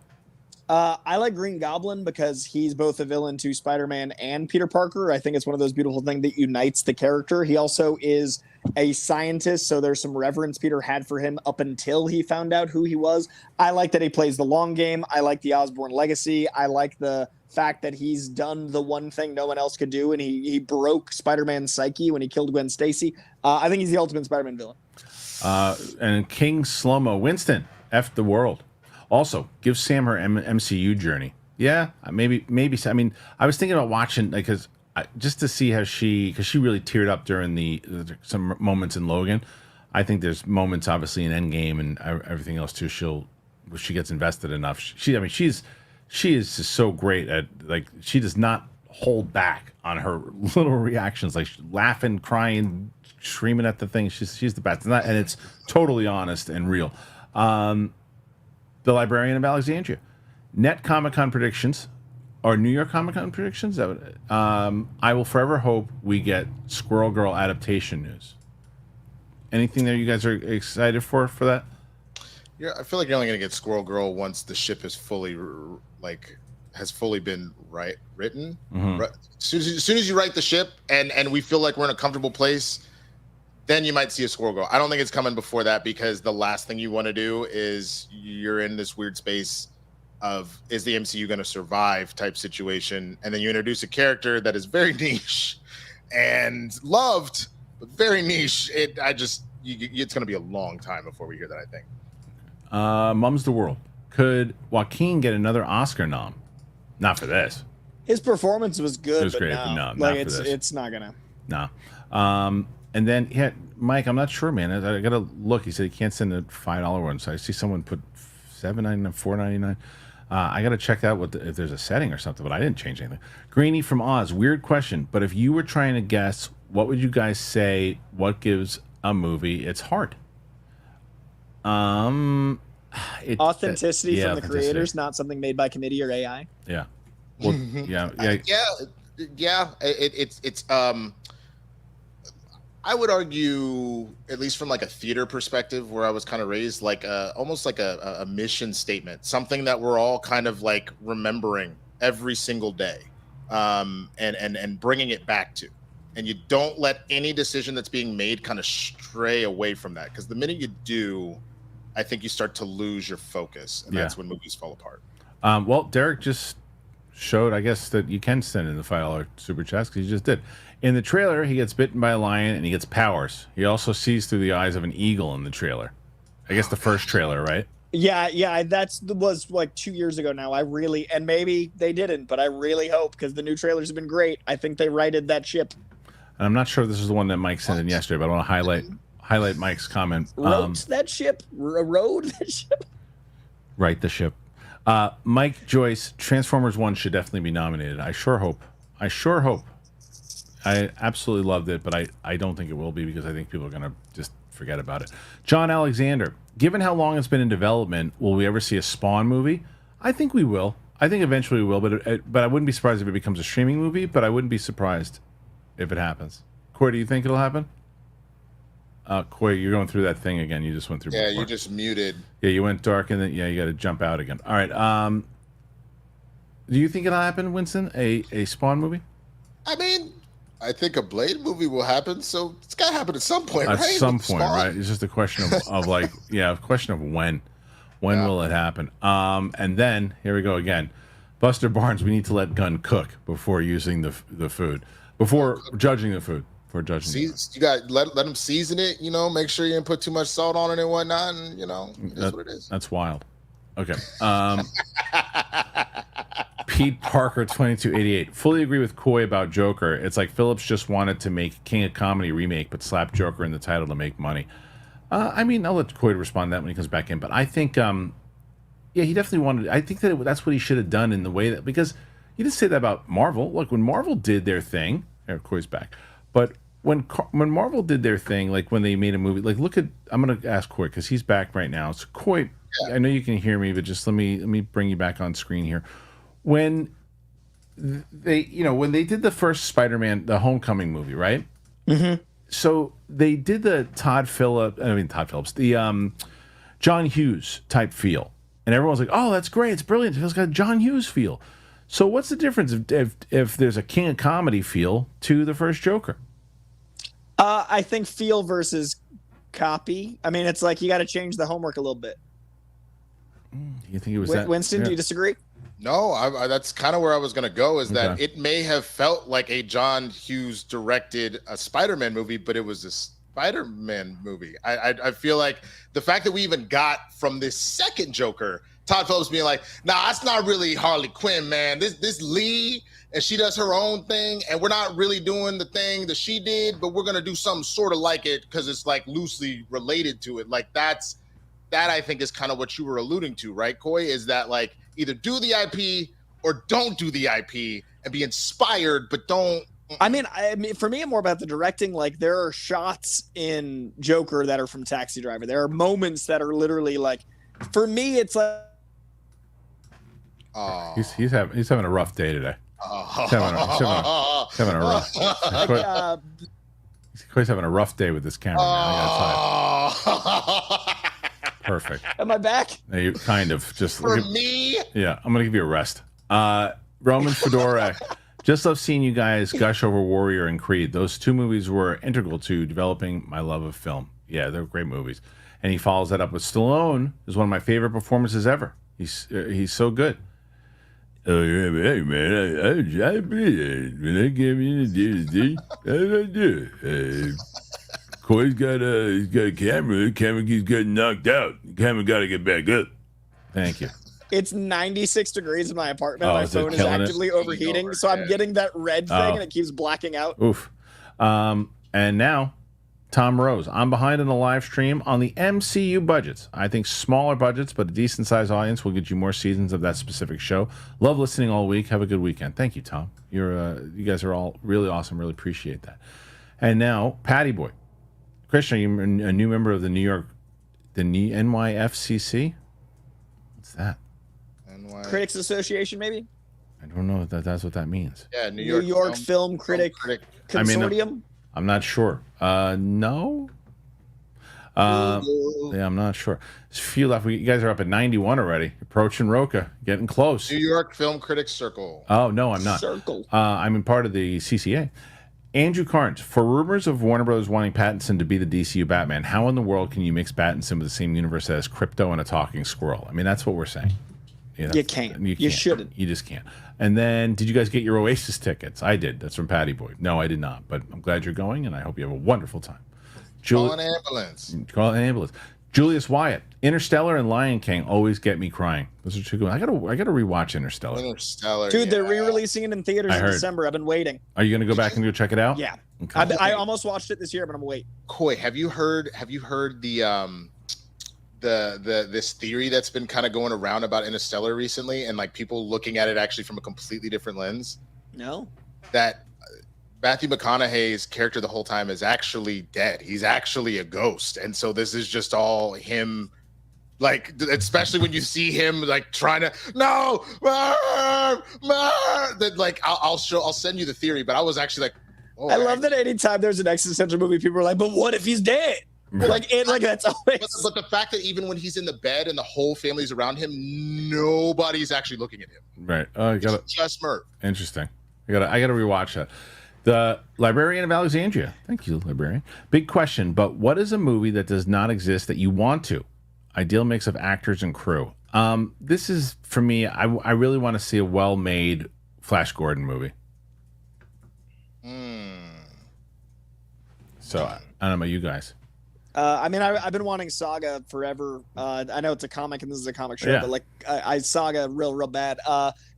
I like Green Goblin because he's both a villain to Spider-Man and Peter Parker. I think it's one of those beautiful things that unites the character. He also is a scientist, so there's some reverence Peter had for him up until he found out who he was. I like that he plays the long game. I like the Osborn legacy. I like the fact that he's done the one thing no one else could do, and he broke Spider-Man's psyche when he killed Gwen Stacy. I think he's the ultimate Spider-Man villain. And King Slow-Mo, Winston, F the world. Also, give Sam her MCU journey. Yeah, maybe. I mean, I was thinking about watching, like, just to see how because she really teared up during some moments in Logan. I think there's moments, obviously, in Endgame and everything else too. She gets invested enough. She is just so great at, like, she does not hold back on her little reactions, like laughing, crying, screaming at the thing. She's the best, and it's totally honest and real. The Librarian of Alexandria. Net Comic-Con predictions, or New York Comic-Con predictions. I will forever hope we get Squirrel Girl adaptation news. Anything there you guys are excited for that? Yeah, I feel like you're only going to get Squirrel Girl once the ship is fully been written. Mm-hmm. Right, as soon as you write the ship and we feel like we're in a comfortable place, then you might see a Squirrel Girl. I don't think it's coming before that, because the last thing you want to do is you're in this weird space of, is the MCU going to survive type situation, and then you introduce a character that is very niche and loved, but very niche. It's going to be a long time before we hear that, I think. Mum's the World. Could Joaquin get another Oscar nom? Not for this. His performance was good. It was great, but no, like, not for this. It's not gonna. No. And then, Mike, I'm not sure, man. I got to look. He said he can't send a $5 one. So I see someone put $7.99, I got to check out if there's a setting or something, but I didn't change anything. Greeny from Oz, weird question, but if you were trying to guess, what would you guys say? What gives a movie its heart? Authenticity from the creators, not something made by committee or AI. Yeah. Well, yeah. It's I would argue, at least from like a theater perspective, where I was kind of raised, like almost like a mission statement, something that we're all kind of like remembering every single day, and bringing it back to. And you don't let any decision that's being made kind of stray away from that, because the minute you do, I think you start to lose your focus, and that's when movies fall apart. Well, Derek just showed, I guess, that you can send in the $5 super chats, because he just did. In the trailer, he gets bitten by a lion and he gets powers. He also sees through the eyes of an eagle in the trailer. I guess the first trailer, right? Yeah, that was like 2 years ago now. And maybe they didn't, but I really hope, because the new trailers have been great. I think they righted that ship. And I'm not sure if this is the one that Mike sent in yesterday, but I want to highlight Mike's comment. Rode that ship? Right the ship. Mike Joyce, Transformers 1 should definitely be nominated. I sure hope. I absolutely loved it, but I don't think it will be, because I think people are going to just forget about it. John Alexander, given how long it's been in development, will we ever see a Spawn movie? I think we will. I think eventually we will, but I wouldn't be surprised if it becomes a streaming movie, but I wouldn't be surprised if it happens. Corey, do you think it'll happen? Corey, you're going through that thing again. You just went through. Yeah, you just muted. Yeah, you went dark, and then you got to jump out again. All right. Do you think it'll happen, Winston? A Spawn movie? I mean, I think a Blade movie will happen, so it's got to happen at some point, right? At some point, right? It's just a question of like, a question of when. When will it happen? And then, here we go again. Buster Barnes, we need to let Gunn cook before using the food. Before judging the food. You got let them season it, make sure you didn't put too much salt on it and whatnot, and that's what it is. That's wild. Okay. Pete Parker 2288. Fully agree with Coy about Joker. It's like Phillips just wanted to make King of Comedy remake, but slap Joker in the title to make money. I mean, I'll let Coy respond to that when he comes back in, but I think he definitely wanted. I think that's what he should have done, in the way that, because he didn't say that about Marvel. Look, when Marvel did their thing, Coy's back. But when Marvel did their thing, like when they made a movie, like look at, I'm going to ask Coy because he's back right now. So Coy, I know you can hear me, but just let me bring you back on screen here. When they did the first Spider-Man, the Homecoming movie, right? Mm-hmm. So they did the Todd Phillips, the John Hughes type feel, and everyone's like, "Oh, that's great! It's brilliant! It's got a John Hughes feel." So what's the difference if there's a King of Comedy feel to the first Joker? I think feel versus copy. I mean, it's like you got to change the homework a little bit. You think it was Winston? Do you disagree? No, that's kind of where I was going to go, is that it may have felt like a John Hughes directed a Spider-Man movie, but it was a Spider-Man movie. I feel like the fact that we even got from this second Joker, Todd Phillips being like, nah, that's not really Harley Quinn, man. This Lee, and she does her own thing, and we're not really doing the thing that she did, but we're going to do something sort of like it because it's like loosely related to it. Like that I think is kind of what you were alluding to, right, Coy? Is that like either do the IP or don't do the IP and be inspired, but don't. I mean, for me, I'm more about the directing. Like there are shots in Joker that are from Taxi Driver. There are moments that are literally like, for me, it's like. He's having a rough day today. He's having a rough. He's having a rough day with this camera. Man. Perfect. Am I back? No, you kind of just for me. Yeah, I'm gonna give you a rest. Roman Fedora, just love seeing you guys gush over Warrior and Creed. Those two movies were integral to developing my love of film. Yeah, they're great movies. And he follows that up with Stallone is one of my favorite performances ever. He's so good. Oh yeah, hey man, I beat it when they gave me the DVD. Coy's got a camera. The camera keeps getting knocked out. The camera got to get back up. Thank you. It's 96 degrees in my apartment. My phone is actively overheating, so I'm getting that red thing, and it keeps blacking out. Oof. And now, Tom Rose, I'm behind on the live stream on the MCU budgets. I think smaller budgets, but a decent sized audience will get you more seasons of that specific show. Love listening all week. Have a good weekend. Thank you, Tom. You guys are all really awesome. Really appreciate that. And now, Patty Boy. Kristian, you're a new member of the NYFCC? What's that? Critics Association, maybe? I don't know if that's what that means. Yeah, New York Film Critic Consortium? I'm not sure. No? Yeah, I'm not sure. There's a few left. You guys are up at 91 already. Approaching Roca. Getting close. New York Film Critics Circle. Oh, no, I'm not. Circle. I'm in part of the CCA. Andrew Carnes, for rumors of Warner Brothers wanting Pattinson to be the DCU Batman, how in the world can you mix Pattinson with the same universe as Crypto and a talking squirrel? I mean, that's what we're saying. Yeah, you can't. You shouldn't. You just can't. And then, did you guys get your Oasis tickets? I did. That's from Patty Boy. No, I did not. But I'm glad you're going, and I hope you have a wonderful time. Call an ambulance. Call an ambulance. Julius Wyatt, Interstellar and Lion King always get me crying. Those are two good. I gotta rewatch Interstellar. Dude, they're re-releasing it in theaters in December. I've been waiting. Are you gonna go back and go check it out? Yeah. Okay. I almost watched it this year, but I'm waiting. Coy, have you heard the this theory that's been kind of going around about Interstellar recently, and like people looking at it actually from a completely different lens? No. That Matthew McConaughey's character the whole time is actually dead. He's actually a ghost. And so this is just all him, like, especially when you see him like trying to, no, that like, I'll send you the theory, but I was actually like, oh, I love that anytime there's an existential movie, people are like, but what if he's dead? Like that's always. But the fact that even when he's in the bed and the whole family's around him, nobody's actually looking at him. Right. Oh, just Murph. Interesting. I gotta rewatch that. The Librarian of Alexandria. Thank you, Librarian. Big question, but what is a movie that does not exist that you want to? Ideal mix of actors and crew. This is, for me, I really want to see a well-made Flash Gordon movie. So, I don't know about you guys. I mean, I've been wanting Saga forever. I know it's a comic and this is a comic show, but like I Saga real bad.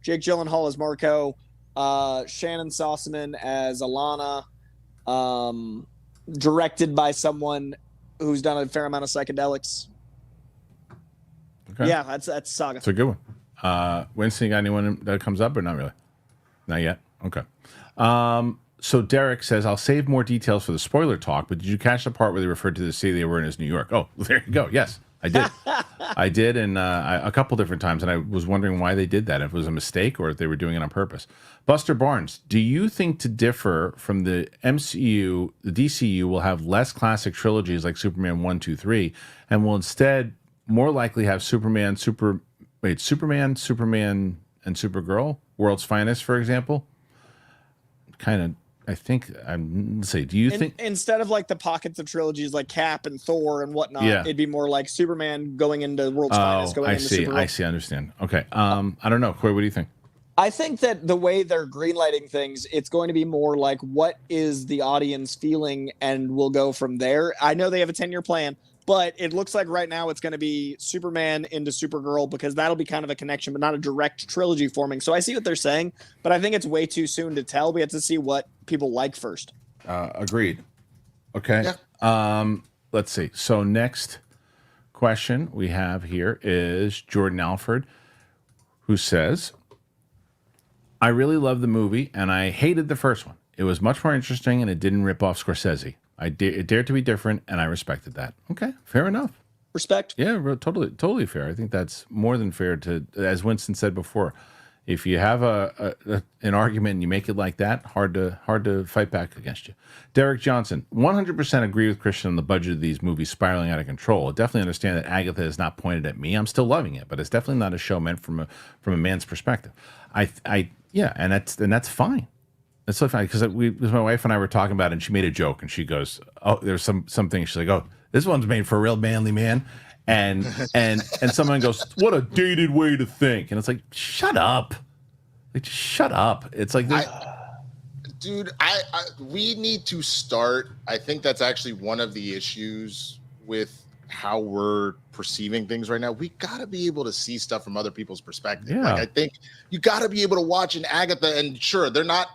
Jake Gyllenhaal as Marco. Shannon Sossaman as Alana, directed by someone who's done a fair amount of psychedelics. Okay. Yeah, that's Saga. It's a good one. Winston, you got anyone that comes up or not really? Not yet? Okay. So Derek says, I'll save more details for the spoiler talk, but did you catch the part where they referred to the city they were in as New York? Oh, there you go. Yes, I did. I did, and a couple different times, and I was wondering why they did that, if it was a mistake or if they were doing it on purpose. Buster Barnes, do you think to differ from the MCU, the DCU will have less classic trilogies like Superman 1, 2, 3, and will instead more likely have Superman, and Supergirl, World's Finest, for example? Kind of. I think let's see. Do you think instead of like the pockets of trilogies like Cap and Thor and whatnot, it'd be more like Superman going into World's Finest, going into Supergirl? I see. I understand. Okay. I don't know. Corey, what do you think? I think that the way they're greenlighting things, it's going to be more like what is the audience feeling, and we'll go from there. I know they have a 10-year plan, but it looks like right now it's going to be Superman into Supergirl because that'll be kind of a connection, but not a direct trilogy forming. So I see what they're saying, but I think it's way too soon to tell. We have to see what people like first. Agreed. Okay. Yeah. Let's see. So next question we have here is Jordan Alford, who says, I really love the movie, and I hated the first one. It was much more interesting, and it didn't rip off Scorsese. It dared to be different, and I respected that. Okay, fair enough. Respect. Yeah, totally fair. I think that's more than fair to, as Winston said before, if you have an argument and you make it like that, hard to fight back against you. Derek Johnson, 100% agree with Kristian on the budget of these movies spiraling out of control. I definitely understand that Agatha is not pointed at me. I'm still loving it, but it's definitely not a show meant from a man's perspective. Yeah, and that's fine. That's so funny because my wife and I were talking about it, and she made a joke, and she goes, "Oh, there's something." She's like, "Oh, this one's made for a real manly man," and someone goes, "What a dated way to think," and it's like, "Shut up, like just shut up." It's like, dude, we need to start. I think that's actually one of the issues with how we're perceiving things right now. We gotta be able to see stuff from other people's perspective. Yeah. Like I think you gotta be able to watch an Agatha, and sure, they're not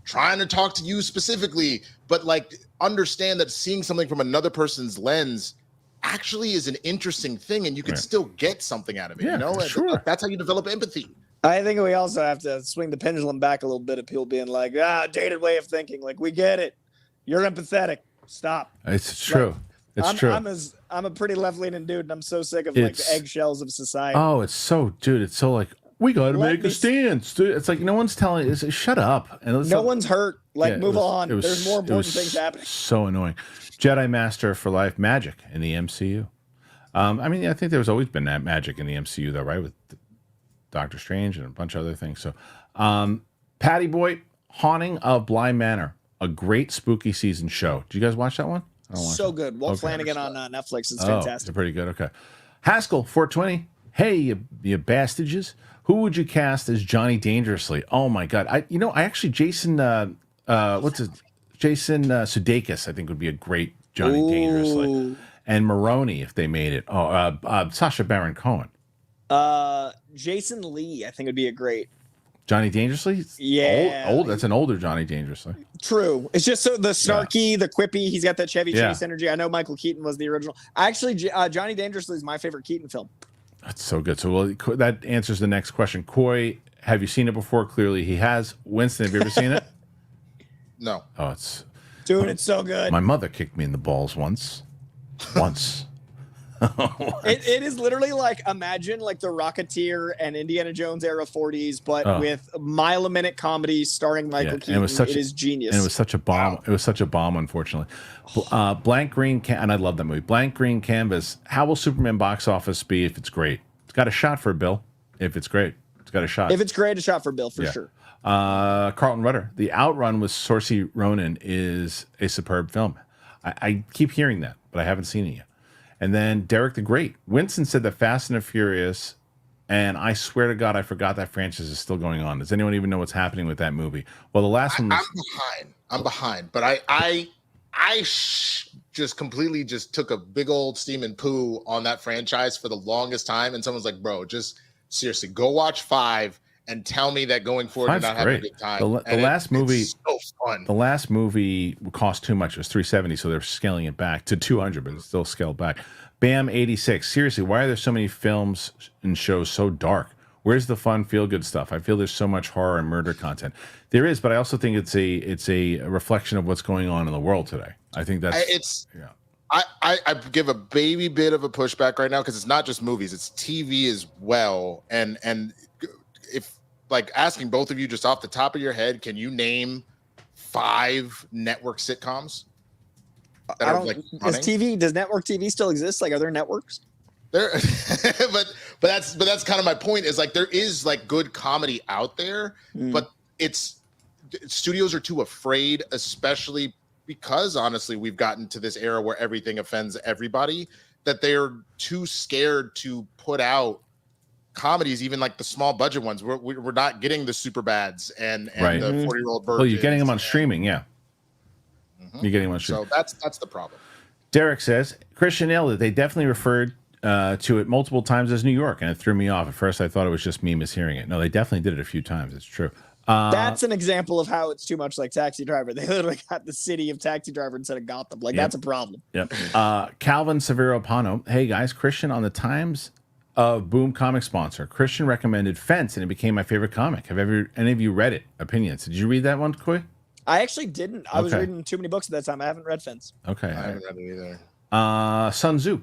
trying to talk to you specifically, but like understand that seeing something from another person's lens actually is an interesting thing, and you can still get something out of it. Yeah, you know, sure. That's how you develop empathy. I think we also have to swing the pendulum back a little bit of people being like, dated way of thinking. Like, we get it. You're empathetic. Stop. It's true. Like, true. I'm a pretty left-leaning dude, and I'm so sick of like the eggshells of society. Oh, it's so like, we got to make a stance. Dude. It's like no one's telling you, shut up. And no one's hurt. Like, move on. There's more important things happening. So annoying. Jedi Master for Life magic in the MCU. I mean, I think there's always been that magic in the MCU, though, right? With Doctor Strange and a bunch of other things. So, Patty Boy, Haunting of Bly Manor, a great spooky season show. Did you guys watch that one? So good. Walt Flanagan on Netflix is fantastic. It's pretty good. Okay. Haskell, 420. Hey, you bastages. Who would you cast as Johnny Dangerously? Oh my God. I actually Jason Sudeikis, I think would be a great Johnny Dangerously. And Maroney if they made it. Sacha Baron Cohen. Jason Lee, I think would be a great Johnny Dangerously? Yeah. Old. That's an older Johnny Dangerously. True. It's just so the snarky, the quippy, he's got that Chevy Chase energy. I know Michael Keaton was the original. Actually, Johnny Dangerously is my favorite Keaton film. That's so good. So that answers the next question. Coy, have you seen it before? Clearly he has. Winston, have you ever seen it? No. Oh, it's... Dude, it's so good. My mother kicked me in the balls once. It is literally like, imagine like the Rocketeer and Indiana Jones era 40s, but with mile-a-minute comedy starring Michael Keaton. It is genius. And it was such a bomb. Wow. It was such a bomb, unfortunately. Blank Green, and I love that movie. Blank Green Canvas. How will Superman box office be if it's great? It's got a shot for Bill. If it's great, it's got a shot. If it's great, a shot for Bill, for sure. Carlton Rudder. The Outrun with Saoirse Ronan is a superb film. I keep hearing that, but I haven't seen it yet. And then Derek the Great. Winston said that Fast and the Furious, and I swear to God, I forgot that franchise is still going on. Does anyone even know what's happening with that movie? Well, the last one was... I'm behind. But I just completely just took a big old steam and poo on that franchise for the longest time. And someone's like, bro, just seriously, go watch 5 and tell me that going forward you're not having a good time. The last movie, it's so fun. The last movie cost too much. It was $370, so they're scaling it back to $200, but it's still scaled back. Bam 86. Seriously, why are there so many films and shows so dark? Where's the fun, feel good stuff? I feel there's so much horror and murder content. There is, but I also think it's a reflection of what's going on in the world today. I think that's I give a baby bit of a pushback right now because it's not just movies, it's TV as well. And if like asking both of you just off the top of your head, can you name 5 network sitcoms that are like does network TV still exist? Like, are there networks? There, but that's kind of my point. Is like there is like good comedy out there, but studios are too afraid, especially because honestly we've gotten to this era where everything offends everybody, that they're too scared to put out comedies, even like the small budget ones. We're not getting the super bads and the 40-year-old virgins. Well, you're getting them on streaming, yeah. You're getting them on streaming. So that's the problem. Derek says Kristian nailed it. They definitely referred to it multiple times as New York, and it threw me off. At first, I thought it was just me mishearing it. No, they definitely did it a few times. It's true. That's an example of how it's too much like Taxi Driver. They literally got the city of Taxi Driver instead of Gotham. Like, that's a problem. Yep. Calvin Severo Pano. Hey, guys. Kristian on the Times of Boom comic sponsor. Kristian recommended Fence, and it became my favorite comic. Have any of you read it? Opinions. Did you read that one, Coy? I actually didn't. I was reading too many books at that time. I haven't read Fence. Okay. I haven't read it either. Sun Tzu.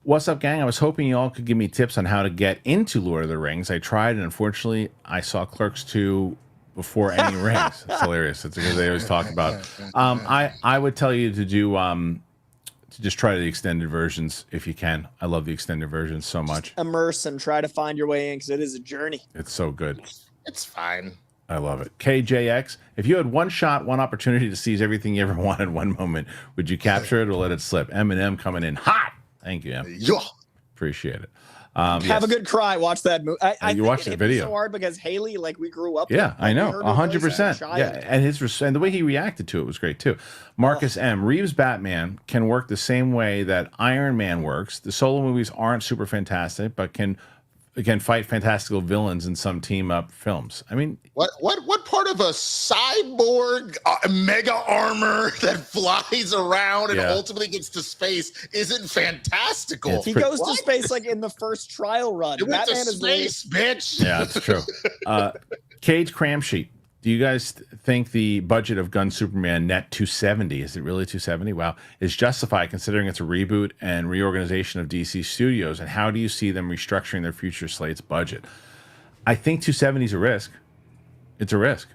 What's up, gang? I was hoping you all could give me tips on how to get into Lord of the Rings. I tried, and unfortunately, I saw Clerks 2 before any rings. It's hilarious. It's because they always talk about it. I would tell you to do to just try the extended versions if you can. I love the extended versions so much. Just immerse and try to find your way in because it is a journey. It's so good. It's fine. I love it. KJX, if you had one shot, one opportunity to seize everything you ever wanted one moment, would you capture it or let it slip? Eminem coming in hot. Thank you, Em. Yeah. Appreciate it. Have a good cry. Watch that movie. I you watched the video. So hard because Haley, like, we grew up. Yeah, with, I know. 100%. Yeah, and the way he reacted to it was great too. Marcus M. Reeves Batman can work the same way that Iron Man works. The solo movies aren't super fantastic, but can again, fight fantastical villains in some team up films. I mean, what part of a cyborg mega armor that flies around and ultimately gets to space isn't fantastical? He goes to space like in the first trial run. It went to space, bitch. Yeah, that's true. Cage cram sheet. Do you guys think the budget of Gunn Superman net 270, is it really 270? Wow, is justified considering it's a reboot and reorganization of DC Studios? And how do you see them restructuring their future slate's budget? I think 270 is a risk. It's a risk.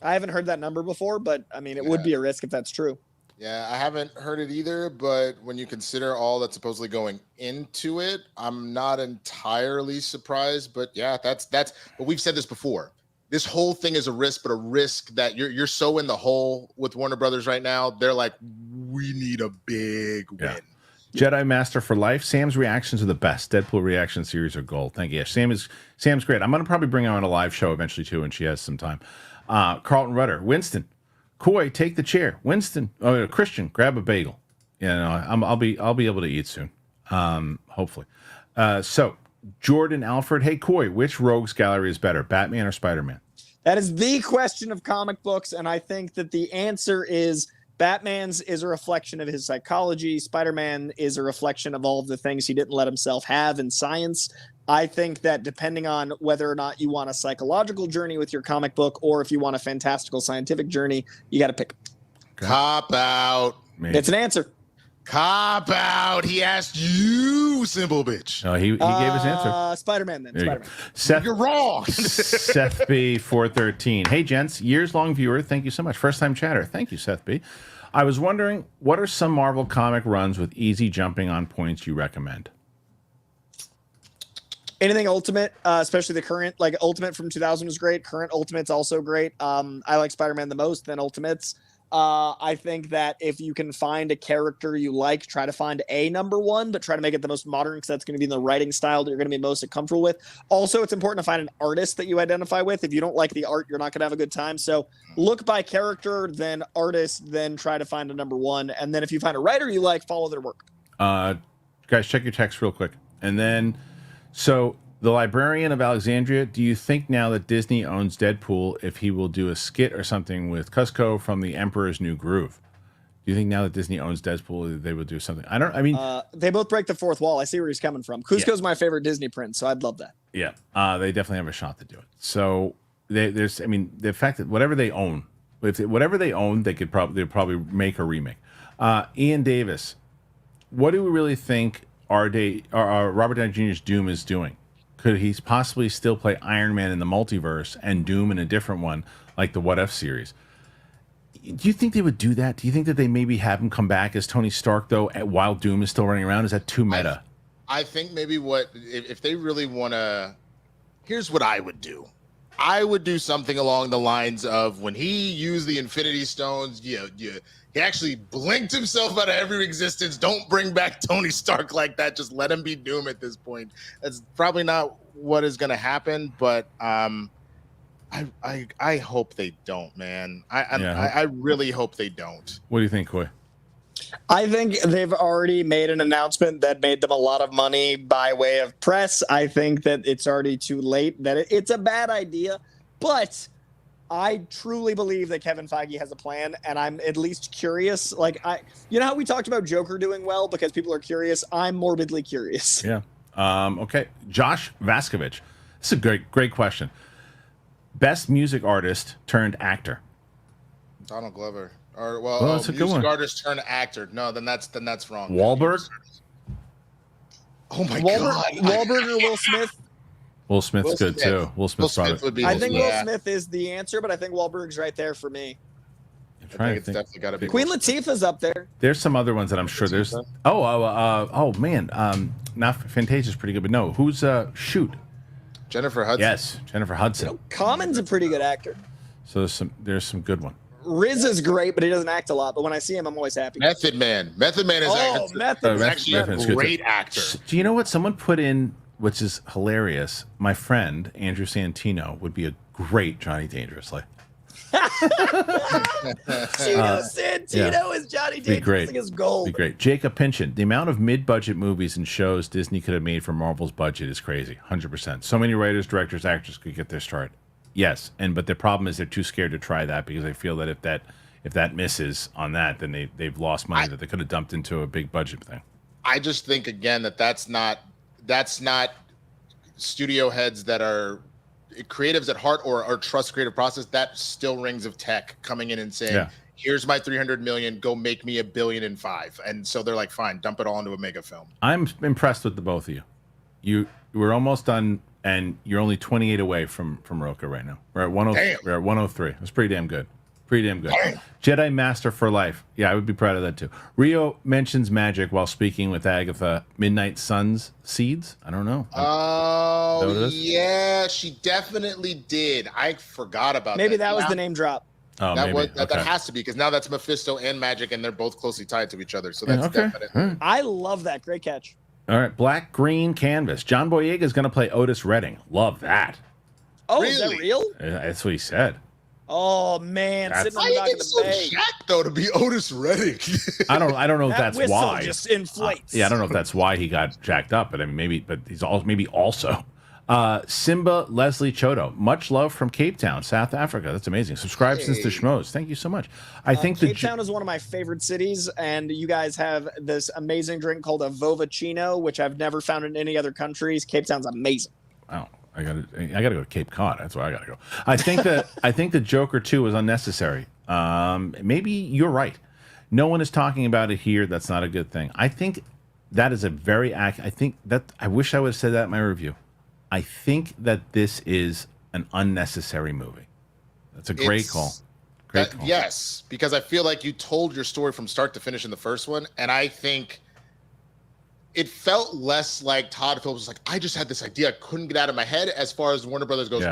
I haven't heard that number before, but I mean, it would be a risk if that's true. Yeah, I haven't heard it either, but when you consider all that's supposedly going into it, I'm not entirely surprised. But yeah, that's. But we've said this before. This whole thing is a risk, but a risk that you're so in the hole with Warner Brothers right now. They're like, we need a big win. Jedi Master for life. Sam's reactions are the best. Deadpool reaction series are gold. Thank you. Yeah, Sam's great. I'm gonna probably bring her on a live show eventually too, when she has some time. Carlton Rudder, Winston, Coy, take the chair. Winston, Christian, grab a bagel. I'll be able to eat soon. Hopefully. So Jordan Alfred, hey Coy, which Rogues Gallery is better, Batman or Spider-Man? That is the question of comic books, and I think that the answer is Batman's is a reflection of his psychology. Spider-Man is a reflection of all of the things he didn't let himself have in science. I think that depending on whether or not you want a psychological journey with your comic book or if you want a fantastical scientific journey, you got to pick. Cop out. Maybe. It's an answer. Cop out. He asked you, simple bitch. No, he gave his answer. Spider-Man then. Spider-Man. Seth, you're wrong. Seth B 413. Hey gents, years-long viewer. Thank you so much. First-time chatter. Thank you, Seth B. I was wondering, what are some Marvel comic runs with easy jumping on points you recommend? Anything Ultimate, especially the current, like Ultimate from 2000 was great. Current Ultimate's also great. I like Spider-Man the most than Ultimates. I think that if you can find a character you like, try to find a number one, but try to make it the most modern, because that's going to be the writing style that you're going to be most comfortable with. Also, it's important to find an artist that you identify with. If you don't like the art, you're not going to have a good time. So look by character, then artist, then try to find a number one. And then if you find a writer you like, follow their work. Guys, check your text real quick. And then, so the Librarian of Alexandria, do you think now that Disney owns Deadpool, if he will do a skit or something with Cusco from The Emperor's New Groove? Do you think now that Disney owns Deadpool, they would do something? They both break the fourth wall. I see where he's coming from. Cusco's my favorite Disney prince, so I'd love that. Yeah, they definitely have a shot to do it. So the fact that whatever they own, they could probably make a remake. Ian Davis, what do we really think Robert Downey Jr.'s Doom is doing? Could he possibly still play Iron Man in the multiverse and Doom in a different one, like the What If series? Do you think they would do that? Do you think that they maybe have him come back as Tony Stark, though, while Doom is still running around? Is that too meta? I think maybe if they really want to, here's what I would do. I would do something along the lines of when he used the Infinity Stones, he actually blinked himself out of every existence. Don't bring back Tony Stark like that. Just let him be Doom at this point. That's probably not what is going to happen, but I hope they don't, man. I really hope they don't. What do you think, Coy? I think they've already made an announcement that made them a lot of money by way of press. I think that it's already too late, that it's a bad idea, but I truly believe that Kevin Feige has a plan, and I'm at least curious. You know how we talked about Joker doing well because people are curious? I'm morbidly curious. Yeah. Okay. Josh Vaskovich. This is a great question. Best music artist turned actor. Donald Glover. That's a good one. Music artist turned actor. No, then that's wrong. Wahlberg. Oh my God. Wahlberg or Will Smith? Will Smith's good too. Will Smith would be. I think Will Smith is the answer, but I think Wahlberg's right there for me. I think it's definitely got to be. Queen Latifah's up there. There's some other ones that I'm sure there's. Not Fantasia's pretty good, but no. Who's shoot? Jennifer Hudson. Yes, Jennifer Hudson. Common's a pretty good actor. So there's some good one. Riz is great, but he doesn't act a lot. But when I see him, I'm always happy. Method Man is actually a great actor. Do you know what someone put in, which is hilarious? My friend Andrew Santino would be a great Johnny Dangerously. Tino Santino is Johnny Depp. Great. Is gold. Be great. Jacob Pynchon. The amount of mid-budget movies and shows Disney could have made for Marvel's budget is crazy. 100%. So many writers, directors, actors could get their start. Yes, but the problem is they're too scared to try that because they feel that if that misses on that, then they've lost money that they could have dumped into a big budget thing. I just think again that's not studio heads that are creatives at heart or trust creative process. That still rings of tech coming in and saying, here's my 300 million, go make me $1.5 billion. And so they're like, fine, dump it all into a mega film. I'm impressed with the both of you. We're almost done, and you're only 28 away from Roka right now. We're at 103. We're at 103. That's pretty damn good. Pretty damn good. Damn. Jedi Master for life. Yeah, I would be proud of that too. Rio mentions magic while speaking with Agatha. Midnight Sun's seeds? I don't know. Oh, yeah, she definitely did. I forgot about that. Maybe that was the name drop. Oh, that has to be, because now that's Mephisto and magic, and they're both closely tied to each other. So that's definitely. Right. I love that. Great catch. All right, Black Green Canvas. John Boyega is going to play Otis Redding. Love that. Oh, Really? is that real? That's what he said. Oh man, sitting on Why the you dock get of the so bay. jacked though to be Otis Redding? I don't know if That that's whistle why. just inflates. Yeah, I don't know if that's why he got jacked up, but I mean, but he's also. Simba Leslie Chodo, much love from Cape Town, South Africa. That's amazing. Subscribe since the schmoes. Thank you so much. I think Cape Town is one of my favorite cities, and you guys have this amazing drink called a Vovacino, which I've never found in any other countries. Cape Town's amazing. Wow. I gotta go to Cape Cod. That's where I gotta go. I think the Joker 2 was unnecessary. Maybe you're right. No one is talking about it here. That's not a good thing. I think that is a very I think that I wish I would have said that in my review. I think that this is an unnecessary movie. That's a great call. Great call. Yes, because I feel like you told your story from start to finish in the first one, and I think it felt less like Todd Phillips was like, I just had this idea I couldn't get out of my head. As far as Warner Brothers goes,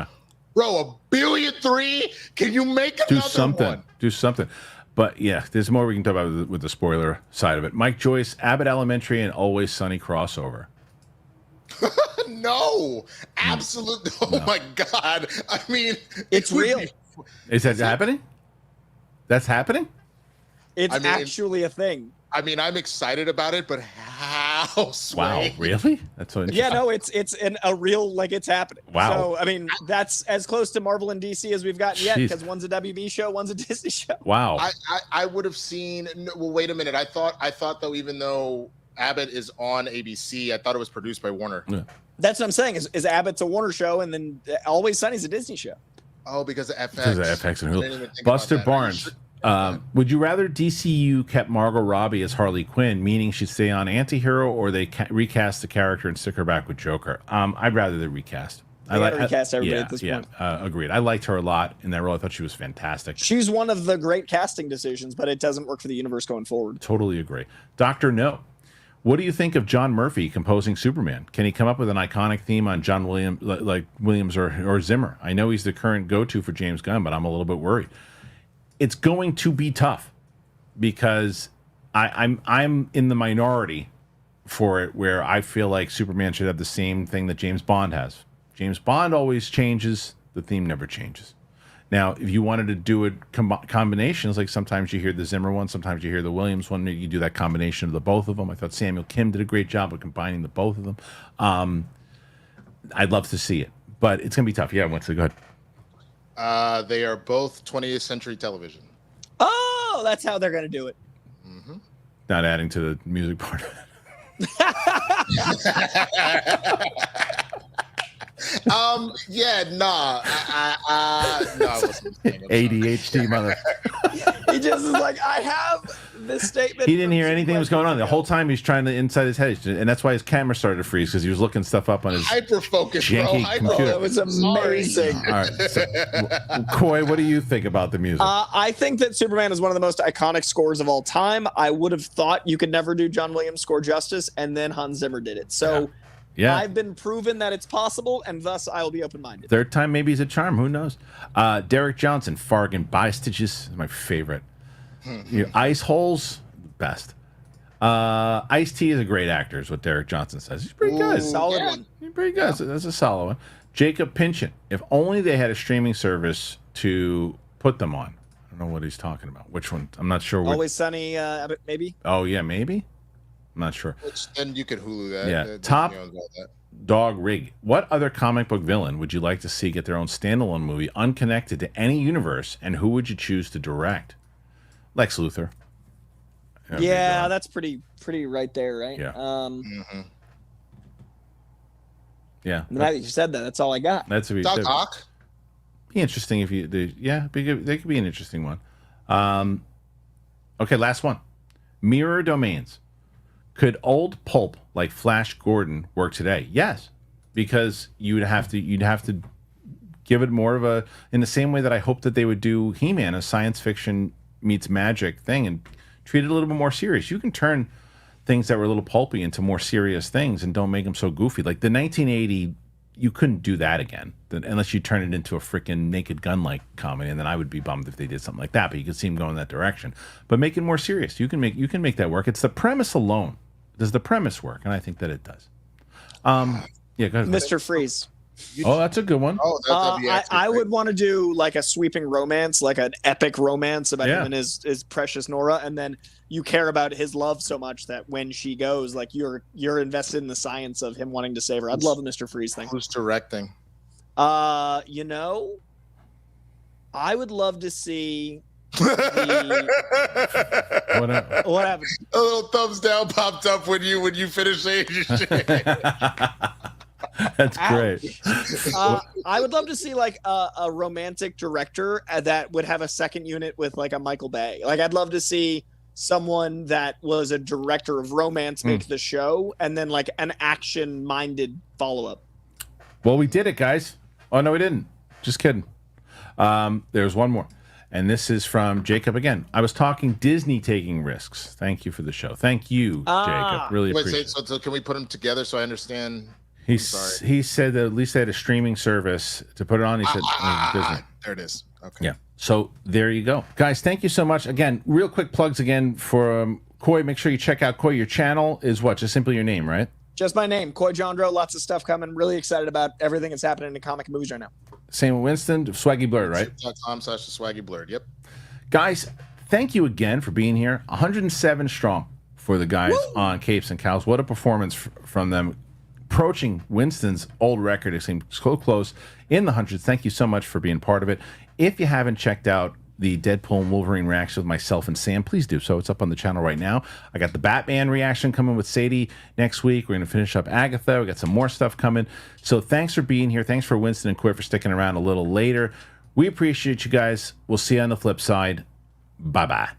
bro, $1.3 billion? Can you make another one? Do something. But yeah, there's more we can talk about with the spoiler side of it. Mike Joyce, Abbott Elementary, and Always Sunny crossover. No, absolutely. Oh my God. I mean, It's real. Is that happening? That's happening? It's actually a thing. I mean, I'm excited about it, but how? Wow, really? That's so interesting. Yeah, no, it's a real, like, it's happening. Wow. So, I mean, that's as close to Marvel and DC as we've gotten yet, because one's a WB show, one's a Disney show. Wow. I would have seen. Well, wait a minute. I thought though, even though Abbott is on ABC, I thought it was produced by Warner. Yeah. That's what I'm saying. Is Abbott's a Warner show, and then Always Sunny's a Disney show. Oh, because of FX. Because of FX and I didn't even Hulu. think Buster about that. Barnes. Would you rather DCU kept Margot Robbie as Harley Quinn, meaning she'd stay on Antihero, or they recast the character and stick her back with Joker? I'd rather they recast. They gotta recast everybody at this point. Agreed. I liked her a lot in that role. I thought she was fantastic. She's one of the great casting decisions, but it doesn't work for the universe going forward. Totally agree. Dr. No. What do you think of John Murphy composing Superman? Can he come up with an iconic theme on John Williams, like Williams or Zimmer? I know he's the current go-to for James Gunn, but I'm a little bit worried. It's going to be tough because I'm in the minority for it, where I feel like Superman should have the same thing that James Bond has. James Bond always changes; the theme never changes. Now, if you wanted to do it combinations, like sometimes you hear the Zimmer one, sometimes you hear the Williams one, you do that combination of the both of them. I thought Samuel Kim did a great job of combining the both of them. I'd love to see it, but it's going to be tough. Yeah, Winston, go ahead. They are both 20th century television. Oh, that's how they're going to do it. Mm-hmm. Not adding to the music part. Yeah, nah. I wasn't ADHD mother. He just is like, I have this statement. He didn't hear anything that was going on. The whole time he's trying to inside his head. And that's why his camera started to freeze, because he was looking stuff up on his hyper-focus, bro. janky computer. That was amazing. All right. So, Coy, what do you think about the music? I think that Superman is one of the most iconic scores of all time. I would have thought you could never do John Williams' score justice, and then Hans Zimmer did it. So yeah. I've been proven that it's possible, and thus I will be open-minded. Third time maybe is a charm. Who knows? Derek Johnson, Fargan Bystitches is my favorite. Ice Holes, best. Ice-T is a great actor, is what Derek Johnson says. He's pretty good. Solid one. He's pretty good. Yeah. That's a solid one. Jacob Pynchon. If only they had a streaming service to put them on. I don't know what he's talking about. Which one? I'm not sure. Always Sunny, maybe. Oh yeah, maybe. I'm not sure. Which then you could Hulu that. Yeah. Top dog rig. What other comic book villain would you like to see get their own standalone movie unconnected to any universe, and who would you choose to direct? Lex Luthor. Yeah, that's pretty right there, right? Yeah. Yeah. Now that you said that, that's all I got. That's a Doc. be interesting if you. They could be an interesting one. Okay, last one. Mirror domains. Could old pulp like Flash Gordon work today? Yes, because you'd have to give it more of a, in the same way that I hope that they would do He-Man, a science fiction meets magic thing, and treat it a little bit more serious. You can turn things that were a little pulpy into more serious things and don't make them so goofy. Like the 1980, you couldn't do that again unless you turn it into a freaking Naked Gun-like comedy, and then I would be bummed if they did something like that. But you could see them going that direction. But make it more serious. You can make that work. It's the premise alone. Does the premise work? And I think that it does. Yeah, go ahead. Mr. Freeze. Oh, that's a good one. Oh, I would want to do like a sweeping romance, like an epic romance about him and his precious Nora, and then you care about his love so much that when she goes, like you're invested in the science of him wanting to save her. I'd love a Mr. Freeze thing. Who's directing? I would love to see. What happened? A little thumbs down popped up when you finished saying your shit. That's great. I would love to see like a romantic director that would have a second unit with like a Michael Bay. Like I'd love to see someone that was a director of romance make the show, and then like an action-minded follow-up. Well, we did it, guys. Oh no, we didn't. Just kidding. There's one more. And this is from Jacob again. I was talking Disney taking risks. Thank you for the show. Thank you, Jacob. Really appreciate it. So can we put them together so I understand? He said that at least they had a streaming service to put it on. He said Disney. There it is. Okay. Yeah. So there you go. Guys, thank you so much. Again, real quick plugs again for Coy. Make sure you check out Coy. Your channel is what? Just simply your name, right? Just my name, Coy Jandro. Lots of stuff coming. Really excited about everything that's happening in comic and movies right now. Same with Winston, Swaggy Blurred, right? .com/Swaggy Blurred. Yep. Guys, thank you again for being here. 107 strong for the guys on Capes and Cowls. What a performance from them. Approaching Winston's old record. It seemed so close in the hundreds. Thank you so much for being part of it. If you haven't checked out the Deadpool and Wolverine reaction with myself and Sam, please do so. It's up on the channel right now. I got the Batman reaction coming with Sadie next week. We're going to finish up Agatha. We got some more stuff coming. So thanks for being here. Thanks for Winston and Quit for sticking around a little later. We appreciate you guys. We'll see you on the flip side. Bye-bye.